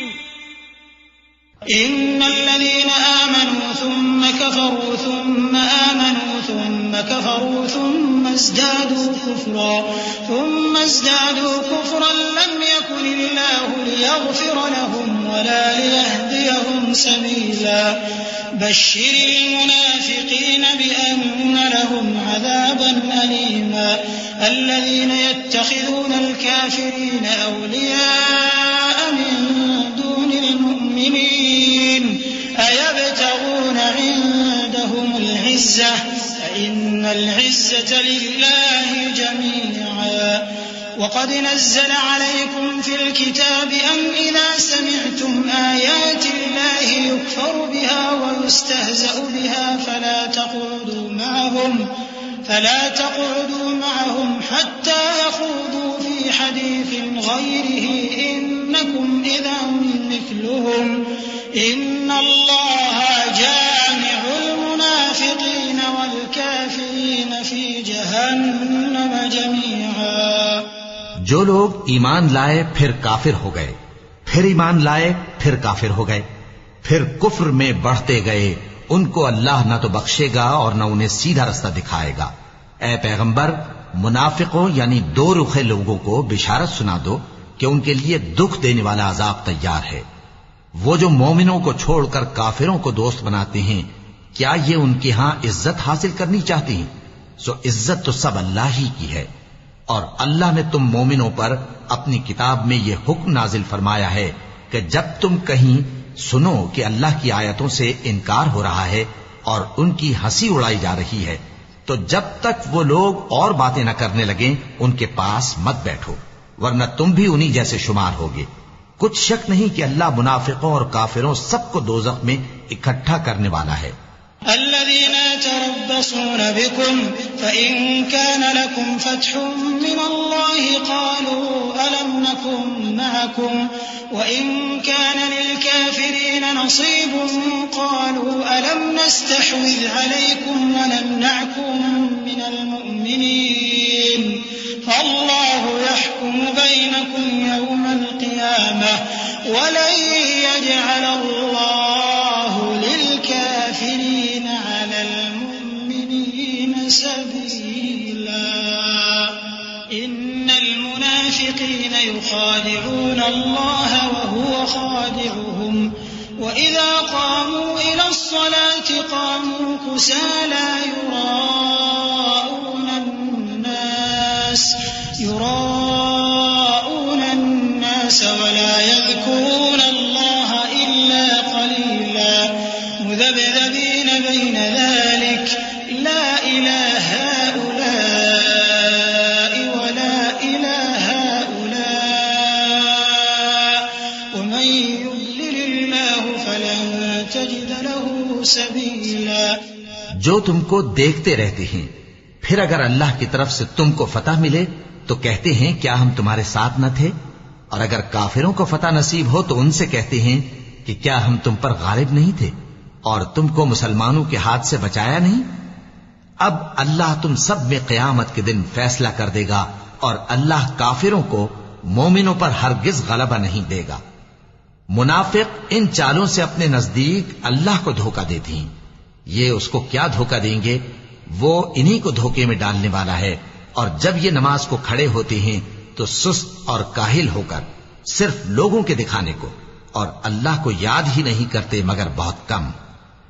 [SPEAKER 5] إن الذين آمنوا ثم كفروا ثم آمنوا ثم كفروا ثم ازدادوا كفرا لم يكن الله ليغفر لهم ولا ليهديهم سبيلا بشر المنافقين بأن لهم عذابا أليما الذين يتخذون الكافرين أولياء من دون المؤمنين أيبتغون عندهم العزة فإن العزة لله جميعا وقد نزل عليكم في الكتاب أن إذا سمعتم آيات الله يكفر بها ويستهزأ بها فلا تقعدوا معهم حتى يخوضوا في حديث غيره إنكم إذا مثلهم إن الله جامع المنافقين والكافرين في جهنم جميعا۔
[SPEAKER 2] جو لوگ ایمان لائے پھر کافر ہو گئے، پھر ایمان لائے پھر کافر ہو گئے، پھر کفر میں بڑھتے گئے، ان کو اللہ نہ تو بخشے گا اور نہ انہیں سیدھا رستہ دکھائے گا۔ اے پیغمبر، منافقوں یعنی دو رخے لوگوں کو بشارت سنا دو کہ ان کے لیے دکھ دینے والا عذاب تیار ہے۔ وہ جو مومنوں کو چھوڑ کر کافروں کو دوست بناتے ہیں، کیا یہ ان کے ہاں عزت حاصل کرنی چاہتے ہیں؟ سو عزت تو سب اللہ ہی کی ہے، اور اللہ نے تم مومنوں پر اپنی کتاب میں یہ حکم نازل فرمایا ہے کہ جب تم کہیں سنو کہ اللہ کی آیتوں سے انکار ہو رہا ہے اور ان کی ہنسی اڑائی جا رہی ہے تو جب تک وہ لوگ اور باتیں نہ کرنے لگیں ان کے پاس مت بیٹھو، ورنہ تم بھی انہی جیسے شمار ہوگے۔ کچھ شک نہیں کہ اللہ منافقوں اور کافروں سب کو دوزخ میں اکٹھا کرنے والا ہے۔
[SPEAKER 5] الذين يتربصون بكم فإن كان لكم فتح من الله قالوا ألم نكن معكم وإن كان للكافرين نصيب قالوا ألم نستحوذ عليكم ونمنعكم من المؤمنين فالله يحكم بينكم يوم القيامة ولن يجعل الله للكافرين على المؤمنين سبيلا إن المنافقين يخادعون الله وهو خادعهم وإذا قاموا إلى الصلاة قاموا كسالى يراءون الناس ولا يذكرون الله إلا قليلا مذبذبين بين ذلك لا إلى هؤلاء ولا إلى هؤلاء ومن يضلل الله فلن تجد له سبيلا.
[SPEAKER 2] جو تم کو دیکھتے رہتے ہیں، پھر اگر اللہ کی طرف سے تم کو فتح ملے تو کہتے ہیں کیا ہم تمہارے ساتھ نہ تھے، اور اگر کافروں کو فتح نصیب ہو تو ان سے کہتے ہیں کہ کیا ہم تم پر غالب نہیں تھے اور تم کو مسلمانوں کے ہاتھ سے بچایا نہیں. اب اللہ تم سب میں قیامت کے دن فیصلہ کر دے گا اور اللہ کافروں کو مومنوں پر ہرگز غلبہ نہیں دے گا. منافق ان چالوں سے اپنے نزدیک اللہ کو دھوکہ دیتے ہیں. یہ اس کو کیا دھوکہ دیں گے؟ وہ انہی کو دھوکے میں ڈالنے والا ہے. اور جب یہ نماز کو کھڑے ہوتے ہیں تو سست اور کاہل ہو کر صرف لوگوں کے دکھانے کو اور اللہ کو یاد ہی نہیں کرتے مگر بہت کم.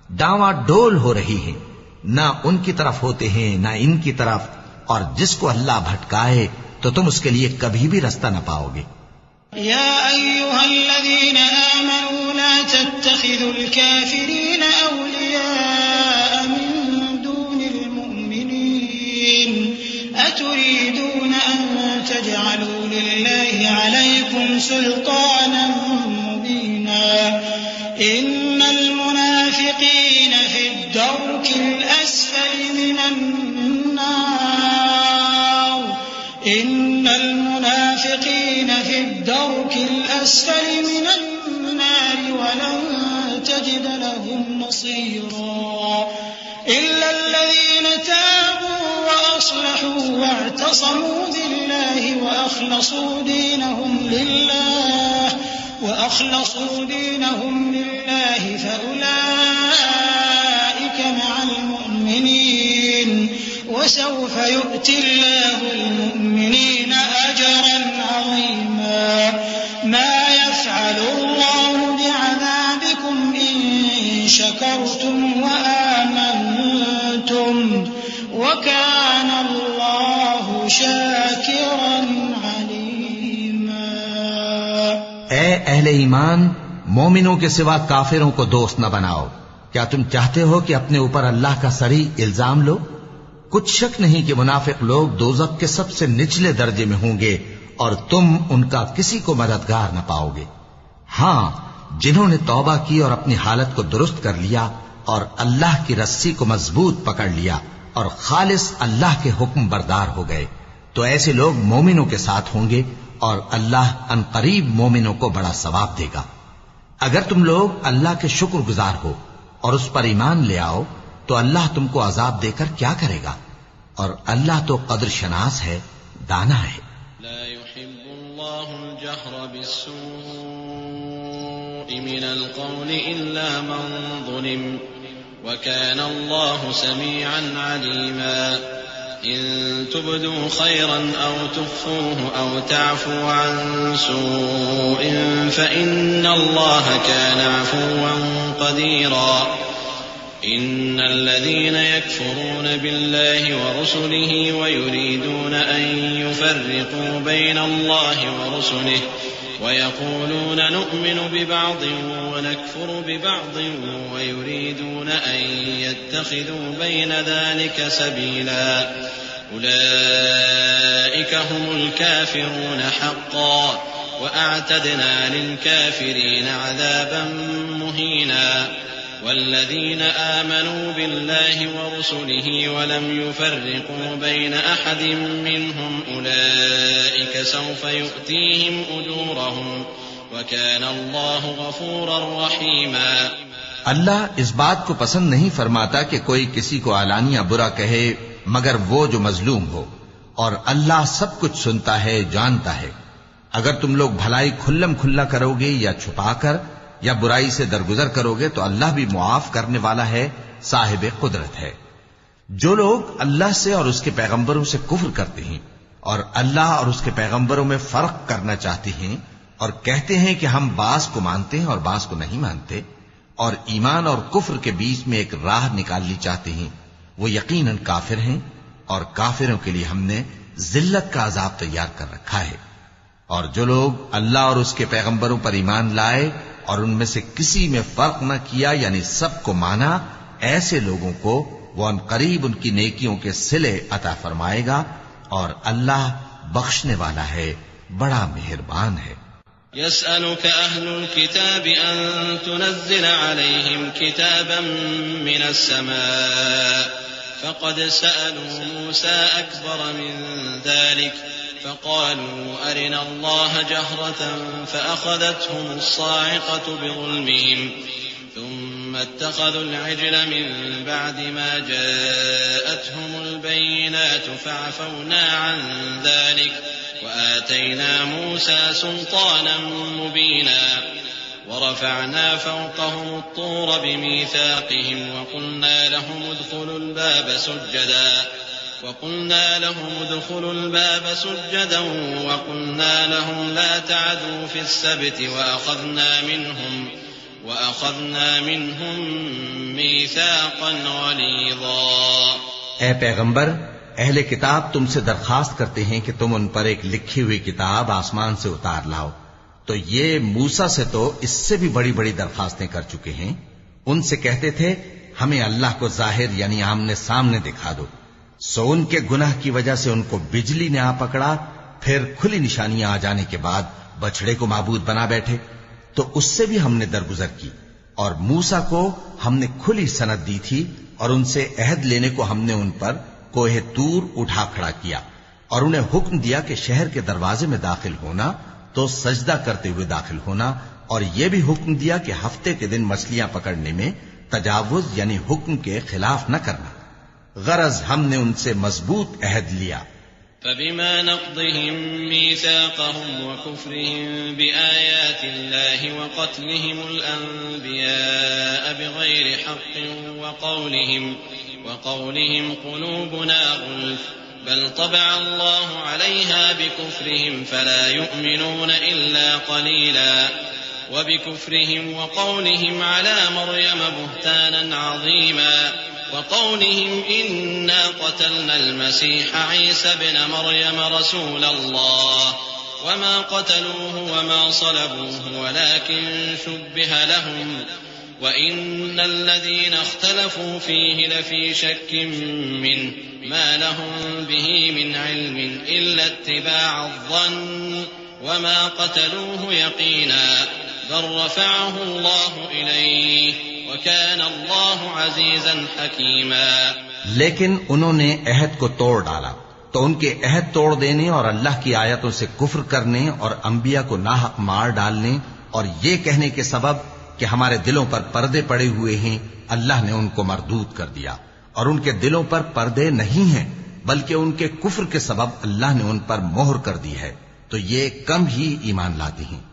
[SPEAKER 2] ڈاواں ڈول ہو رہی ہیں، نہ ان کی طرف ہوتے ہیں نہ ان کی طرف، اور جس کو اللہ بھٹکائے تو تم اس کے لیے کبھی بھی رستہ نہ پاؤ گے.
[SPEAKER 5] يا أيها الذين آمنوا لا تتخذوا الكافرين أولياء من دون المؤمنين أتريدون أن تجعلوا لله عليكم سلطانا مبينا إن المنافقين في الدرك الأسفل من النار إن المنافقين في الدرك الأسفل من النار ولن تجد لهم نصيرا إلا الذين تابوا وأصلحوا واعتصموا بالله وأخلصوا دينهم لله فأولئك مع المؤمنين وسوف يؤتي الله المؤمنين أجرا عظيما. ما يفعل الله بعذابكم إن شكرتم وآمنتم وكان الله شاكرا عليما.
[SPEAKER 2] اے اہل ایمان، مومنوں کے سوا کافروں کو دوست نہ بناؤ. کیا تم چاہتے ہو کہ اپنے اوپر اللہ کا صریح الزام لو؟ کچھ شک نہیں کہ منافق لوگ دوزخ کے سب سے نچلے درجے میں ہوں گے اور تم ان کا کسی کو مددگار نہ پاؤ گے. ہاں، جنہوں نے توبہ کی اور اپنی حالت کو درست کر لیا اور اللہ کی رسی کو مضبوط پکڑ لیا اور خالص اللہ کے حکم بردار ہو گئے تو ایسے لوگ مومنوں کے ساتھ ہوں گے اور اللہ ان قریب مومنوں کو بڑا ثواب دے گا. اگر تم لوگ اللہ کے شکر گزار ہو اور اس پر ایمان لے آؤ تو اللہ تم کو عذاب دے کر کیا کرے گا، اور اللہ تو قدر شناس ہے، دانا ہے.
[SPEAKER 3] لا يحب الله الجهر بالسوء من القول إلا من ظلم وكان الله سميعا عليما. إن تبدوا خيرا أو تخفوه أو تعفوا عن سوء فإن الله كان عفوا قديرا. إن الذين يكفرون بالله ورسله ويريدون أن يفرقوا بين الله ورسله ويقولون نؤمن ببعض ونكفر ببعض ويريدون أن يتخذوا بين ذلك سبيلا أولئك هم الكافرون حقا وأعتدنا للكافرين عذابا مهينا. والذين آمنوا بالله ورسله ولم يفرقوا بين أحد منهم أولئك سوف يؤتيهم أجورهم وكان الله غفورا رحيما.
[SPEAKER 2] اللہ اس بات کو پسند نہیں فرماتا کہ کوئی کسی کو علانیہ برا کہے مگر وہ جو مظلوم ہو، اور اللہ سب کچھ سنتا ہے، جانتا ہے. اگر تم لوگ بھلائی کھلم کھلا کرو گے یا چھپا کر یا برائی سے درگزر کرو گے تو اللہ بھی معاف کرنے والا ہے، صاحب قدرت ہے. جو لوگ اللہ سے اور اس کے پیغمبروں سے کفر کرتے ہیں اور اللہ اور اس کے پیغمبروں میں فرق کرنا چاہتے ہیں اور کہتے ہیں کہ ہم بعض کو مانتے ہیں اور بعض کو نہیں مانتے، اور ایمان اور کفر کے بیچ میں ایک راہ نکالنی چاہتے ہیں، وہ یقیناً کافر ہیں، اور کافروں کے لیے ہم نے ذلت کا عذاب تیار کر رکھا ہے۔ اور جو لوگ اللہ اور اس کے پیغمبروں پر ایمان لائے اور ان میں سے کسی میں فرق نہ کیا، یعنی سب کو مانا، ایسے لوگوں کو وہ ان قریب ان کی نیکیوں کے صلے عطا فرمائے گا، اور اللہ بخشنے والا ہے، بڑا مہربان ہے۔
[SPEAKER 3] يسألك أهل الكتاب أن تنزل عليهم كتابا من السماء فقد سألوا موسى أكبر من ذلك فقالوا أرنا الله جهرة فأخذتهم الصاعقة بظلمهم ثم اتخذوا العجل من بعد ما جاءتهم البينات فعفونا عن ذلك وآتينا موسى سلطانا مبينا ورفعنا فوقهم الطور بميثاقهم وقلنا لهم ادخلوا الباب سجدا وقلنا لهم لا تعدوا في السبت وأخذنا منهم ميثاقا غليظا۔
[SPEAKER 2] اے پیغمبر، اہل کتاب تم سے درخواست کرتے ہیں کہ تم ان پر ایک لکھی ہوئی کتاب آسمان سے اتار لاؤ، تو یہ موسیٰ سے تو اس سے بھی بڑی بڑی درخواستیں کر چکے ہیں۔ ان سے کہتے تھے ہمیں اللہ کو ظاہر یعنی آمنے سامنے دکھا دو، سو ان کے گناہ کی وجہ سے ان کو بجلی نے آ پکڑا، پھر کھلی نشانیاں آ جانے کے بعد بچڑے کو معبود بنا بیٹھے، تو اس سے بھی ہم نے درگزر کی۔ اور موسیٰ کو ہم نے کھلی سند دی تھی، اور ان سے عہد لینے کو ہم نے ان پر کوہ طور اٹھا کھڑا کیا، اور انہیں حکم دیا کہ شہر کے دروازے میں داخل ہونا تو سجدہ کرتے ہوئے داخل ہونا، اور یہ بھی حکم دیا کہ ہفتے کے دن مچھلیاں پکڑنے میں تجاوز یعنی حکم کے خلاف نہ کرنا۔ غرض ہم نے ان سے مضبوط عہد لیا۔
[SPEAKER 3] فبما نقضهم ميثاقهم وكفرهم بآيات الله وقتلهم الأنبياء بغير حق وقولهم قلوبنا غلف بل طبع الله عليها بكفرهم فلا يؤمنون إلا قليلا وبكفرهم وقولهم على مريم بهتانا عظيما وقولهم إنا قتلنا المسيح عيسى ابن مريم رسول الله وما قتلوه وما صلبوه ولكن شبه لهم وإن الذين اختلفوا فيه لفي شك منه ما لهم به من علم إلا اتباع الظن وما قتلوه يقينا بل رفعه الله إليه وكان الله عزيزا حكيما۔
[SPEAKER 2] لیکن انہوں نے عہد کو توڑ ڈالا، تو ان کے عہد توڑ دینے اور اللہ کی آیتوں سے کفر کرنے اور انبیاء کو ناحق مار ڈالنے اور یہ کہنے کے سبب کہ ہمارے دلوں پر پردے پڑے ہوئے ہیں، اللہ نے ان کو مردود کر دیا، اور ان کے دلوں پر پردے نہیں ہیں بلکہ ان کے کفر کے سبب اللہ نے ان پر مہر کر دی ہے، تو یہ کم ہی ایمان لاتے ہیں۔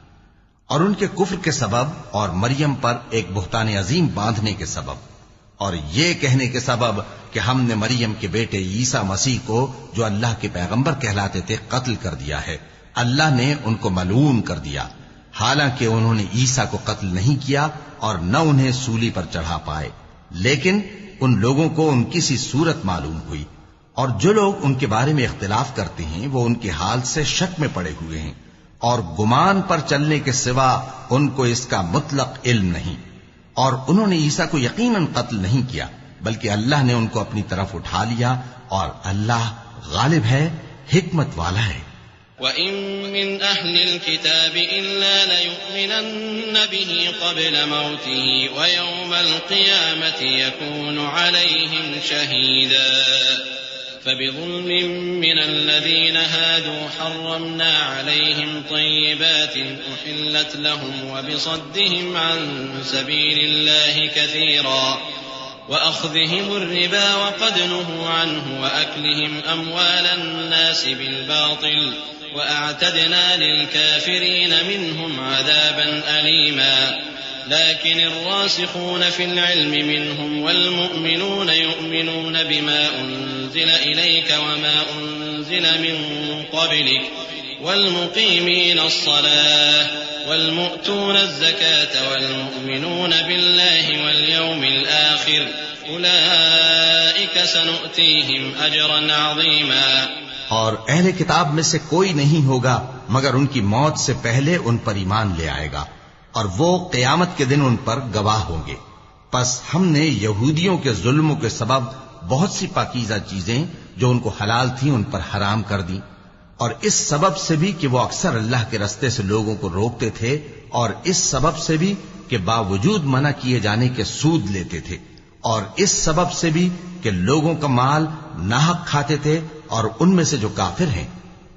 [SPEAKER 2] اور ان کے کفر کے سبب اور مریم پر ایک بہتان عظیم باندھنے کے سبب اور یہ کہنے کے سبب کہ ہم نے مریم کے بیٹے عیسیٰ مسیح کو جو اللہ کے پیغمبر کہلاتے تھے قتل کر دیا ہے، اللہ نے ان کو ملعون کر دیا، حالانکہ انہوں نے عیسیٰ کو قتل نہیں کیا اور نہ انہیں سولی پر چڑھا پائے، لیکن ان لوگوں کو ان کی سی صورت معلوم ہوئی، اور جو لوگ ان کے بارے میں اختلاف کرتے ہیں وہ ان کے حال سے شک میں پڑے ہوئے ہیں، اور گمان پر چلنے کے سوا ان کو اس کا مطلق علم نہیں، اور انہوں نے عیسیٰ کو یقیناً قتل نہیں کیا بلکہ اللہ نے ان کو اپنی طرف اٹھا لیا، اور اللہ غالب ہے، حکمت والا ہے۔
[SPEAKER 3] وَإِن مِّنْ أَهْلِ الْكِتَابِ إِلَّا لَيُؤْمِنَنَّ بِهِ قَبْلَ مَوْتِهِ وَيَوْمَ الْقِيَامَةِ يَكُونُ عَلَيْهِمْ شَهِيدًا فبظلم من الذين هادوا حرمنا عليهم طيبات أحلت لهم وبصدهم عن سبيل الله كثيرا وأخذهم الربا وقد نهوا عنه وأكلهم أموال الناس بالباطل وأعتدنا للكافرين منهم عذابا أليما لكن الراسخون في العلم منهم والمؤمنون يؤمنون بما أنزل إليك وما أنزل أنزل من قبلك والمقيمين الصلاة والمؤتون الزكاة والمؤمنون بالله واليوم الآخر أولئك سنؤتيهم أجرا عظيما.
[SPEAKER 2] اور اہل کتاب میں سے کوئی نہیں ہوگا مگر ان کی موت سے پہلے ان پر ایمان لے آئے گا، اور وہ قیامت کے دن ان پر گواہ ہوں گے. پس ہم نے یہودیوں کے ظلموں کے سبب بہت سی پاکیزہ چیزیں جو ان کو حلال تھیں ان پر حرام کر دی، اور اس سبب سے بھی کہ وہ اکثر اللہ کے رستے سے لوگوں کو روکتے تھے، اور اس سبب سے بھی کہ باوجود منع کیے جانے کے سود لیتے تھے، اور اس سبب سے بھی کہ لوگوں کا مال ناحق کھاتے تھے. اور ان میں سے جو کافر ہیں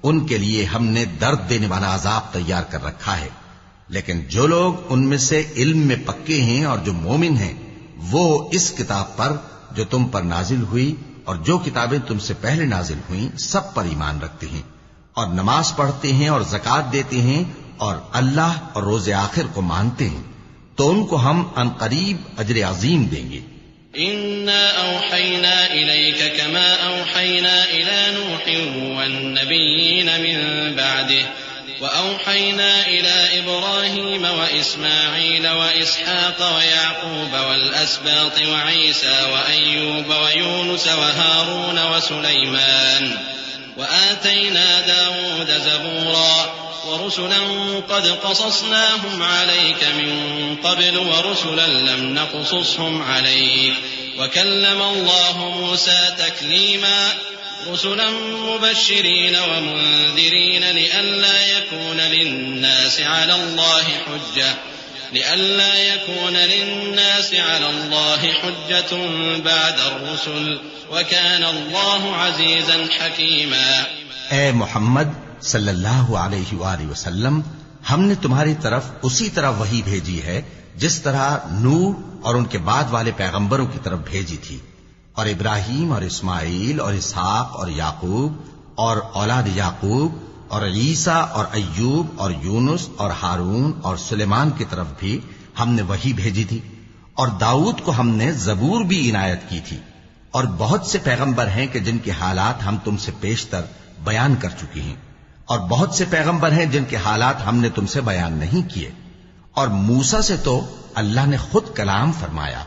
[SPEAKER 2] ان کے لیے ہم نے درد دینے والا عذاب تیار کر رکھا ہے. لیکن جو لوگ ان میں سے علم میں پکے ہیں اور جو مومن ہیں وہ اس کتاب پر جو تم پر نازل ہوئی اور جو کتابیں تم سے پہلے نازل ہوئیں سب پر ایمان رکھتے ہیں، اور نماز پڑھتے ہیں اور زکوٰۃ دیتے ہیں اور اللہ اور روز آخر کو مانتے ہیں، تو ان کو ہم عنقریب اجر عظیم دیں گے.
[SPEAKER 3] إنا أوحينا إليك كما أوحينا إلى نوح والنبيين من بعده وأوحينا إلى إبراهيم وإسماعيل وإسحاق ويعقوب والأسباط وعيسى وأيوب ويونس وهارون وسليمان وآتينا داود زبورا ورسلا قد قصصناهم عليك من قبل ورسلا لم نقصصهم عليك وكلم الله موسى تكليما رسلا مبشرين ومنذرين لئلا يكون للناس على الله حجة بعد الرسل وكان الله عزيزا حكيما.
[SPEAKER 2] اے محمد صلی اللہ علیہ وآلہ وسلم، ہم نے تمہاری طرف اسی طرح وحی بھیجی ہے جس طرح نوح اور ان کے بعد والے پیغمبروں کی طرف بھیجی تھی، اور ابراہیم اور اسماعیل اور اسحاق اور یعقوب اور اولاد یعقوب اور عیسیٰ اور ایوب اور یونس اور ہارون اور سلیمان کی طرف بھی ہم نے وحی بھیجی تھی، اور داؤد کو ہم نے زبور بھی عنایت کی تھی. اور بہت سے پیغمبر ہیں کہ جن کے حالات ہم تم سے پیشتر بیان کر چکی ہیں، اور بہت سے پیغمبر ہیں جن کے حالات ہم نے تم سے بیان نہیں کیے. اور موسیٰ سے تو اللہ نے خود کلام فرمایا.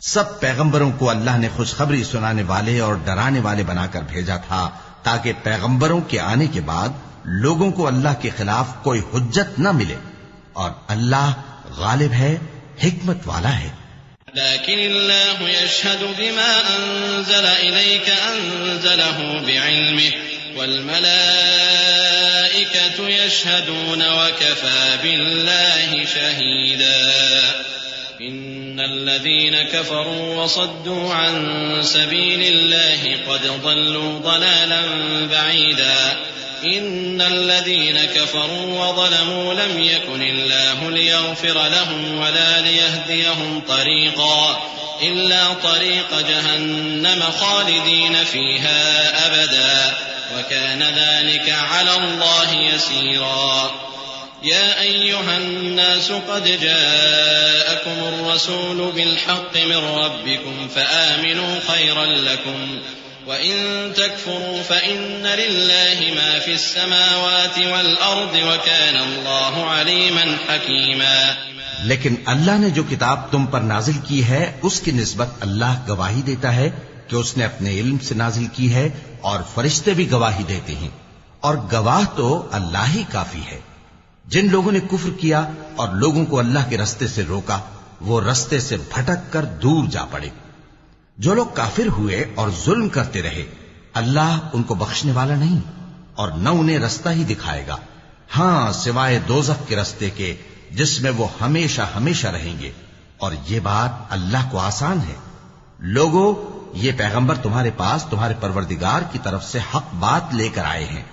[SPEAKER 2] سب پیغمبروں کو اللہ نے خوشخبری سنانے والے اور ڈرانے والے بنا کر بھیجا تھا تاکہ پیغمبروں کے آنے کے بعد لوگوں کو اللہ کے خلاف کوئی حجت نہ ملے، اور اللہ غالب ہے، حکمت والا ہے.
[SPEAKER 3] لكن الله يشهد بما أنزل إليك أنزله بعلمه والملائكة يشهدون وكفى بالله شهيدا. إن الذين كفروا وصدوا عن سبيل الله قد ضلوا ضلالا بعيدا. إن الذين كفروا وظلموا لم يكن الله ليغفر لهم ولا ليهديهم طريقا إلا طريق جهنم خالدين فيها أبدا وكان ذلك على الله يسيرا. يا أيها الناس قد جاءكم الرسول بالحق من ربكم فآمنوا خيرا لكم وَإِن تَكْفُرُوا فَإِنَّ لِلَّهِ مَا فِي السَّمَاوَاتِ وَالْأَرْضِ وَكَانَ اللَّهُ عَلِيمًا حَكِيمًا.
[SPEAKER 2] لیکن اللہ نے جو کتاب تم پر نازل کی ہے اس کی نسبت اللہ گواہی دیتا ہے کہ اس نے اپنے علم سے نازل کی ہے، اور فرشتے بھی گواہی دیتے ہیں، اور گواہ تو اللہ ہی کافی ہے. جن لوگوں نے کفر کیا اور لوگوں کو اللہ کے رستے سے روکا وہ رستے سے بھٹک کر دور جا پڑے. جو لوگ کافر ہوئے اور ظلم کرتے رہے اللہ ان کو بخشنے والا نہیں اور نہ انہیں رستہ ہی دکھائے گا، ہاں سوائے دوزخ کے رستے کے جس میں وہ ہمیشہ ہمیشہ رہیں گے، اور یہ بات اللہ کو آسان ہے. لوگوں، یہ پیغمبر تمہارے پاس تمہارے پروردگار کی طرف سے حق بات لے کر آئے ہیں،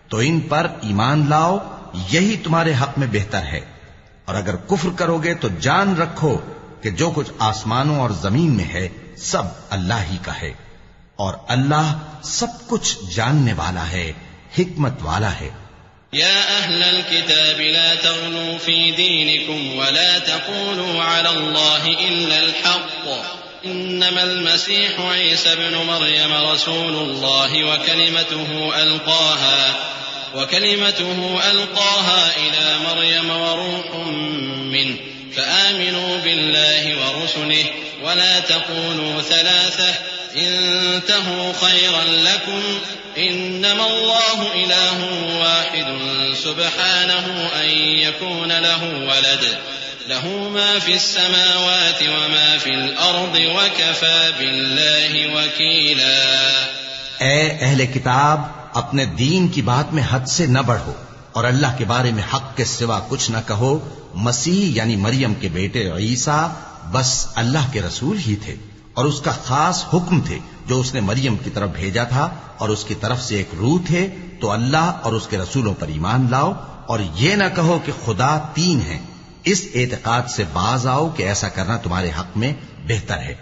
[SPEAKER 2] تو ان پر ایمان لاؤ، یہی تمہارے حق میں بہتر ہے. اور اگر کفر کرو گے تو جان رکھو کہ جو کچھ آسمانوں اور زمین میں ہے سب اللہ ہی کا ہے، اور اللہ سب کچھ جاننے والا ہے، حکمت والا ہے.
[SPEAKER 3] يا أهل الكتاب لا تغلوا في دينكم ولا تقولوا على الله إلا الحق إنما المسيح عيسى ابن مريم رسول الله وكلمته ألقاها إلى مريم وروح منه فآمنوا بالله ورسله ولا تقولوا ثلاثة انتهوا خيرا لكم إنما الله إله واحد سبحانه أن يكون له ولد له ما في السماوات وما في الأرض وكفى بالله وكيلا۔
[SPEAKER 2] اے اہل کتاب، اپنے دین کی بات میں حد سے نہ بڑھو اور اللہ کے بارے میں حق کے سوا کچھ نہ کہو۔ مسیح یعنی مریم کے بیٹے عیسیٰ بس اللہ کے رسول ہی تھے اور اس کا خاص حکم تھے جو اس نے مریم کی طرف بھیجا تھا، اور اس کی طرف سے ایک روح تھے۔ تو اللہ اور اس کے رسولوں پر ایمان لاؤ اور یہ نہ کہو کہ خدا تین ہیں۔ اس اعتقاد سے باز آؤ کہ ایسا کرنا تمہارے حق میں بہتر ہے۔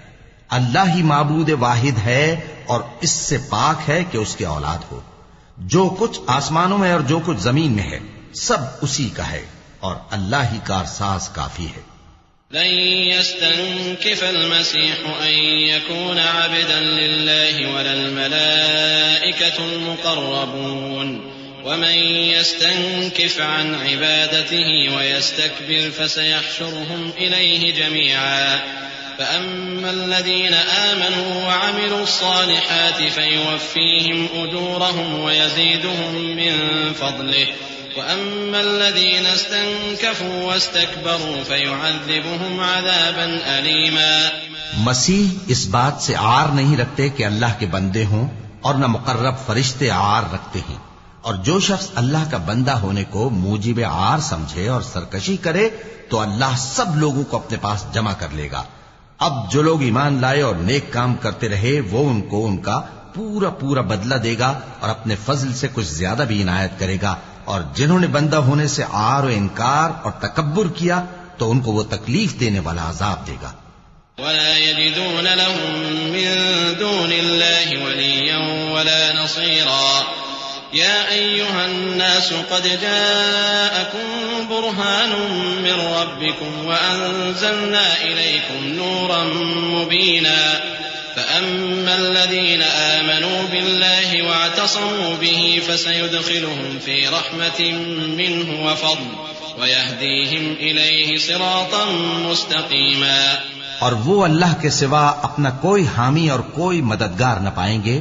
[SPEAKER 2] اللہ ہی معبود واحد ہے اور اس سے پاک ہے کہ اس کی اولاد ہو۔ جو کچھ آسمانوں میں اور جو کچھ زمین میں ہے سب اسی کا ہے، اور اللہ ہی کارساز کافی ہے۔
[SPEAKER 3] لن يستنكف المسيح أن يكون عبدا لله ولا الملائكة المقربون ومن يستنكف عن عبادته ويستكبر فسيحشرهم إليه جميعا فأما الذين آمنوا وعملوا الصالحات فيوفيهم أجورهم ويزيدهم من فضله وأما الذين استنكفوا واستكبروا فيعذبهم عذابا أليما۔
[SPEAKER 2] مسیح اس بات سے عار نہیں رکھتے کہ اللہ کے بندے ہوں، اور نہ مقرب فرشتے عار رکھتے ہیں، اور جو شخص اللہ کا بندہ ہونے کو موجب عار سمجھے اور سرکشی کرے تو اللہ سب لوگوں کو اپنے پاس جمع کر لے گا۔ اب جو لوگ ایمان لائے اور نیک کام کرتے رہے وہ ان کو ان کا پورا پورا بدلہ دے گا اور اپنے فضل سے کچھ زیادہ بھی عنایت کرے گا، اور جنہوں نے بندہ ہونے سے عار و انکار اور تکبر کیا تو ان کو وہ تکلیف دینے والا عذاب دے گا۔
[SPEAKER 3] ولا يجدون لهم من دون الله وليا ولا نصيرا۔ يا أيها الناس قد جاءكم برهان من ربكم وأنزلنا إليكم نورا مبينا فأما الذين آمنوا بالله واعتصموا به فسيدخلهم في رحمة منه وفضل ويهديهم إليه صراطا مستقيما۔
[SPEAKER 2] اور وہ اللہ کے سوا اپنا کوئی حامی اور کوئی مددگار نہ پائیں گے۔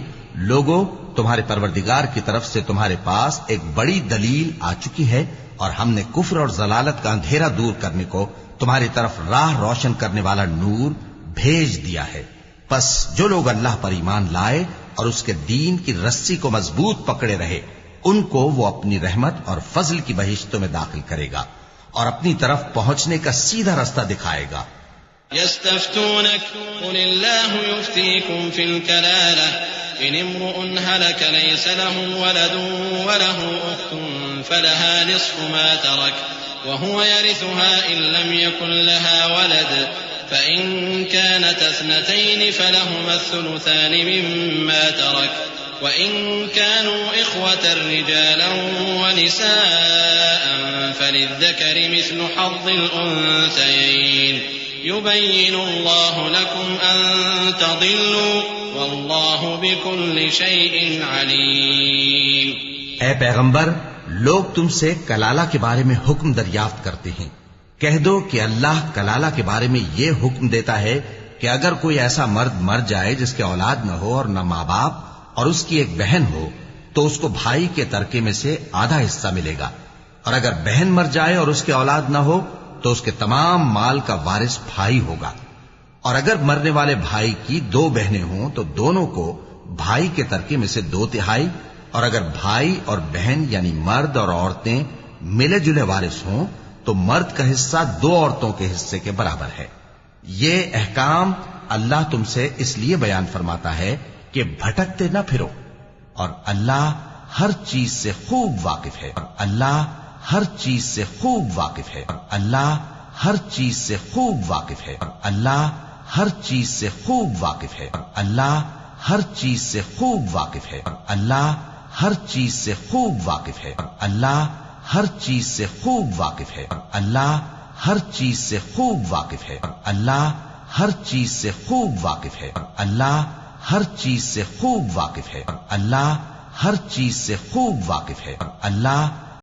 [SPEAKER 2] لوگوں، تمہارے پروردگار کی طرف سے تمہارے پاس ایک بڑی دلیل آ چکی ہے، اور ہم نے کفر اور ضلالت کا اندھیرا دور کرنے کو تمہاری طرف راہ روشن کرنے والا نور بھیج دیا ہے۔ پس جو لوگ اللہ پر ایمان لائے اور اس کے دین کی رسی کو مضبوط پکڑے رہے ان کو وہ اپنی رحمت اور فضل کی بہشتوں میں داخل کرے گا اور اپنی طرف پہنچنے کا سیدھا رستہ دکھائے گا۔
[SPEAKER 3] يستفتونك قل الله يفتيكم في الكلالة إن امرؤ هلك ليس له ولد وله أخت فلها نصف ما ترك وهو يرثها إن لم يكن لها ولد فإن كانت اثنتين فلهما الثلثان مما ترك وإن كانوا إخوة رجالا ونساء فللذكر مثل حظ الأنثيين يبين الله لكم أن تضلوا والله بكل شيء عليم۔
[SPEAKER 2] اے پیغمبر، لوگ تم سے کلالہ کے بارے میں حکم دریافت کرتے ہیں۔ کہہ دو کہ اللہ کلالہ کے بارے میں یہ حکم دیتا ہے کہ اگر کوئی ایسا مرد مر جائے جس کے اولاد نہ ہو اور نہ ماں باپ اور اس کی ایک بہن ہو تو اس کو بھائی کے ترکے میں سے آدھا حصہ ملے گا، اور اگر بہن مر جائے اور اس کے اولاد نہ ہو تو اس کے تمام مال کا وارث بھائی ہوگا، اور اگر مرنے والے بھائی کی دو بہنیں ہوں تو دونوں کو بھائی کے ترکے میں سے 2/3، اور اگر بھائی اور بہن یعنی مرد اور عورتیں ملے جلے وارث ہوں تو مرد کا حصہ 2 عورتوں کے حصے کے برابر ہے۔ یہ احکام اللہ تم سے اس لیے بیان فرماتا ہے کہ بھٹکتے نہ پھرو، اور اللہ ہر چیز سے خوب واقف ہے، اور اللہ ہر چیز سے خوب واقف ہے، اور اللہ ہر چیز سے خوب واقف ہے، اور اللہ ہر چیز سے خوب واقف ہے، اور اللہ ہر چیز سے خوب واقف ہے، اور اللہ ہر چیز سے خوب واقف ہے، اور اللہ ہر چیز سے خوب واقف ہے، اور اللہ ہر چیز سے خوب واقف ہے، اور اللہ ہر چیز سے خوب واقف ہے، اللہ ہر چیز سے خوب واقف ہے، اللہ ہر چیز سے خوب واقف ہے، اللہ